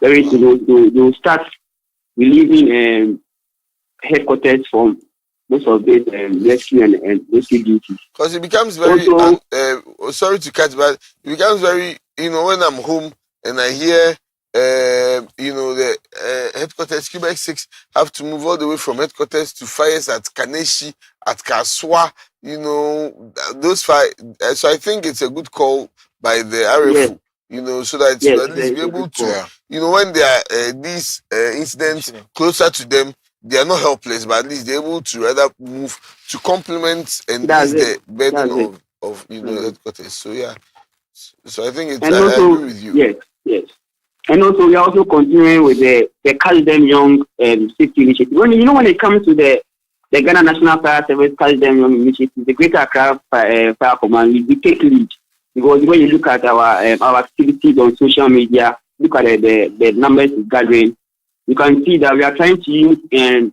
Very soon they will start relieving headquarters from most of this rescue and rescue duties. Because it becomes very, sorry to cut, but it becomes very, when I'm home and I hear, the headquarters, Quebec 6, have to move all the way from headquarters to fires at Kaneshi, at Kaswa, those fires. So I think it's a good call by the RFU, so that at least be able to, when there are these incidents closer to them, they are not helpless, but at least they're able to rather move to complement and ease the burden of headquarters. So yeah, so I think it's. I agree with you. Yes. And also we are also continuing with the Carry Them Young safety initiative. When it comes to the Ghana National Fire Service Carry Them Young initiative, the Greater Accra Fire Command, we take lead because when you look at our activities on social media, look at the numbers is gathering. You can see that we are trying to use the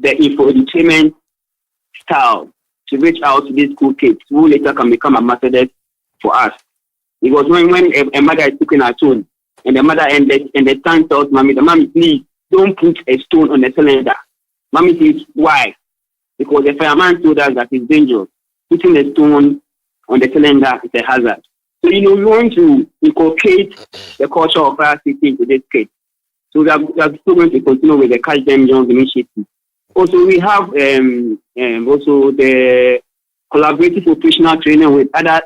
infotainment style to reach out to these school kids who later can become ambassadors for us. Because when a mother is cooking at home and the mother and the son tells mommy, please don't put a stone on the cylinder. Mommy says, why? Because the fireman told us that it's dangerous. Putting a stone on the cylinder is a hazard. So, we want to inculcate the culture of fire safety into this case. So we are still going to continue with the Catch Them Young initiative. Also, we have also the collaborative operational training with other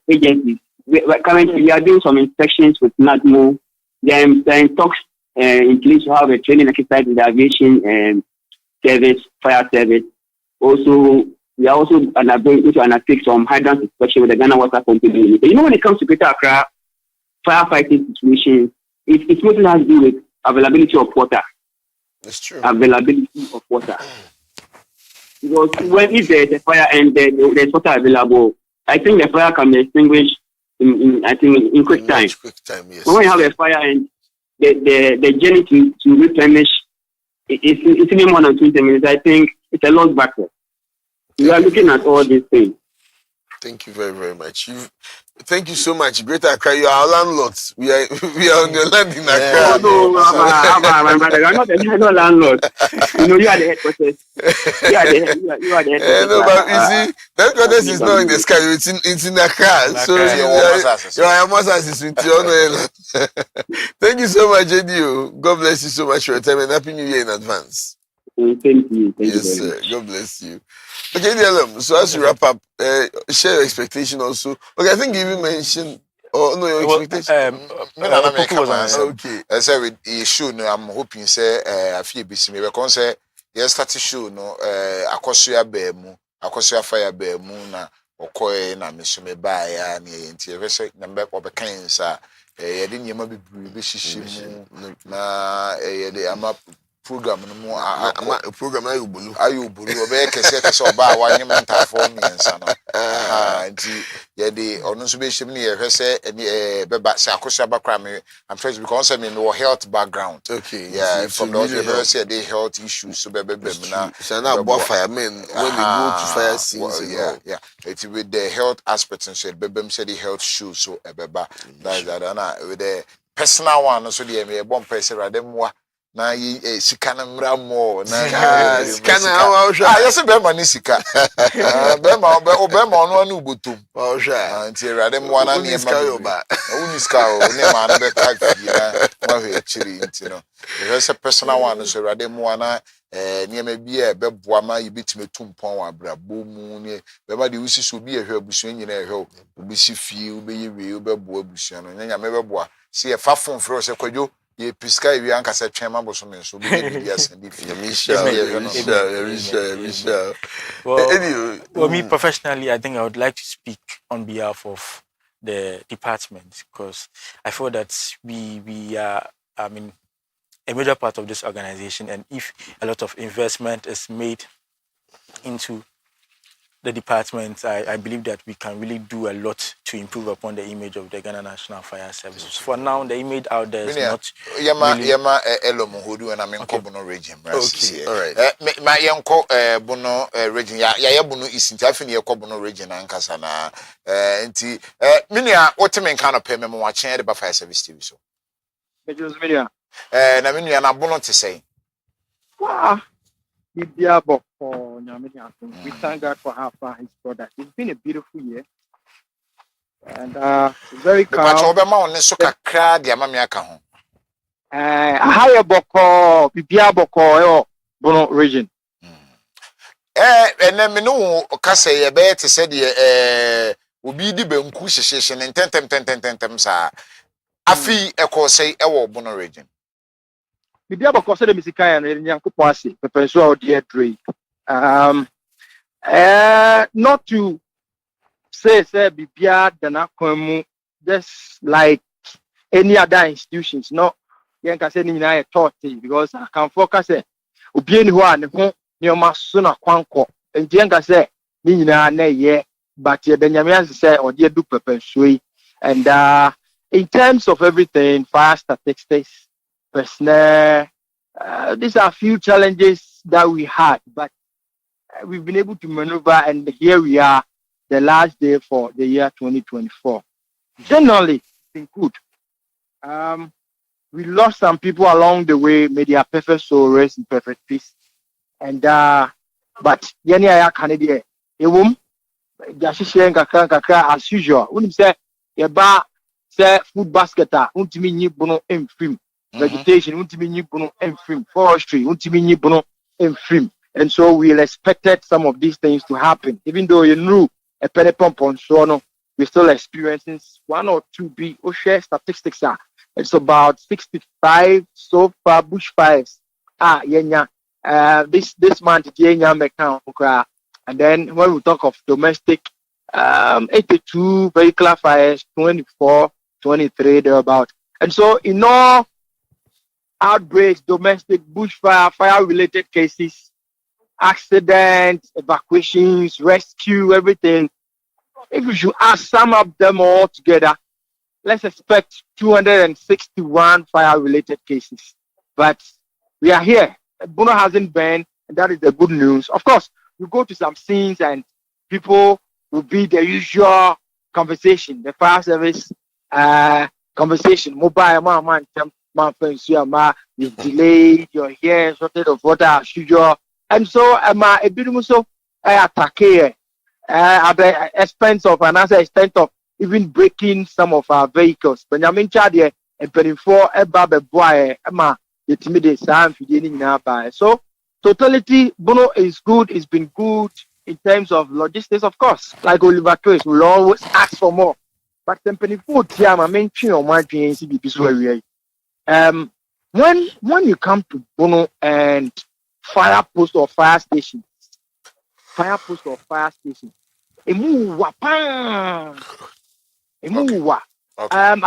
agencies. Currently, we are doing some inspections with NADMO. They are in talks in place to have a training exercise with the aviation service, fire service. Also, we are also going to undertake some hydrant inspection with the Ghana Water Company. When it comes to Greater Accra firefighting situations, it mostly has to do with availability of water. That's true. Availability of water. Because if there is a fire and there's water available, I think the fire can be extinguished in quick time. Yes. When we have a fire and the journey to replenish, it's even more than 20 minutes. I think it's a long battle. We are looking at all these things. Thank you very, very much. Thank you so much. Greater Accra, you are our landlords. We are on your land in Accra. My brother, I'm not landlord. You are the headquarters. You are the headquarters. No, but you see, the headquarters is not in the sky. It's in Accra. So you are almost as with your own. Thank you so much, JDO. God bless you so much for your time and Happy New Year in advance. Thank you. Yes, sir. God bless you. Okay, DLM. So as you wrap up, share your expectation also. Okay, I think you even mentioned. Oh no, your expectation. Okay. I say with the show, no, I'm hoping say I feel busy. Me because say yes, start the show no. Akosua bemu, akosua fire bemu na okoye na mesume ba ya ni enti e say na be obekan sa yede nyema bibiri be hihye mu na yede ama program no mo program ayobulu obe kese oba awanye mentafo miensa no nti yede onu so be him ne yehwese beba se akosua bakra me I'm sure because me no health background. Okay, yeah, from those say the health issues so be na about firemen when they go to fire scenes. Yeah, it's with the health aspect and said bebem say the health shoes so ebeba that na with the personal one so the me bon person rademwa na sika na mra mo na sika na how yes be ma ni sika be ma no anu botom how sha nti rademwa na ni ma uni sika o ni ma na be ka fi na we actually, you know, there's a personal one, so rather more near maybe a beboama, you bit me 2 pound, brabo moon, but the wishes will be a herb, swinging a hill, be see few, be real, bush, and then I never boa. See a far phone for us, a coyo, ye pisca, you uncle said, Chama Bosome, so be yes, and if Michelle. Well, me professionally, I think I would like to speak on behalf of the department because I feel that we are, I mean, a major part of this organization, and if a lot of investment is made into the department, I believe that we can really do a lot to improve upon the image of the Ghana National Fire Service. For now, the image out there is not Yama Elomo Hodu and I'm in Kobono region. Okay, all right. My uncle Bono region, Yabuno is in Taffini Kobono region and Casana. Minia, what to mean kind of payment watching the Fire Service TV so. Media. I mean, you're not born to say. Wow. We thank God for how far his product. It's been a beautiful year. And very calm. But Obama on the Soka crowd, the Amamiaka. Higher Boko, Bibia Boko, Bono region. And then me know Kase, a bet said, will be the Benku session and 10 sir. Afi Echo say, Bono region. Bibia Boko said the Misikai and Yankupasi, the Pensua dear Drake. Not to say Bibia Danakomu, just like any other institutions, no, Yanka said in I taught because I can focus it. Ubian one, Nioma Suna Quanco, and Yanka said, Nina, nay, but Benjamin said, or dear Dupe Pensui. And in terms of everything, fire statistics, personnel, these are a few challenges that we had, but we've been able to maneuver, and here we are, the last day for the year 2024. Generally, it's been good. We lost some people along the way, made their perfect soul rest in perfect peace. And but Yania Canada, a woman, as usual. When you say a say food basket, ultimately bono and film. Vegetation, ultimately bono and film. Forestry, ultimately bono and film. And so we expected some of these things to happen. Even though you knew a penny pump on so we're still experiencing 1 or 2 big share statistics are. It's about 65 so far bushfires. This month and then when we talk of domestic, 82 vehicular fires, 24, 23 thereabout. And so in all outbreaks, domestic bushfire, fire-related cases, accidents, evacuations, rescue, everything. If you should add some of them all together, let's expect 261 fire-related cases. But we are here. Bono hasn't been, and that is the good news. Of course, you go to some scenes and people will be the usual conversation, the fire service conversation. Mobile, you've delayed, you're here, shortage of water as usual. And so, a bit so attack at the expense of another extent of even breaking some of our vehicles. But I mean, Chad, and 24 a boy, so totality, Bono is good. It's been good in terms of logistics, of course. Like Oliver Twist, we'll always ask for more. But the 24 time, I mentioned on my PNC, when you come to Bono and fire post or fire station, I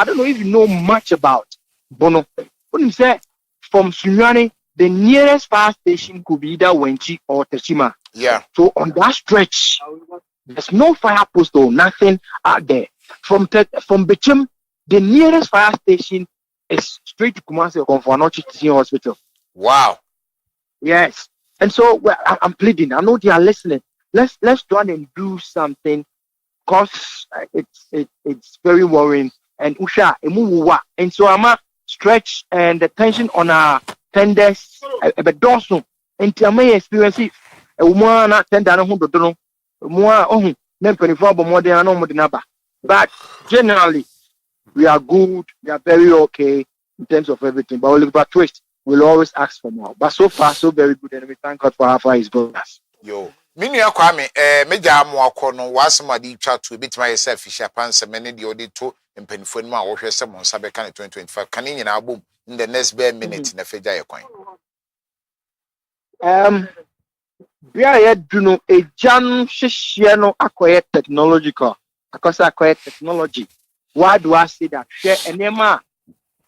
don't know if you know much about Bono. When you say from Sunyani, the nearest fire station could be either Wenchi or Teshima. Yeah. So on that stretch, there's no fire post or nothing out there. From Bichim, the nearest fire station is straight to Kumasi or Konfanochi Teaching Hospital. Wow. Yes. And so I'm pleading. I know they are listening. Let's try and do something, because it's very worrying. And Usha, and so I'm stretch and the tension on our tenders a dorsal. And I may experience it. A woman at 10,000 more 24 more than number. But generally, we are good. We are very okay. in terms of everything. But Oliver Twist will always ask for more. But so far, so very good, and we thank God for how far he's brought us. Yo. Minua Kwame, meja amu akono wasema di chatu bit my self fisher pants many the audito and penfone ma or some on Sabekan 2025. Can in album in the next bare minute in the Feja coin. We are yet do no a jam shishiano acquired technological. Because acquired technology. Why do I say that? Share enema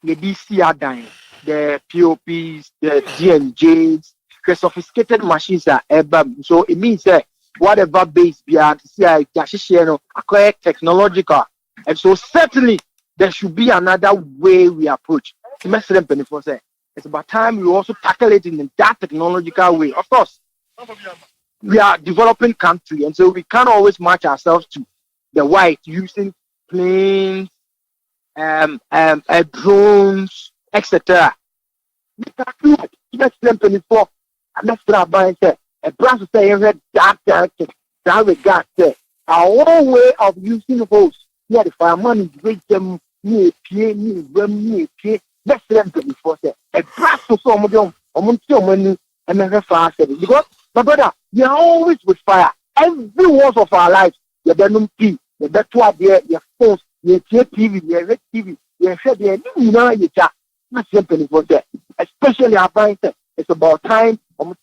the DC are dying, the POPs, the DNJs. The sophisticated machines are ever so it means that whatever base beyond acquire technological, and so certainly there should be another way we approach. It's about time we also tackle it in that technological way. Of course, we are a developing country, and so we can't always match ourselves to the white using planes, drones, etc. We can do it. I'm not sure about it. A branch say that regard our own way of using hosts. Yeah, the fireman is great them near pay. Let's them before say a branch to some of them money and never fast because my brother, we are always with fire. Every one of our lives, you don't pee, you better your phones, your TV, your red TV, your head, you chat. Not simply for that. Especially our bank. It's about time. I mean,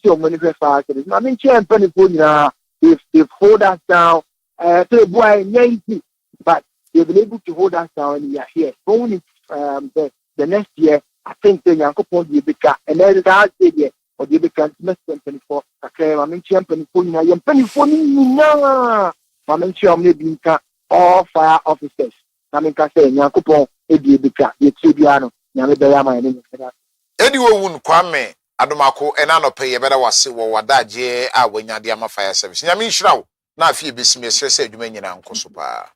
they've hold us down. But they've been able to hold us down, and we are here. Going the next year, I think the Yanko be bigger, and then the year or the bigger next 24. I mean, champion for all fire officers. I mean, I say Yanko be bigger. It's Tibiano. Anyway, wun Kwame Adomako enano pay better was wadaje a wenya de ama fire service. Nyame nhirawo na afie besime sese adwuma nyina nkosopa.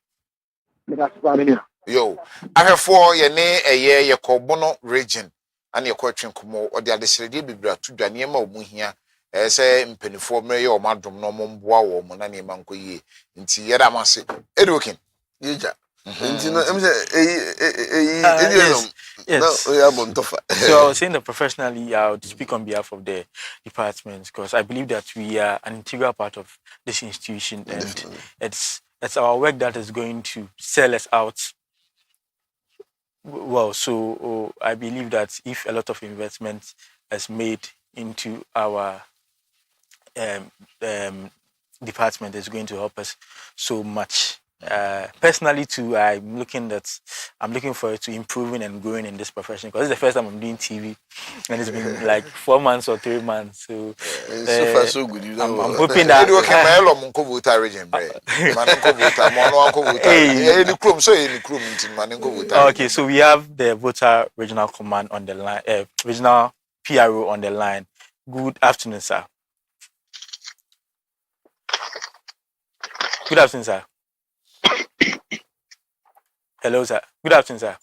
Yo, ahwefo ye ne eye ye kobono region ana ye kwatwen komo ode adesrede bibira to dwane ma omuhia se mpanifo mere ye omadom no momboa wo mo na ne ma nkoyie nti ye da mase edukin yeja. Yes. So, saying that professionally, I would speak on behalf of the department because I believe that we are an integral part of this institution, and it's our work that is going to sell us out. Well, so I believe that if a lot of investment is made into our department, it's going to help us so much. Personally too, I'm looking forward to improving and growing in this profession because it's the first time I'm doing TV, and it's been like 4 months or 3 months. So so far so good. You know, I'm hoping that okay, so we have the voter regional command on the line, regional PRO on the line. Good afternoon, sir. Good afternoon, sir. Hello, sir. Good afternoon, sir.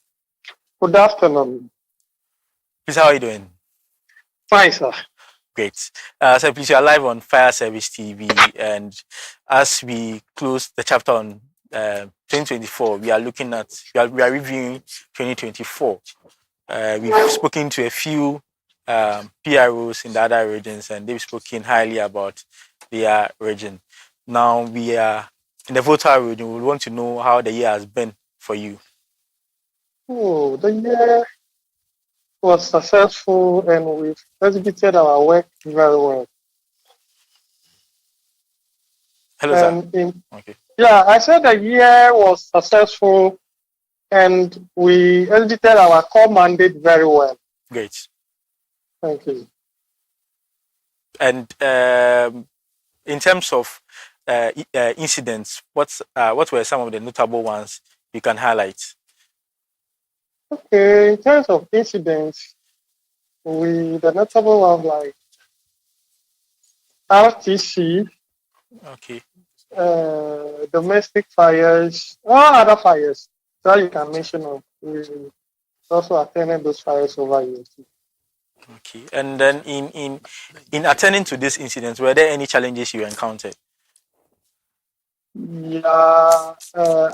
Good afternoon. Please, how are you doing? Fine, sir. Great. So please, you are live on Fire Service TV, and as we close the chapter on 2024, we are reviewing 2024. We've spoken to a few PROs in the other regions, and they've spoken highly about their region. Now we are in the voter region. We want to know how the year has been for you. Oh, the year was successful, and we've executed our work very well. Hello, sir. Okay. Yeah, I said the year was successful, and we executed our core mandate very well. Great. Thank you. And in terms of incidents, what were some of the notable ones you can highlight? Okay, in terms of incidents, the notable ones like RTC, okay, domestic fires, all other fires that you can mention of. We also attended those fires over here. Okay, and then in attending to these incidents, were there any challenges you encountered? Yeah,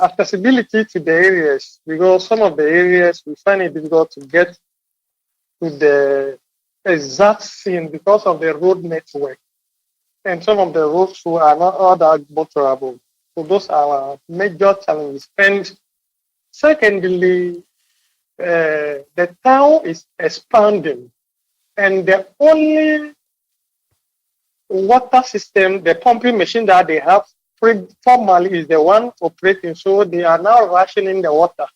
accessibility to the areas, because some of the areas we find it difficult to get to the exact scene because of the road network. And some of the roads are not all that motorable. So those are our major challenges. And secondly, the town is expanding. And the only water system, the pumping machine that they have formally is the one operating. So they are now rationing the water.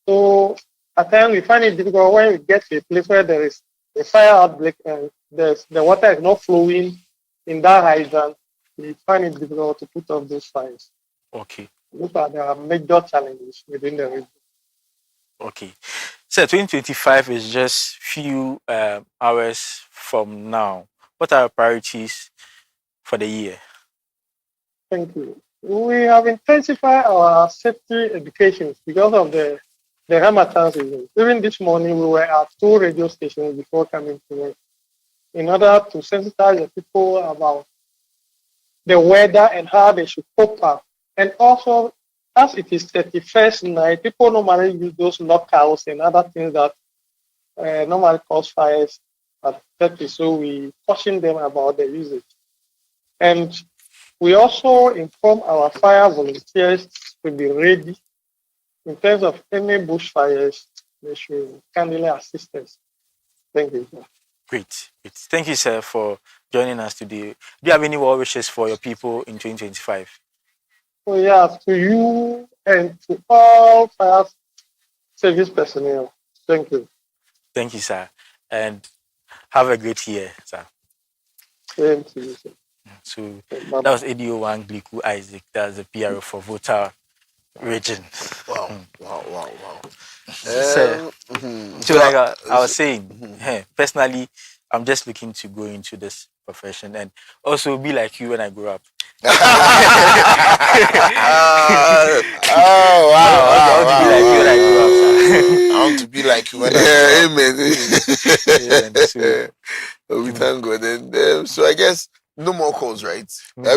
So at times we find it difficult when we get to a place where there is a fire outbreak and the water is not flowing in that hydrant. We find it difficult to put off those fires. Okay. Those are the major challenges within the region. Okay. So 2025 is just few hours from now. What are your priorities for the year? Thank you. We have intensified our safety education because of the Harmattan season. Even this morning, we were at 2 radio stations before coming to work in order to sensitize the people about the weather and how they should cope up. And also, as it is 31st night, people normally use those knockouts and other things that normally cause fires at 30. So we caution them about the usage. And we also inform our fire volunteers to be ready in terms of any bushfires. They should kindly assist us. Thank you, sir. Great. Thank you, sir, for joining us today. Do you have any more wishes for your people in 2025? So yeah, to you and to all fire service personnel. Thank you. Thank you, sir. And have a great year, sir. Same to you, sir. So that was ADO One Gliku Isaac. That's the PRO for Volta region. Wow. So like I was saying, personally, I'm just looking to go into this profession and also be like you when I grow up. Oh wow! I want to be like you when I grow up. Amen. We thank God. And so I guess no more calls, right? I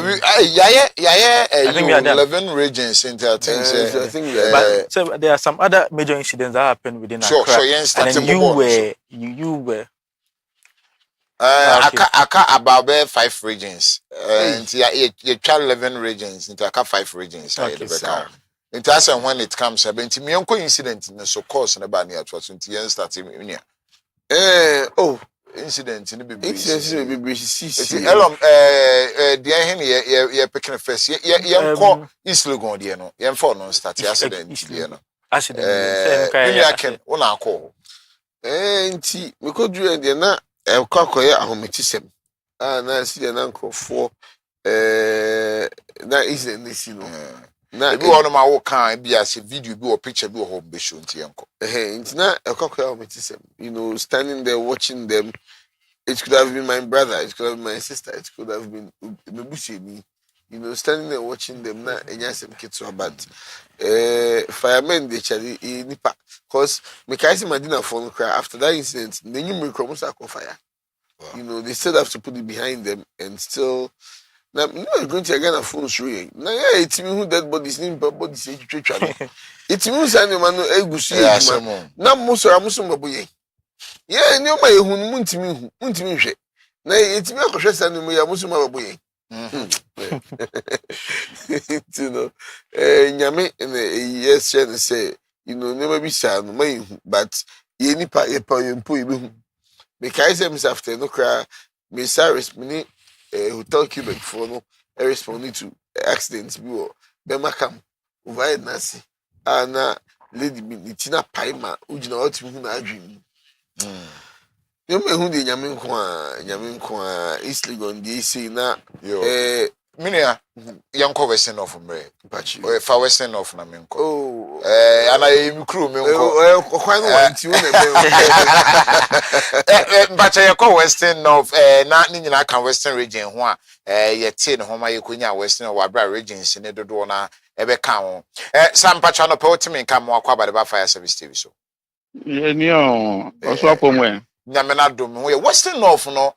think we had 11 regions into I think. But so there are some other major incidents that happened within Accra. Sure, yes. And then you were. Aka about 5 regions. And you try 11 regions into Aka 5 regions. Okay, in terms of when it comes, I mean, to incident in the so course and about near 20 starting incident in the baby. Picking a face. East Logon, no start accident. Accident. One I call. We could do it na kwakoya ahometisem. Na see the uncle for na is the nisi no. Na ebi one ma wo kan bi as video bi or picture bi home be show nti enko. Na kwakoya ahometisem. You know, standing there watching them. It could have been my brother, it could have been my sister, it could have been me. You know, standing there watching them now and yes, kids so bad. Firemen they actually nipa. Because me kaisi Madina phone cry after that incident, the new microbes are on fire. Wow. You know, they still have to put it behind them and still now going to again a phone showing. Now yeah, it's me who dead bodies name body say it's me say no man egusi. Na musora baboye. Yeah, no my muntimi hwe. Na etimi akohwe sanu mu ya musuma baboye. You know, nyame yes say, you know, never be sad no my but ye nipa ye pa ye mpo ebehu. Me kai say me after no cry me service me hotel Quebec for no responding to accidents bi o be makam over nasi ana lady me tina paima ujina otimi hu na adwin. You may who the Yamin East Legon, the AC na Minia, Yanko Western of Mre, Pachi, or Far Western of Naminko. Oh, and I am crew, but I call Western of not in a Western region, yet 10 Homa Yakunia Western or Wabra regions in the Dona, Ebekao. Some Pachano Potem come more by the Fire Service TV. So, Nyamena dom we Western North no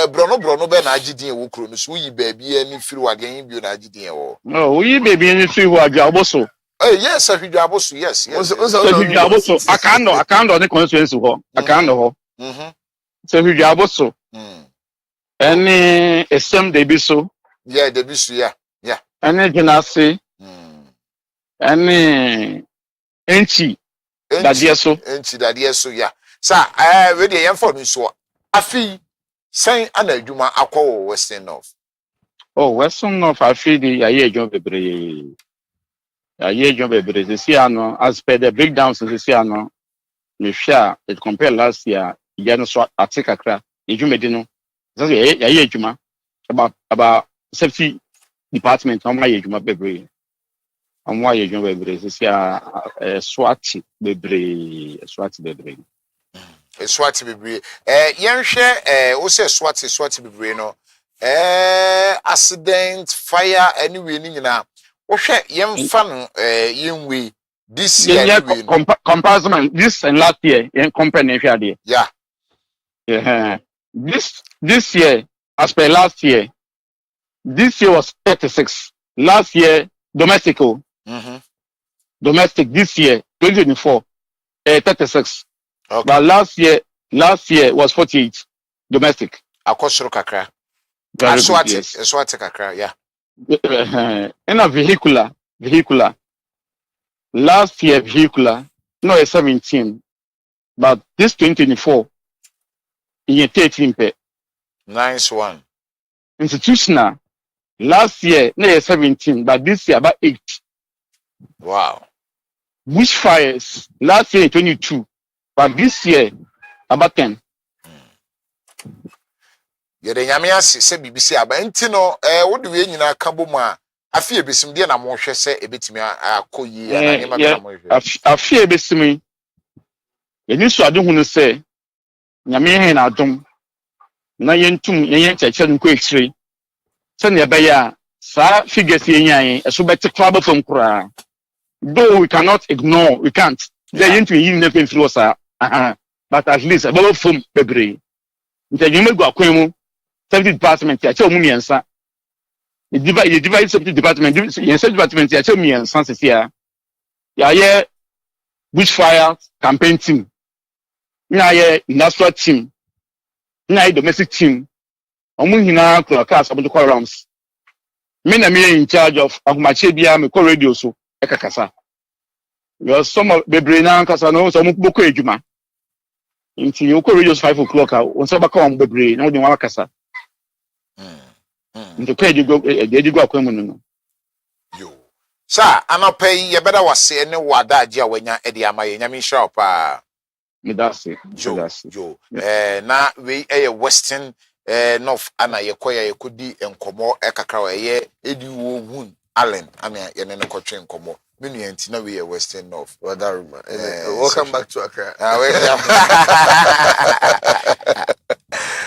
brono be na agidin wo kro no so yi baabi ani firi wagen bi na agidin wo no yi baabi ani firi wagen oboso Yes, Hidwaboso, yes. So Hidwaboso, Akando the constituency ho. Akando ho. So Hidwaboso. Any SM Debiso. Yeah, Debiso, yeah. Any Genasi. Any Enchi. Dadieso, yeah. Sir, ready yam for me so. Afi saying an adwuma akọ Western North. Oh, Western North afi di aye adwuma bebre. Aye adwuma bebre. This year no, as per the breakdowns this year no, me share it compare last year, you know so atika kra. Adwuma di no. So aye adwuma about safety department on my adwuma bebre. On why you bebre. This year swati bebre. Swati bebre. Yenhwe wo say swati bebre no. Accident, fire, anyway ni nyina. Wo hwe yemfa no yenwe this year anyway. Comparison this and last year yen compare na hwe ade. Yeah. Yeah. This year as per last year. This year was 36. Last year domestical. Domestic this year 2024 36. Okay. But last year was 48 domestic. Akosoro kakra. Swati kakra, yeah. In a vehicular. Last year vehicular no 17, but this 2024 in 13 pe. Nice one. Institutional last year no 17, but this year about 8. Wow. Bushfires last year 22, but this year about 10. Yede nyame ase se bibisi aba enti no wo de we nyina ka bom a afie besim de na mo hwe se ebetimi akoyi ananyema be na mo hwe afie besim yeni so ade hunu se nyame he na adom na yentum yen cheche nko ekire se ne be ya sa figures yenyan eso beti kwaba fam kura. Though we cannot ignore, we can't. They yentum yin na influence but at least about fam bebre. Nti nyame go akwemu safety department ya che omumiensa. The divide safety department, safety department ya che omumiensa sesia. Ya ye bushfire campaign team. Na ye industrial team. Na ye domestic team. Omu hina kula class about the rounds. Me na me in charge of akumache bia me call radio so ekakasa. Because some of bebre na kasa no so mu boko edwuma. Nti you call radio 5 o'clock on so baka on bebre na odi wa kasa. Nti kwa edigo akwemu no. Yo. Sir, anopai ye better wase ene wada agi a wanya edi amaye nyame hira pa. Medase. Yo. Na we Western North ana yekoya yekodi enkomo ekakra wa ye edi wo hun Allen ana ye ne kotwe enkomo. Menu enti na we Western North. Wadaruma. Welcome back to Accra.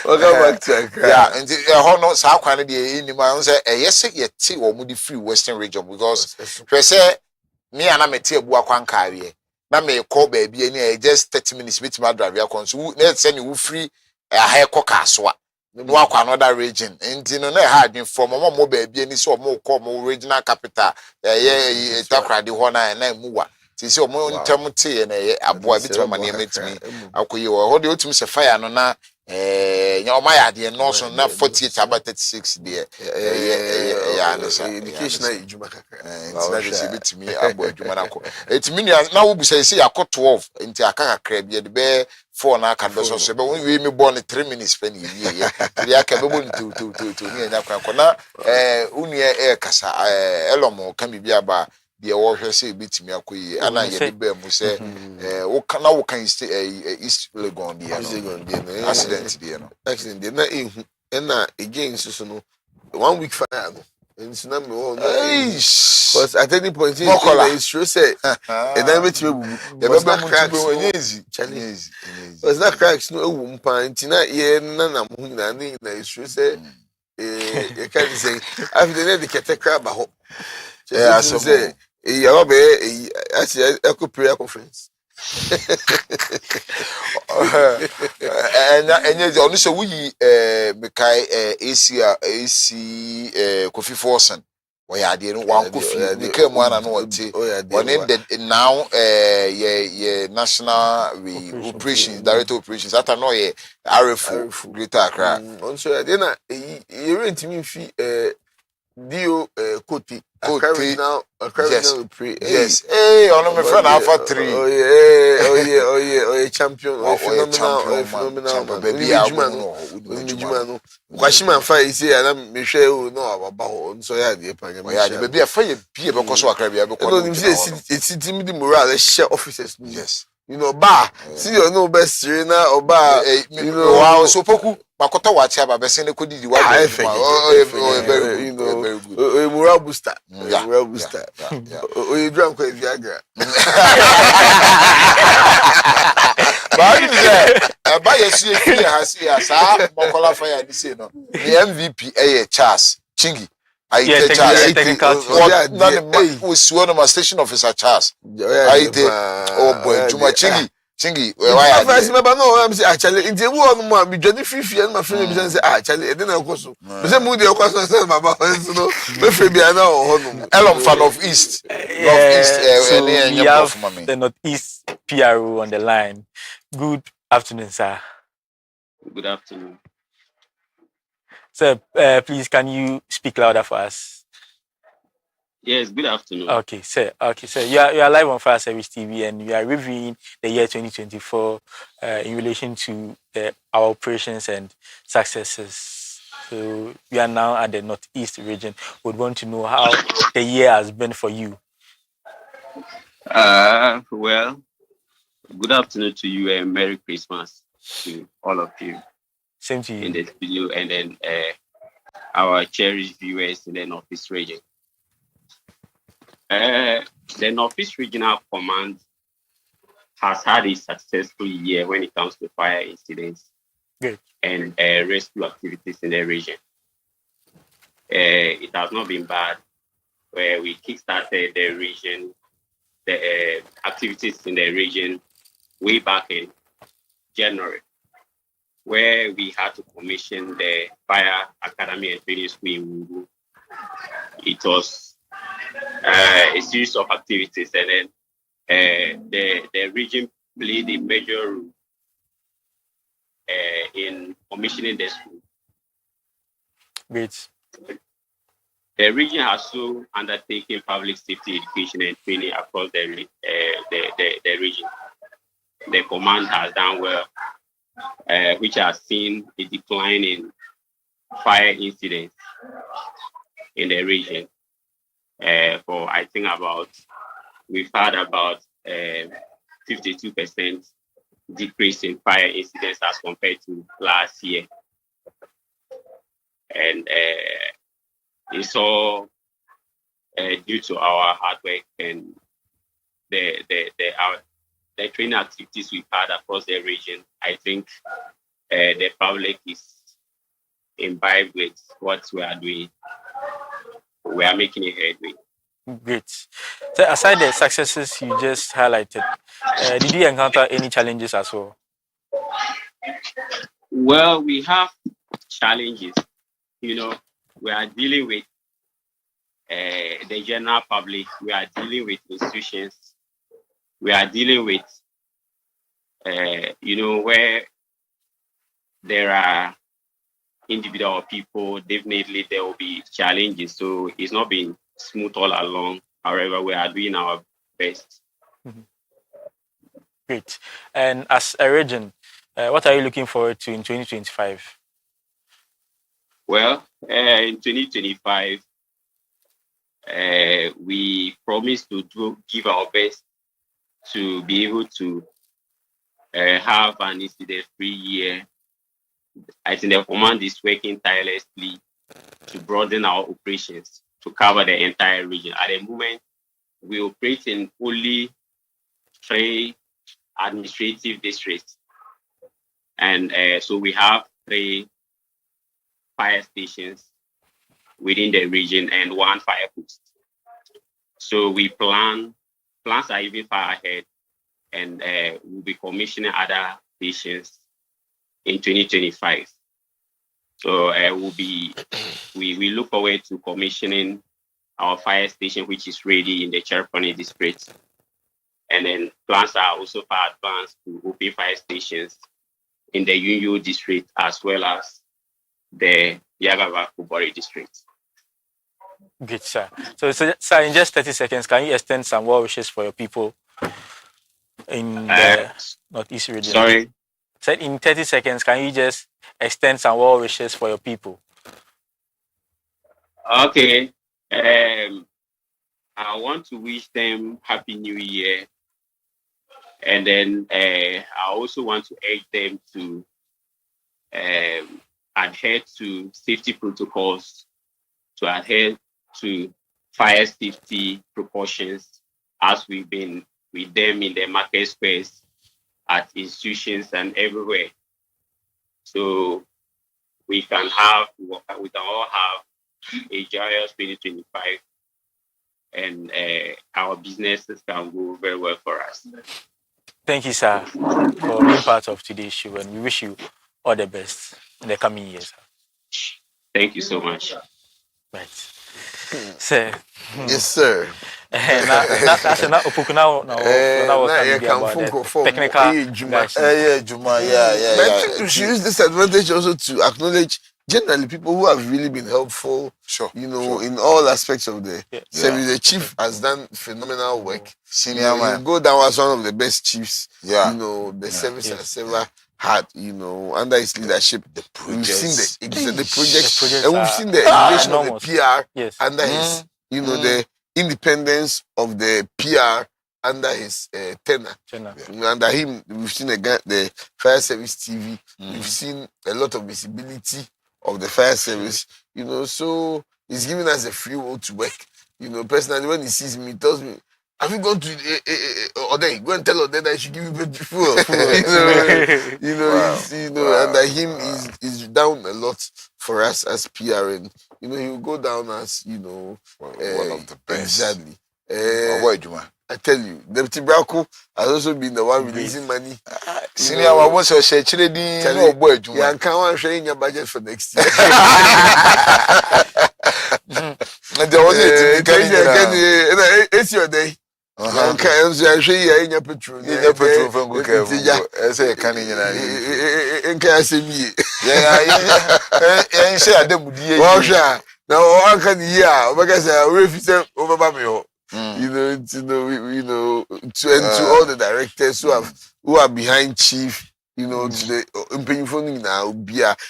Welcome back to Accra. Yeah, and hono sa kwan de enima on say yesi yeti wo mu di free Western region because we say me ana meti abu akwan kawe na me call baby any just 30 minutes bit my drive ya kon so na say ni wo free ha ekoka so a no akwa another region enti no na ha adwen from mo baby any so mo call mo regional capital ye takrade ho na muwa ti se mo ntem te na ye aboa bit ma na metimi akoyi wo de otumi se fire no na nyoma ya de no so na 48 about 36 there educational ejuma kakra na de bitimi abo ejuma na ko etimi na wo bisa isi yakọ 12 enti aka kakra bia de be 4 na aka do so be we me born 3 minutes pe ni ye ya ka be born to ni enya kwa na unu kasa elomo kan bibia ba de wo hwe se bitimi akoyi ana ye de be mu se wo kana wo kan East Legon dia no accident dia no accident dia na ehu na again so no 1 week fire no and so na me wo because at any point it's true say and then betime bubu ya be mu tubo easy was that cracks no ewu mpa ntina ye na mu na na it's true say you can say after the ketekra ba ho so say ya be actually prayer conference and onu se wuyi mekai AC Kofi Forson Why are they one coffee? We came one and what tea. One in the now, national operations, direct operations. That I know, RF Greater Accra. Also, then you rent me fee, Dio, Koti. Now, yes. Hey, on my friend Alpha 3. Oh yeah, champion, phenomenal, baby. Washima Fire is here, and I'm Michelle, no, about so yeah, the baby, a fire, because of it's the morale, share officers. Yes. You know, bar, see you know best Serena or bar, you know, wow, so Poku, Makota watch about Bessene could do what I think. Very, you know, very good. A morale booster, morale booster. Oh, you drank with Viagra. But by a sea, has here, Mokola Fire, this, you know, the MVP, Charles Chingy. I was one of my station officer Charles. I did. Oh boy, Juma Chingy. I first remember no, I'm saying actually in the one more be Johnny Fifi and my friend be say actually then I go so. Be say mood the question say baba so no. Be free be na o hono. Elon fan of East. So we have the Northeast PRO on the line. Good afternoon, sir. Good afternoon. Sir, please, can you speak louder for us? Yes, good afternoon. Okay, sir. You are live on Fire Service TV, and we are reviewing the year 2024 in relation to our operations and successes. So we are now at the Northeast region. We would want to know how the year has been for you. Well, good afternoon to you and Merry Christmas to all of you. Same to you. In the studio, and then our cherished viewers in the Northeast region. The Northeast Regional Command has had a successful year when it comes to fire incidents and rescue activities in the region. It has not been bad. Where we kickstarted the region, the activities in the region way back in January, where we had to commission the Fire Academy and Training School in Mungu. It was a series of activities, and then the region played a major role in commissioning the school. Great. The region has also undertaken public safety education and training across the region. The command has done well, which has seen a decline in fire incidents in the region. For I think we've had about 52% decrease in fire incidents as compared to last year, and it's all due to our hard work and the training activities we've had across the region. I think the public is imbibed with what we are doing. We are making a headway. Great. So aside the successes you just highlighted, did you encounter any challenges as well? Well, we have challenges. You know, we are dealing with the general public. We are dealing with institutions. We are dealing with, where there are individual people, definitely there will be challenges. So it's not been smooth all along. However, we are doing our best. Mm-hmm. Great. And as a region, what are you looking forward to in 2025? Well, in 2025, we promise to give our best to be able to have an incident-free year. I think the command is working tirelessly to broaden our operations to cover the entire region. At the moment, we operate in only 3 administrative districts. And so we have 3 fire stations within the region and 1 fire post. So we plans are even far ahead, and we'll be commissioning other stations in 2025. So we look forward to commissioning our fire station, which is ready in the Chereponi district. And then plans are also far advanced to open fire stations in the Yunyu district as well as the Yagava Kubori district. Good, sir. So, sir, in just 30 seconds, can you extend some well wishes for your people in the Northeast region? Sorry? Said in 30 seconds, can you just extend some well wishes for your people? Okay. I want to wish them Happy New Year. And then I also want to urge them to adhere to safety protocols, to adhere to fire safety precautions as we've been with them in the market space, at institutions and everywhere. So we can all have a joyous 2025 and our businesses can go very well for us. Thank you, sir, for being part of today's show, and we wish you all the best in the coming years. Thank you so much. Right. Sir. Yes, sir. Technical we should use this advantage also to acknowledge generally people who have really been helpful, in all aspects of the service. The chief has done phenomenal work. Senior man. Go down as one of the best chiefs, the service has ever had, under his leadership. We've seen the projects, and we've seen the elevation of the PR under his, the independence of the PR under his tenure. Under him, we've seen the Fire Service TV. We've seen a lot of visibility of the fire service, so he's giving us a free will to work. Personally, when he sees me, he tells me, have you gone to Ode? Go and tell Ode that I should give you fuel. Under him, he's down a lot for us as PR, and he will go down as one of the best. Exactly. I tell you, Deputy Brako has also been the one releasing money. Senior, I was a share no boy. You can't share in your budget for next year. It's your day. You can't share in your petrol. Your petrol from Google. I say, can you say me? Yeah, say I don't. Now, I can hear because I refuse over me. To all the directors who are behind chief, to the implementing now,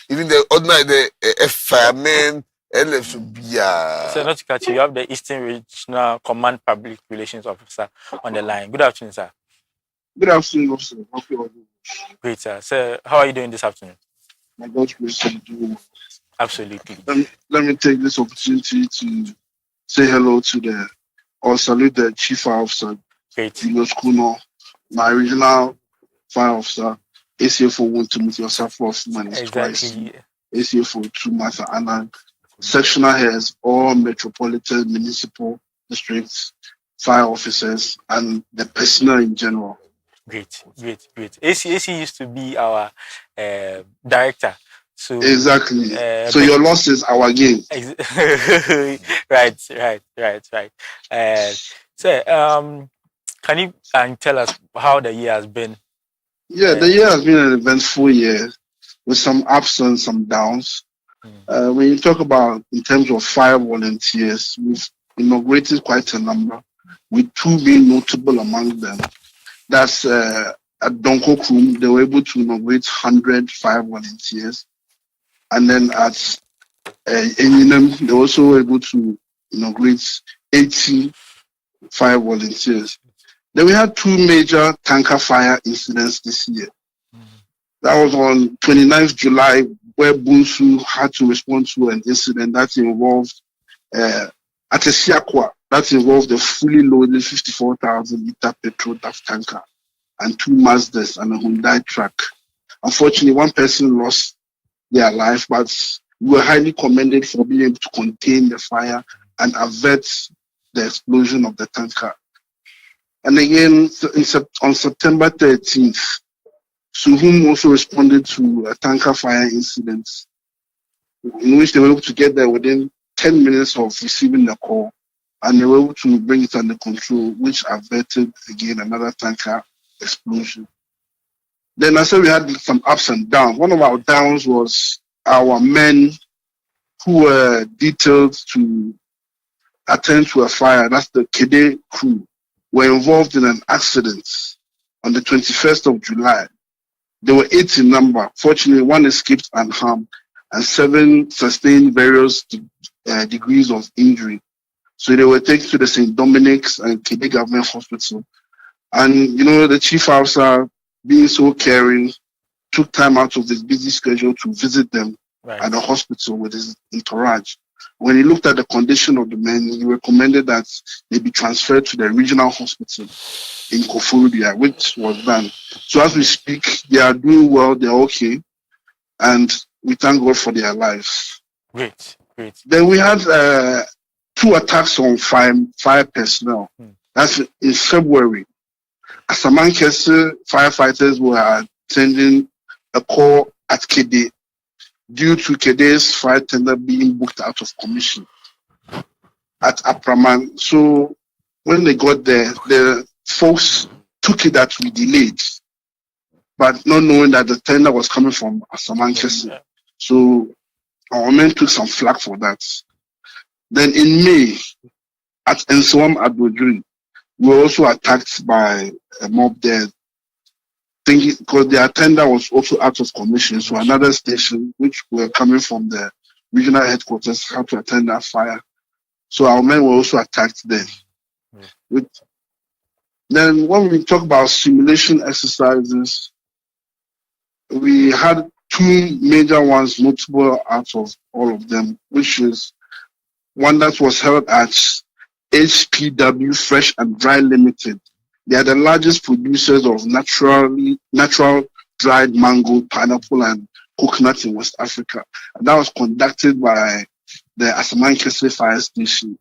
even the ordinary the firemen, LF should be. So not to catch you have the Eastern Regional Command Public Relations Officer on the line. Good afternoon, sir. Good afternoon, sir. Great, sir. Sir, how are you doing this afternoon? My God's grace, I'm doing. Absolutely. Let me take this opportunity to say hello to or salute the Chief Fire Officer, Julius Kuno, my regional fire officer, ACFO 1 Timothy Osafo Manis twice, ACFO 2 Martha Anang, sectional heads, all metropolitan municipal districts, fire officers, and the personnel in general. Great. AC used to be our director. So exactly. So your loss is our gain. Right. So, can you tell us how the year has been? Yeah, the year has been an eventful year with some ups and some downs. When you talk about in terms of fire volunteers, we've inaugurated quite a number, with two being notable among them. That's at Donko Krum, they were able to inaugurate 100 fire volunteers. And then at Enyinem, they were also able to inaugurate 80 fire volunteers. Then we had two major tanker fire incidents this year. That was on 29th July, where Bunsu had to respond to an incident that involved at a Siakwa, that involved a fully loaded 54,000 liter petrol DAF tanker and two Mazdas and a Hyundai truck. Unfortunately, one person lost their life, but we were highly commended for being able to contain the fire and avert the explosion of the tanker. And again, on September 13th, Suhum also responded to a tanker fire incident in which they were able to get there within 10 minutes of receiving the call. and they were able to bring it under control, which averted again another tanker explosion. Then I said we had some ups and downs. One of our downs was our men who were detailed to attend to a fire. That's the Kede crew, were involved in an accident on the 21st of July. There were 8 in number. Fortunately, 1 escaped unharmed, and 7 sustained various degrees of injury. So they were taken to the St. Dominic's and Kede Government Hospital. And, you know, the chief officer, being so caring, took time out of his busy schedule to visit them at the hospital with his entourage. When he looked at the condition of the men, he recommended that they be transferred to the regional hospital in Koforidua, which was done. So as we speak, they are doing well, they're okay, and we thank God for their lives. Great. Then we had 2 attacks on fire personnel. That's in February. Asamankese firefighters were attending a call at Kede due to Kede's fire tender being booked out of commission at Apraman. So when they got there, the folks took it that we delayed, but not knowing that the tender was coming from Asamankese. So our men took some flack for that. Then in May, at Enswam Adwodri, we were also attacked by a mob there, thinking because their tender was also out of commission. So another station, which were coming from the regional headquarters, had to attend that fire. So our men were also attacked there. Then when we talk about simulation exercises, we had 2 major ones notable out of all of them, which is one that was held at HPW Fresh and Dry Limited. They are the largest producers of natural dried mango, pineapple, and coconut in West Africa. And that was conducted by the Asamankese Fire Station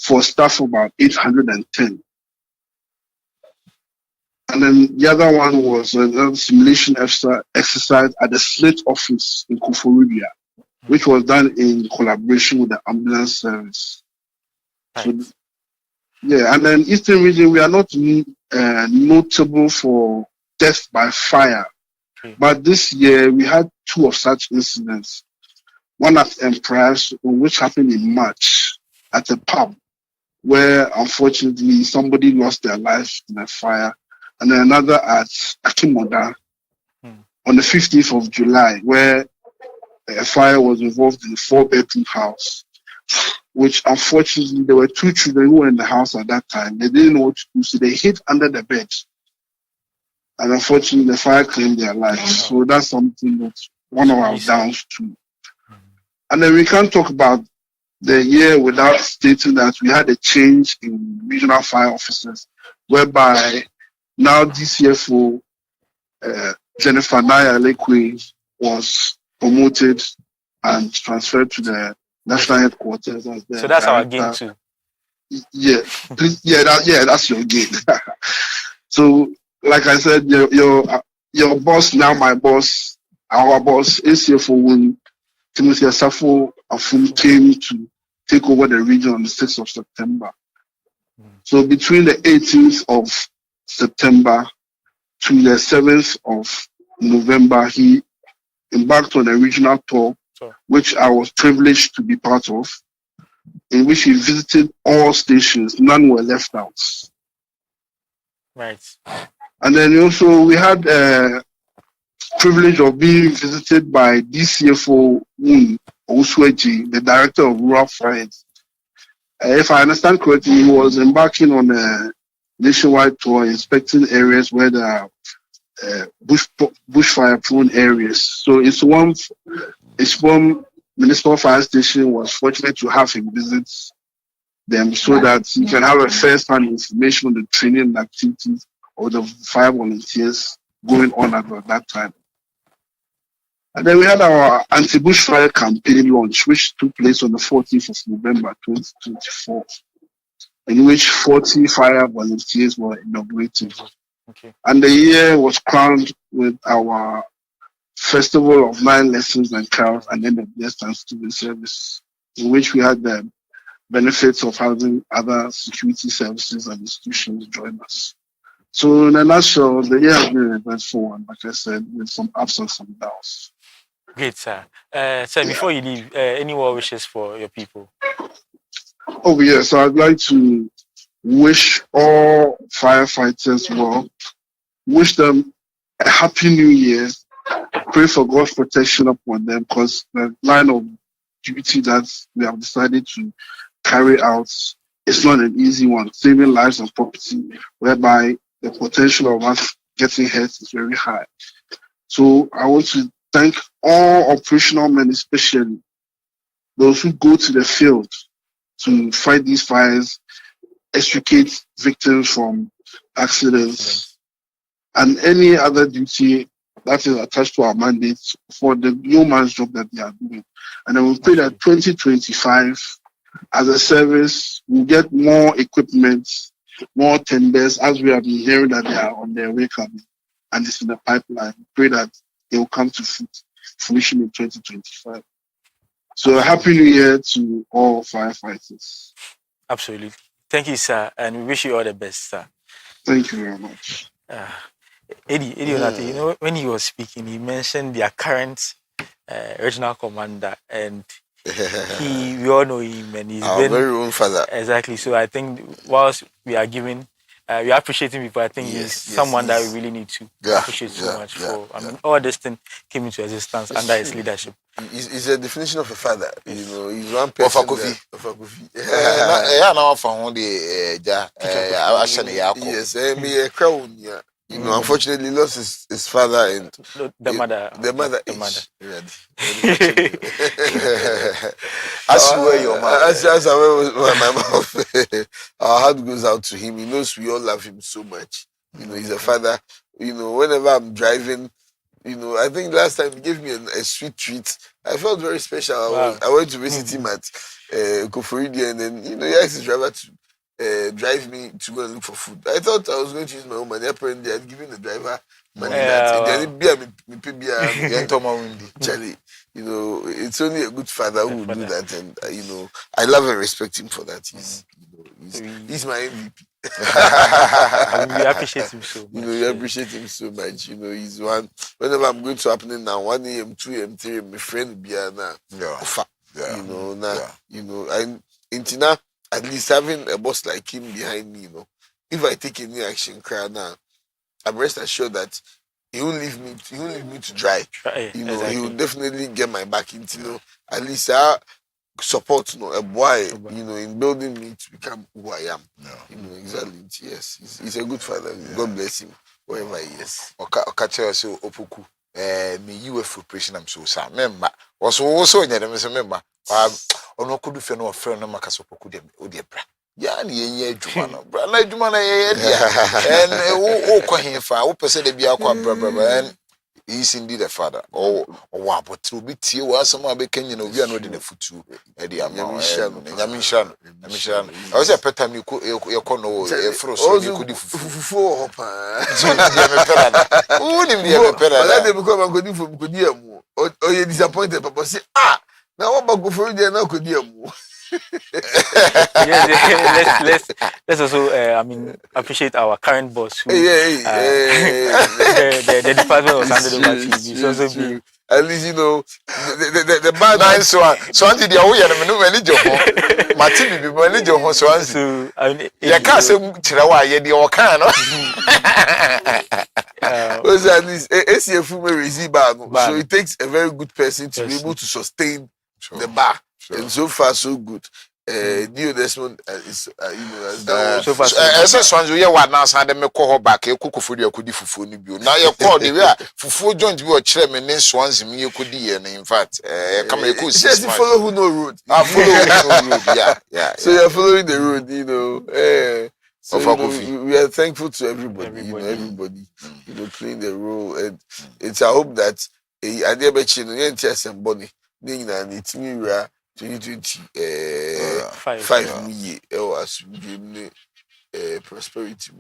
for staff of about 810. And then the other one was a simulation exercise at the Slate office in Koforidua, which was done in collaboration with the ambulance service. So, yeah, and then Eastern region, we are not notable for death by fire. But this year, we had 2 of such incidents. One at Empress, which happened in March at a pub, where unfortunately somebody lost their life in a fire. And then another at Akimoda on the 15th of July, where a fire was involved in a 4-bedroom house, which unfortunately there were 2 children who were in the house at that time. They didn't know what to do, so they hid under the bed. And unfortunately, the fire claimed their lives. So that's something that's one of our downs too. And then we can't talk about the year without stating that we had a change in regional fire officers, whereby now DCFO Jennifer Naya Lekwe was promoted and transferred to the national headquarters as the So that's our gain too. Yeah, that's your gain. So, like I said, your boss, now my boss, our boss, ACFO when Timothy Asafo Afum came to take over the region on the 6th of September. So between the 18th of September to the 7th of November, he embarked on a regional tour, which I was privileged to be part of, in which he visited all stations. None were left out. Right. And then also we had privilege of being visited by DCFO Osweji, the director of Rural Affairs. If I understand correctly, he was embarking on a nationwide tour inspecting areas where there are bushfire prone areas. So it's one municipal fire station was fortunate to have him visit them so that you can have a first-hand information on the training and activities of the fire volunteers going on at that time. And then we had our anti-bushfire campaign launch, which took place on the 14th of November 2024, in which 40 fire volunteers were inaugurated. Okay. And the year was crowned with our Festival of 9 Lessons and Carols and then the Blessed and Student Service, in which we had the benefits of having other security services and institutions join us. So in a nutshell, the year has been an eventful one, like I said, with some ups and some downs. Great, sir. Sir, before you leave, any more wishes for your people? Oh yes, I'd like to wish all firefighters well. Wish them a happy new year. Pray for God's protection upon them, because the line of duty that we have decided to carry out is not an easy one. Saving lives and property, whereby the potential of us getting hurt is very high. So I want to thank all operational men, especially those who go to the field to fight these fires, extricate victims from accidents, and any other duty that is attached to our mandates for the yeoman's job that they are doing. And I will pray that 2025, as a service, we'll get more equipment, more tenders, as we have been hearing that they are on their way coming, and it's in the pipeline. We pray that they will come to fruition in 2025. So a happy new year to all firefighters. Absolutely. Thank you, sir, and we wish you all the best, sir. Thank you very much. Eddie Onate, you know, when he was speaking, he mentioned their current regional commander, and we all know him, and he's our been very own father. Exactly. So I think whilst we are giving, we are appreciating people, I think he's someone that we really need to appreciate so much for. I mean, all this thing came into existence under his leadership. He's a definition of a father. You know, he's one person. Of a coffee. Yeah, now from the yes, me a crown. Yeah. You know, unfortunately, lost his father and the mother. As you were your mother. As I was my mom. Our heart goes out to him. He knows we all love him so much. You know, he's a father. You know, whenever I'm driving, you know, I think last time he gave me a sweet treat. I felt very special. I went to visit him at Koforidi, and then, you know, he asked his driver to drive me to go and look for food. I thought I was going to use my own money. Apparently, I had given the driver money Charlie, you know, it's only a good father who will do that, and you know, I love and respect him for that. He's my MVP. We appreciate him so much. You know, we appreciate him so much. You know, he's one. Whenever I'm going to happening now, 1 a.m., 2 a.m., 3 a.m., my friend will be now. You know, now, you know, and Intina, at least having a boss like him behind me, you know, if I take any action crowd now, I'm rest assured that he won't leave me to dry. You know, he will definitely get my back into, you know, at least support, you know, a boy, you know, in building me to become who I am. You know, exactly. Yes, he's a good father. God bless him wherever he is. Okache so opoku. Me you for operation am so sa. Member. Also nya dem so member. Ono kudu fe no ofre no makaso opoku dem odi bra. Ya na yenye adwuma no. Bra na adwuma na ye dia. En wo kwahinfa, wo pese de bia kwa bra en he's indeed a father. Oh, wow, but to be tea was some other Kenyan of you are not in the futu. Eddie, Yamishan. I was a pet time you could a frost. You could for who didn't be a pet? Let them become a good from Kudiamu. Oh, you're disappointed, Papa. Say, now what about go for India now? Kudiamu. Let's also appreciate our current boss who the department was handed over to you. At least you know the bad nice one. So until the away and manager Martin be manager so you can't say Chirawa ye the Okano. Was at least so it takes a very good person to be able to sustain the bar. And so far, so good. New Desmond is, you know, so far. So you are now saying me call back. You cook for you could do for you. Now you call the way for joint you are chairman in Swans. You could do in fact. Come you could just follow who no road. Follow no road. Yeah. So you are following the road, you know. So you know, we are thankful to everybody. You know, everybody, you know, playing the role, and it's I hope that I never change. You ain't just somebody. Then it's me. 2025 year as we dream prosperity.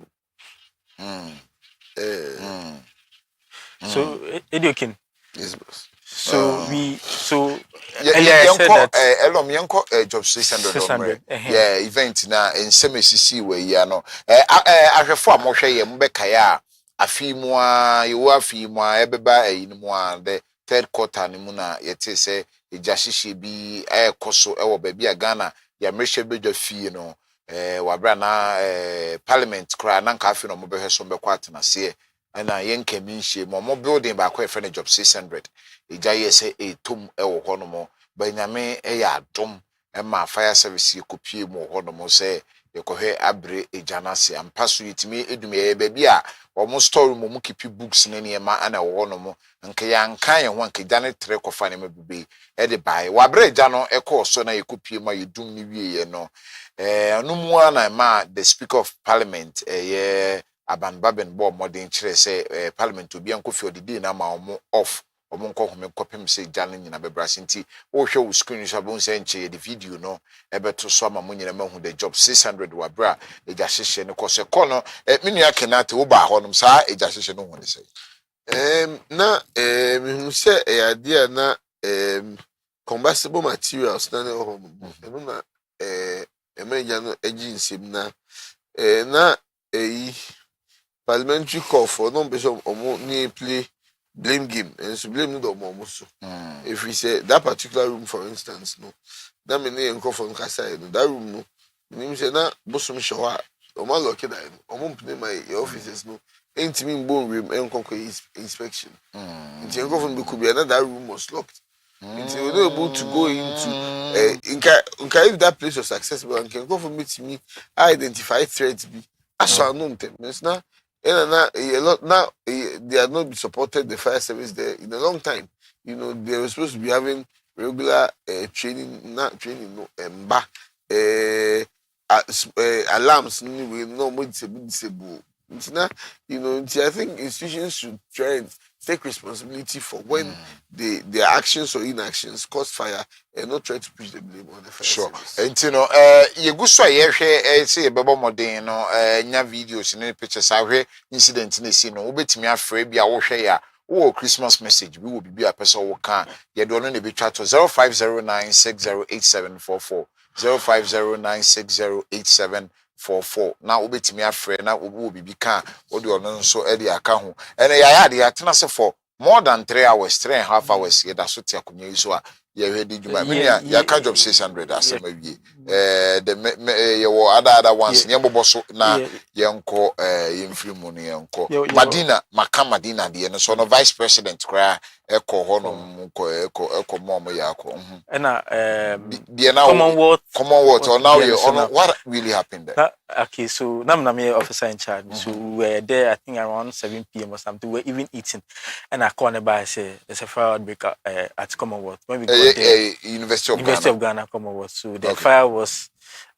So Ediokin. Yes, boss. So Elom yanko job 600 yeah event na nsemesisi we ya no ahwefo amohwe ye mbeka ya afi mu a yewo afi mu a ebeba mu a the third quarter ni mu na yete se ejahihye bi ekoso ewo ba bi a Ghana ya mrehye bedwa fie no wabra na parliament kra na nka afi no mbehwe so mbekwa atenase na yenka minhye mo building ba kwa efe ne job 600 eja yese etom ewo ho no mo banyame eya adom ma fire service kopie mu ho no mo se yekohwe abre ejanase ampaso yitimi edumye ba bia omo story mo keep books ne ne ma ana wo no mo nka ya nka ye ho nka jane tre kofa ne mabube e de bai wabre eja no ekoso na yekopie ma yedum ni wie ye no anu mu ana ma the speaker of parliament ye Aban Baben bo modern kire say parliament obi anko fi odidi na ma omo off omo nko home kopem say jane nyina bebrase nti wo hwe wo screen so bon say nche the video no ebeto so ama munyina mahu the job 600 wabra eja hyehye ne kose kono menu akenate wo ba ho nom sa eja hyehye no hu say na me say idea na combustible materials na ho no na emeja no agency na na parliamentary call for no be so ni play blame game and so blame no do mo so if we say that particular room for instance no that me na call for nkasa no that room no ni say na bosom showa o ma lock it down o mo pne my offices no entimi mbon room enkonko inspection nti enkonko be could be another room was locked until we were able to go into if that place was accessible and can go for me to me identify threats be asha no means na a lot now they have not supported the fire service there in a long time. You know, they were supposed to be having regular training, not training, no, alarms. We know more disable. You know, I think institutions should try and take responsibility for when their actions or inactions cause fire and not try to push the blame on the fire service. And you know, you go so say a babo modern no nya videos and pictures ahwe incident ni see no obetimi afre bia wo hwe ya wo Christmas message we will be a person wo kan ye do no ne be chat to 0509608744 0509608744 na obetimi afre na obo bibi kan wo de ono nso e de aka ho ene ya de atena se for more than 3 hours 3.5 hours ye da so te akonya iso a ye hwedi djuma me ya ka job 600 asema wie the ye wo other ones ye boboso na ye nko ye mfirimu ne ye nko Madina de no so no vice president kra eko ho no eko mom ya ko na Commonwealth or now what really happened there? Okay, so I'm a officer in charge. So we were there, I think around 7 p.m. or something. We were even eating, and I called by say there's a fire outbreak at Commonwealth. When we got there, University of Ghana Commonwealth. So the fire was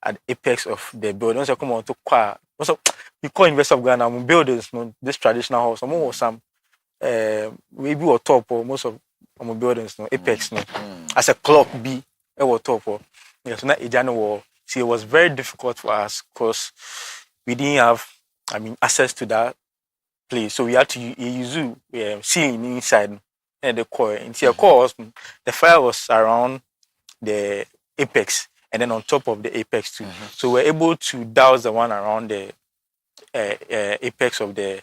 at the apex of the building. So come on to qua. So we call University of Ghana buildings, this traditional house. Some maybe or top or most of our buildings, apex, as a clock B, or top or. Yes, not a January. See, it was very difficult for us because we didn't have, access to that place. So we had to use ceiling inside and the core. And see, of course, the fire was around the apex and then on top of the apex too. So we're able to douse the one around the apex of the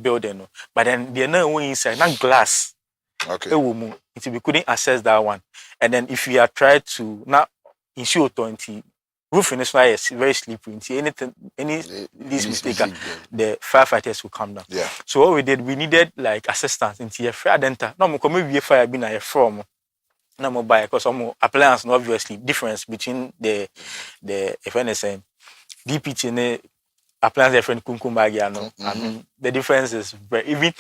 building. But then the another one inside, not glass. Okay. We couldn't access that one. And then if we had tried to not ensure 20 roof in this fire is very slippery. This mistake, the firefighters will come down. Yeah. So what we did, we needed like assistance into a fire denter. No, we come with fire being a from. No more buy because some appliance no obviously difference between the if anything DPT and appliance different kunkumbagia. The difference is very even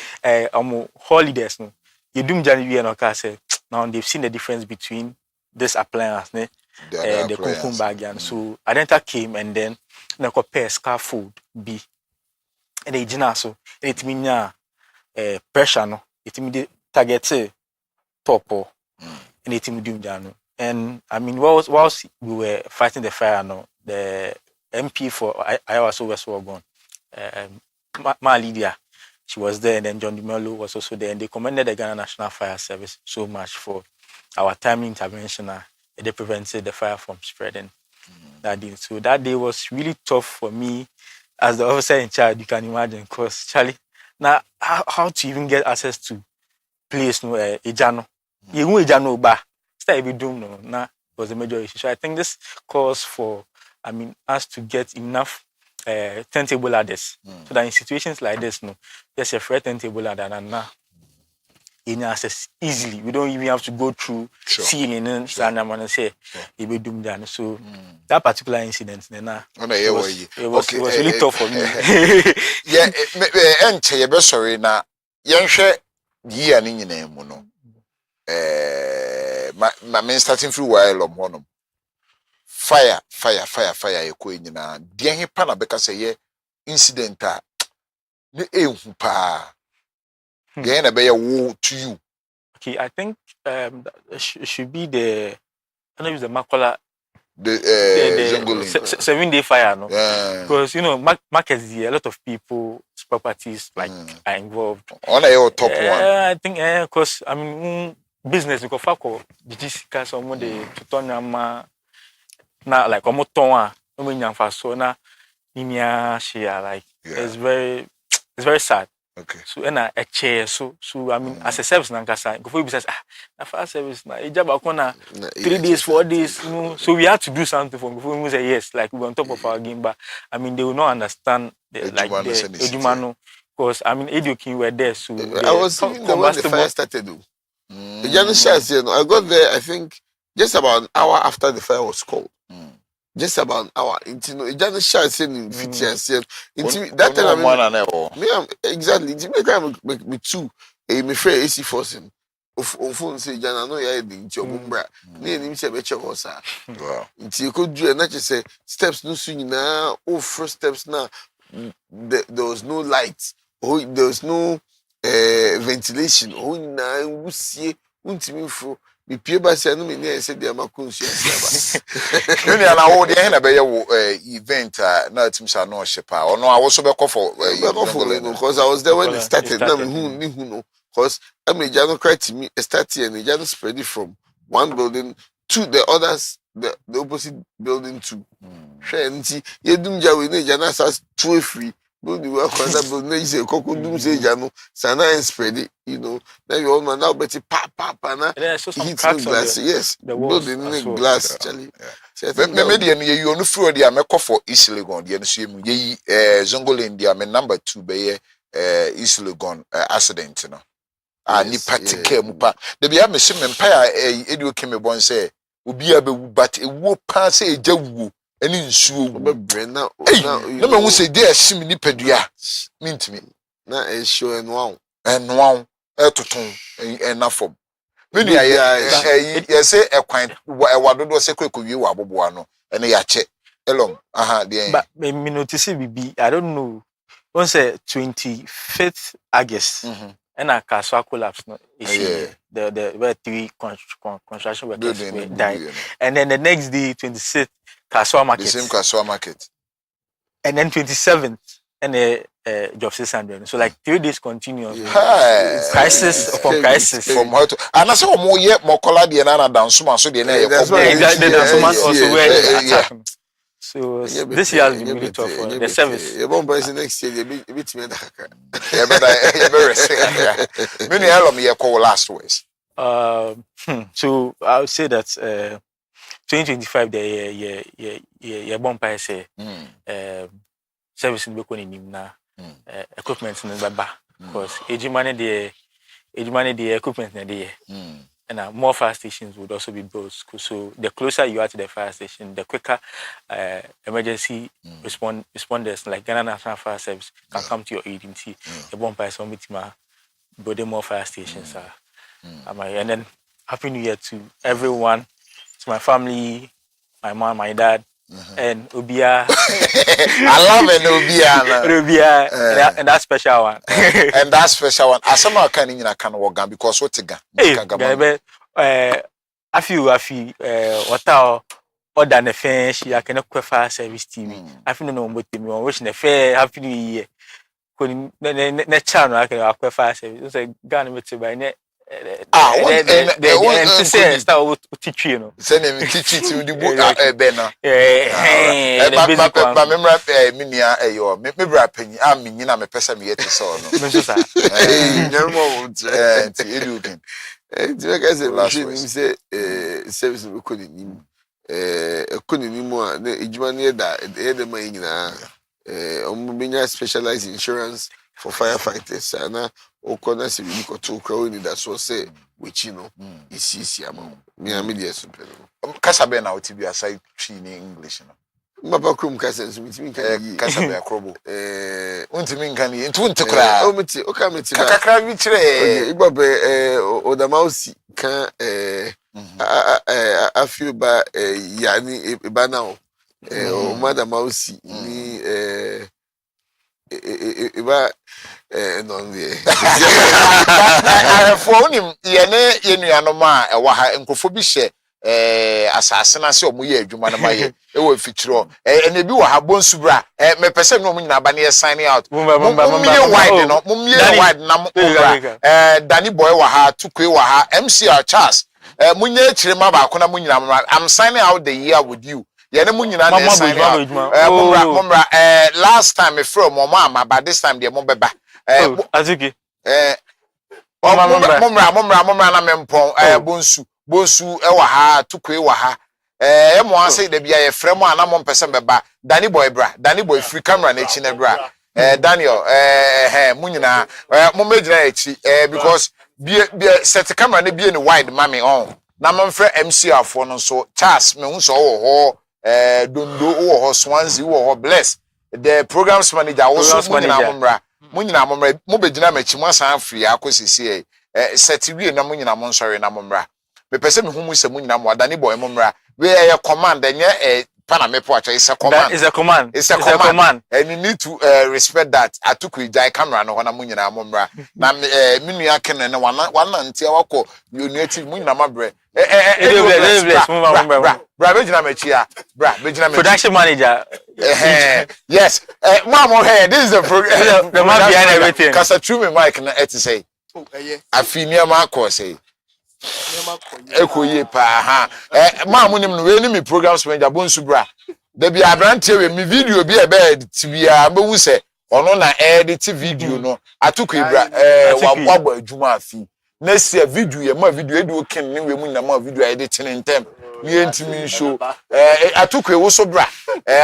holidays no. You do January and okay, now they've seen the difference between this appliance, the Kumkum bag. So Adenta came and then they compare scaffold B. And they did so it means pressure no. It means target top and it means doing jano. And whilst we were fighting the fire no, the MP for Iowa West Wagon, Ma Lydia. She was there, and then John DeMello was also there, and they commended the Ghana National Fire Service so much for our timely intervention, they prevented the fire from spreading that day. So that day was really tough for me as the officer in charge, you can imagine, because Charlie, now how to even get access to place no ejano. You know ejano ba. Start every doom no. Now was the major issue. So I think this calls for, us to get enough turntable ladders so that in situations like this, no, there's a free turntable ladder and now in access easily. We don't even have to go through ceiling and say it be doomed down. So that particular incident, it was really tough for me. Yeah, and you sorry na yenhwe year ni nyina mu no. My main starting through while honum. Fire ekọ nyina. De he pa na beka say ye incident a ne ehu pa. Then I bear woe to you. Okay, I think it should be the, I don't know if the Makola, the 7-day fire, no? Because markets here, a lot of people's properties are involved. On your top one. I think because business because fuck the someone they to turn na like omotonwa no mean so na inia share like it's very sad. Okay. So a chair so as a service nankasa go for business na fire service na ejaba kona 3 days 4 days so we had to do something for before we say yes like we on top of our game but they will not understand the ejumano because Ediokin were there so I was even the when the fire started though. The Janus I got there I think just about an hour after the fire was called. Just about an hour. It just shots in that time exactly. It me too. Me free AC forcing. On phone say Jana no ya di nti omumbra. Na enim se be check osa. Wow. Nti you could do na say steps no su nyina first steps na there was no light. Oh there was no ventilation. Oh na wusie untimi fo. Me pie ba se no me ne se dia makonsu ase ba. You na wo de na be ye event na tim sa no shepa. Ono a wo so be call for because I was there when it started. Na me hu no because Jano cried to me started and Jano spread it from one building to the others the opposite building to. Share nti yedum jawe ne Jana sa two free. But the work on that building say Coco Doom say Jano Sana and spread it, now you all know now but pop na hit some glass. Yes, the building in glass, Charlie. Maybe you only through the America for East Legon, the NCM, Zongo India, number 2 be East Legon accident, ni patike mupa. The be a sim empire Edu Keme Bon say, Ubi abe but a wo pass a jawu. Any nsuo now no me who say there sim ni padua mean to me na e show enwa toton na form me nua ye say ekwan wadodo say kwekowie wa aboboa no ene ya che elom there but me notice bibi I don't know on say 25th August and a castle collapse no the where 3 construction workers died and then the next day 26th Kaswa Market. The same Kaswa Market. And then 27th and job 600. So like 3 days continuous. Crisis upon crisis. From how to and I say more yet more color the na dance man so the exactly the dance also where so this year has been really tough for the service. You won't buy next year, you bit me. You better many alum you call last words. So I would say that 2025 the bomb say service in Beko nim na equipment in baba because ejimane the equipment na there and more fire stations would also be built so the closer you are to the fire station the quicker emergency responders like Ghana National Fire Service can come to your aid. The bomb so building more fire stations and then happy new year to everyone, to my family, my mom, my dad, and Ubia. I love it, Ubia, and that special one. And that special one. As someone can work because what's again? I feel what other than fence, I cannot fire service TV. I feel no more to me. I'm wishing a fair happy new year. Ne channel I can fire service. It's a gun with by net. say start with teaching, you know. Send him teaching to the book Bena. But remember, Minia, your member penny, I mean, I'm a person yet to saw. No more, educating. Like I said, last week, say, service we couldn't anymore. Ijmani that the money specialized insurance for firefighters. And Okona si we got to crowd that's what say which you know is easy amount. Me and media super. Kasabe na otibi aside in English no. Mapa krum kasa so mitimi kan kasabe akrobo. Untimi kan yi ntu ntekra. O meti o ka meti. Kakakra bi kire. Igbabe Odamausi kan afio ba yani ba now. O Madamausi ni iba no ye for him ye nuanom a ewa ha nkofo bi hye asase na se omoye adwuma na maye e wo fitiro ene bi wo ha bonsu bra me pese no nyina ba na ye sign out mumye wide no mumye wide na mo Danny Boy wa ha Tukwe wa ha MCR Charles munye chirema ba ko na munyina I'm signing out the year with you. Yene munyina na sign out mumra last time me from mama but this time the mombeba Azuki mumra na mempon bonsu e wa ha Tukwe wa ha mo anse de bia ye frem ana mo mpese beba Danny Boy bra Danny Boy free camera na echi na bra Daniel munyina mo mejina echi because bia set camera na bia ni wide mami on na memfre MCR for no so Charles me hu so wo ho Dondo wo ho Swansea wo ho Bless the programs manager also munyina momra mo begina machi mo san free akosisi set wie na munyina mo nsori na momra me pese me hu mu se munyina mo Danny Boy momra we command enye Panamepo actually is a command. It's a command. And you need to respect that. I took with Jai camera no wana munyina momra. Na minua kene na wana ntia wako unity munyina mabre. Bra bejina mechia. Bra bejina mechia. Production manager. Yes. Mama here this is the program. The man behind everything. Kasa true me mic na eti say. Afinia ma ko say. Ekoye pa ha ma munim no we ni me programs manager bonsu bra da bia abrante we me video bi e be edit bia be wu se ono na edit video no atuko bra wabo adwuma afi na se video ye ma video edi o ken ni we mu na ma video edit ni ntem ni entimi show atuko wo so bra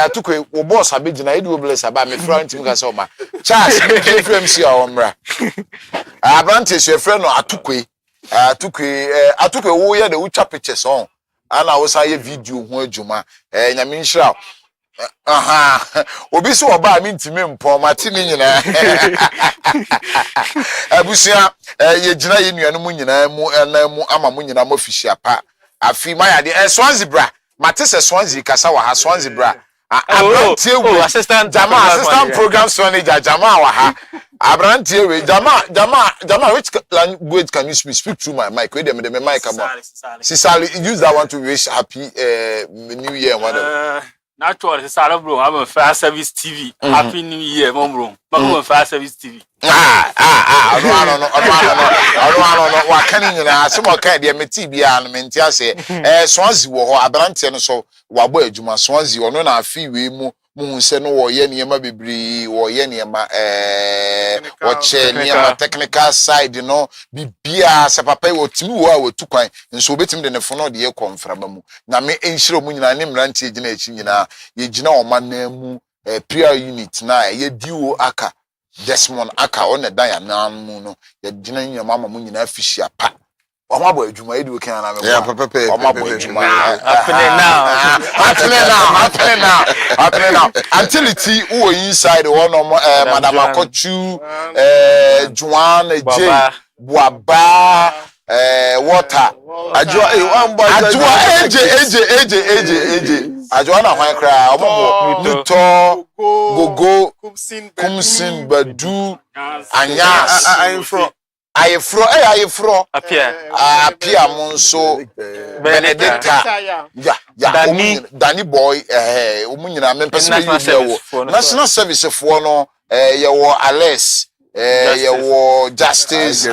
atuko wo boss abegina edi wo bless aba me friend ntimi ka se o ma Charles FMC a omra abrante se friend no atuko Atukwe wo ye de ucha pictures on ana wo say video ho adwuma nyame nhira obi so oba mi ntimi mpon mate ni nyina abusia ye gina ye nuanu mu nyina mu na mu ama mu nyina mo fihia pa afi ma ya de Swansea bra mate se Swansea kasa wa ha Swansea bra assistant program manager Jama wa ha Abrantie we Jama which language can you speak through my mic? Wait a minute, my mic come on. Sisali, use that one to wish happy New Year whatever. Naturally, Sisali bro, I'm a Fire Service TV. Happy New Year, mom bro. I'm a Fire Service TV. I don't know. What can you know? Some kind of TV and mentia say, Swansea wo Abrantie no so wabo adwuma Swansea ono na afi we mu se no wo ye niema bebri wo ye niema wo che niema technical side no bibia se papa wo timi wo a wo tukwan nso obetim de ne fono de ye konfraba mu na me enhiro mu nyina ne mrantie gina echi nyina ye gina o manamu prayer unit na ye diwo aka Desmond aka on dan ya nan mu no ye gina nyama mu nyina afihia pa Omabo adwuma edi okan na me Omabo adwuma happening now until it who inside one Madam Akochu Juan J Boaba water ajwa AJ ajwa na hwan kra omabo Luto Gogo Kumsin Badu Anyas Ayefro apia monso Benedicta Danny Boy omunyina me person be wo national service for no ye wo Alex Yewo Justice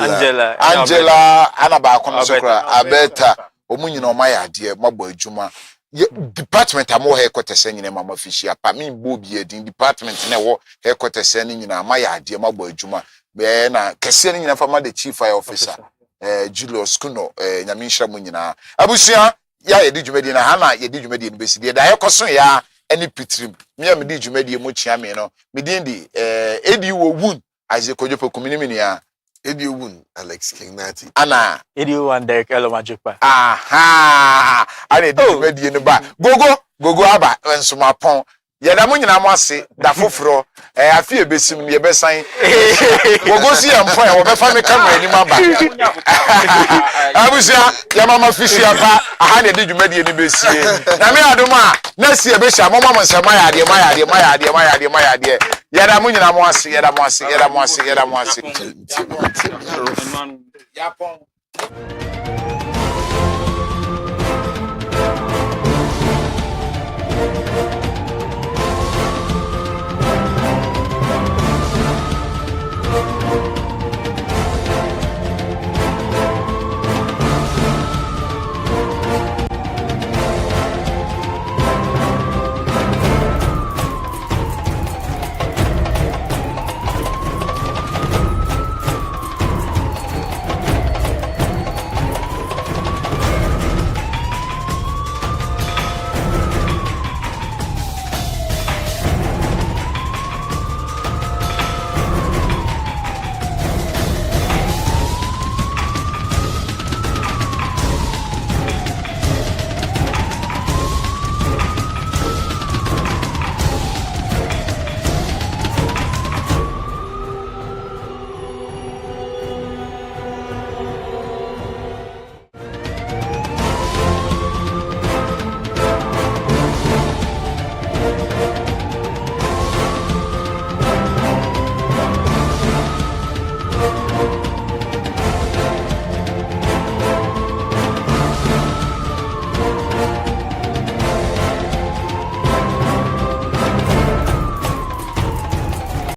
Angela ana ba kono sokra Abeta omunyina omaya ade mabo adwuma department amo headquarters nyina mama fishia pa me bobi edin department na wo headquarters nyina amaya ade mabo adwuma be na kese nyina fama the chief fire officer Julius Kuno nyame nhira mu nyina abusua ya yedi dwumadi na ha na yedi dwumadi no besidi da yekoso ya ani pitrim me am di dwumadi mu chia me no me din di edi wo wun Isaac Ojopo kumini ya Edi Wun Alex King Nati ana Edi Wun Derek Elomajepa aha ana edi dwumadi no ba gogo aba ensoma pon yeda mo nyina mo ase da foforo afi ebesim ne ebesan gogo si empon e wo befa me camera ni maba abusia ya mama fishi apa aha ne di dwumadi ni besie na me adoma na si ebehia mama mo nsema ya ade yeda mo nyina mo ase yeda mo ase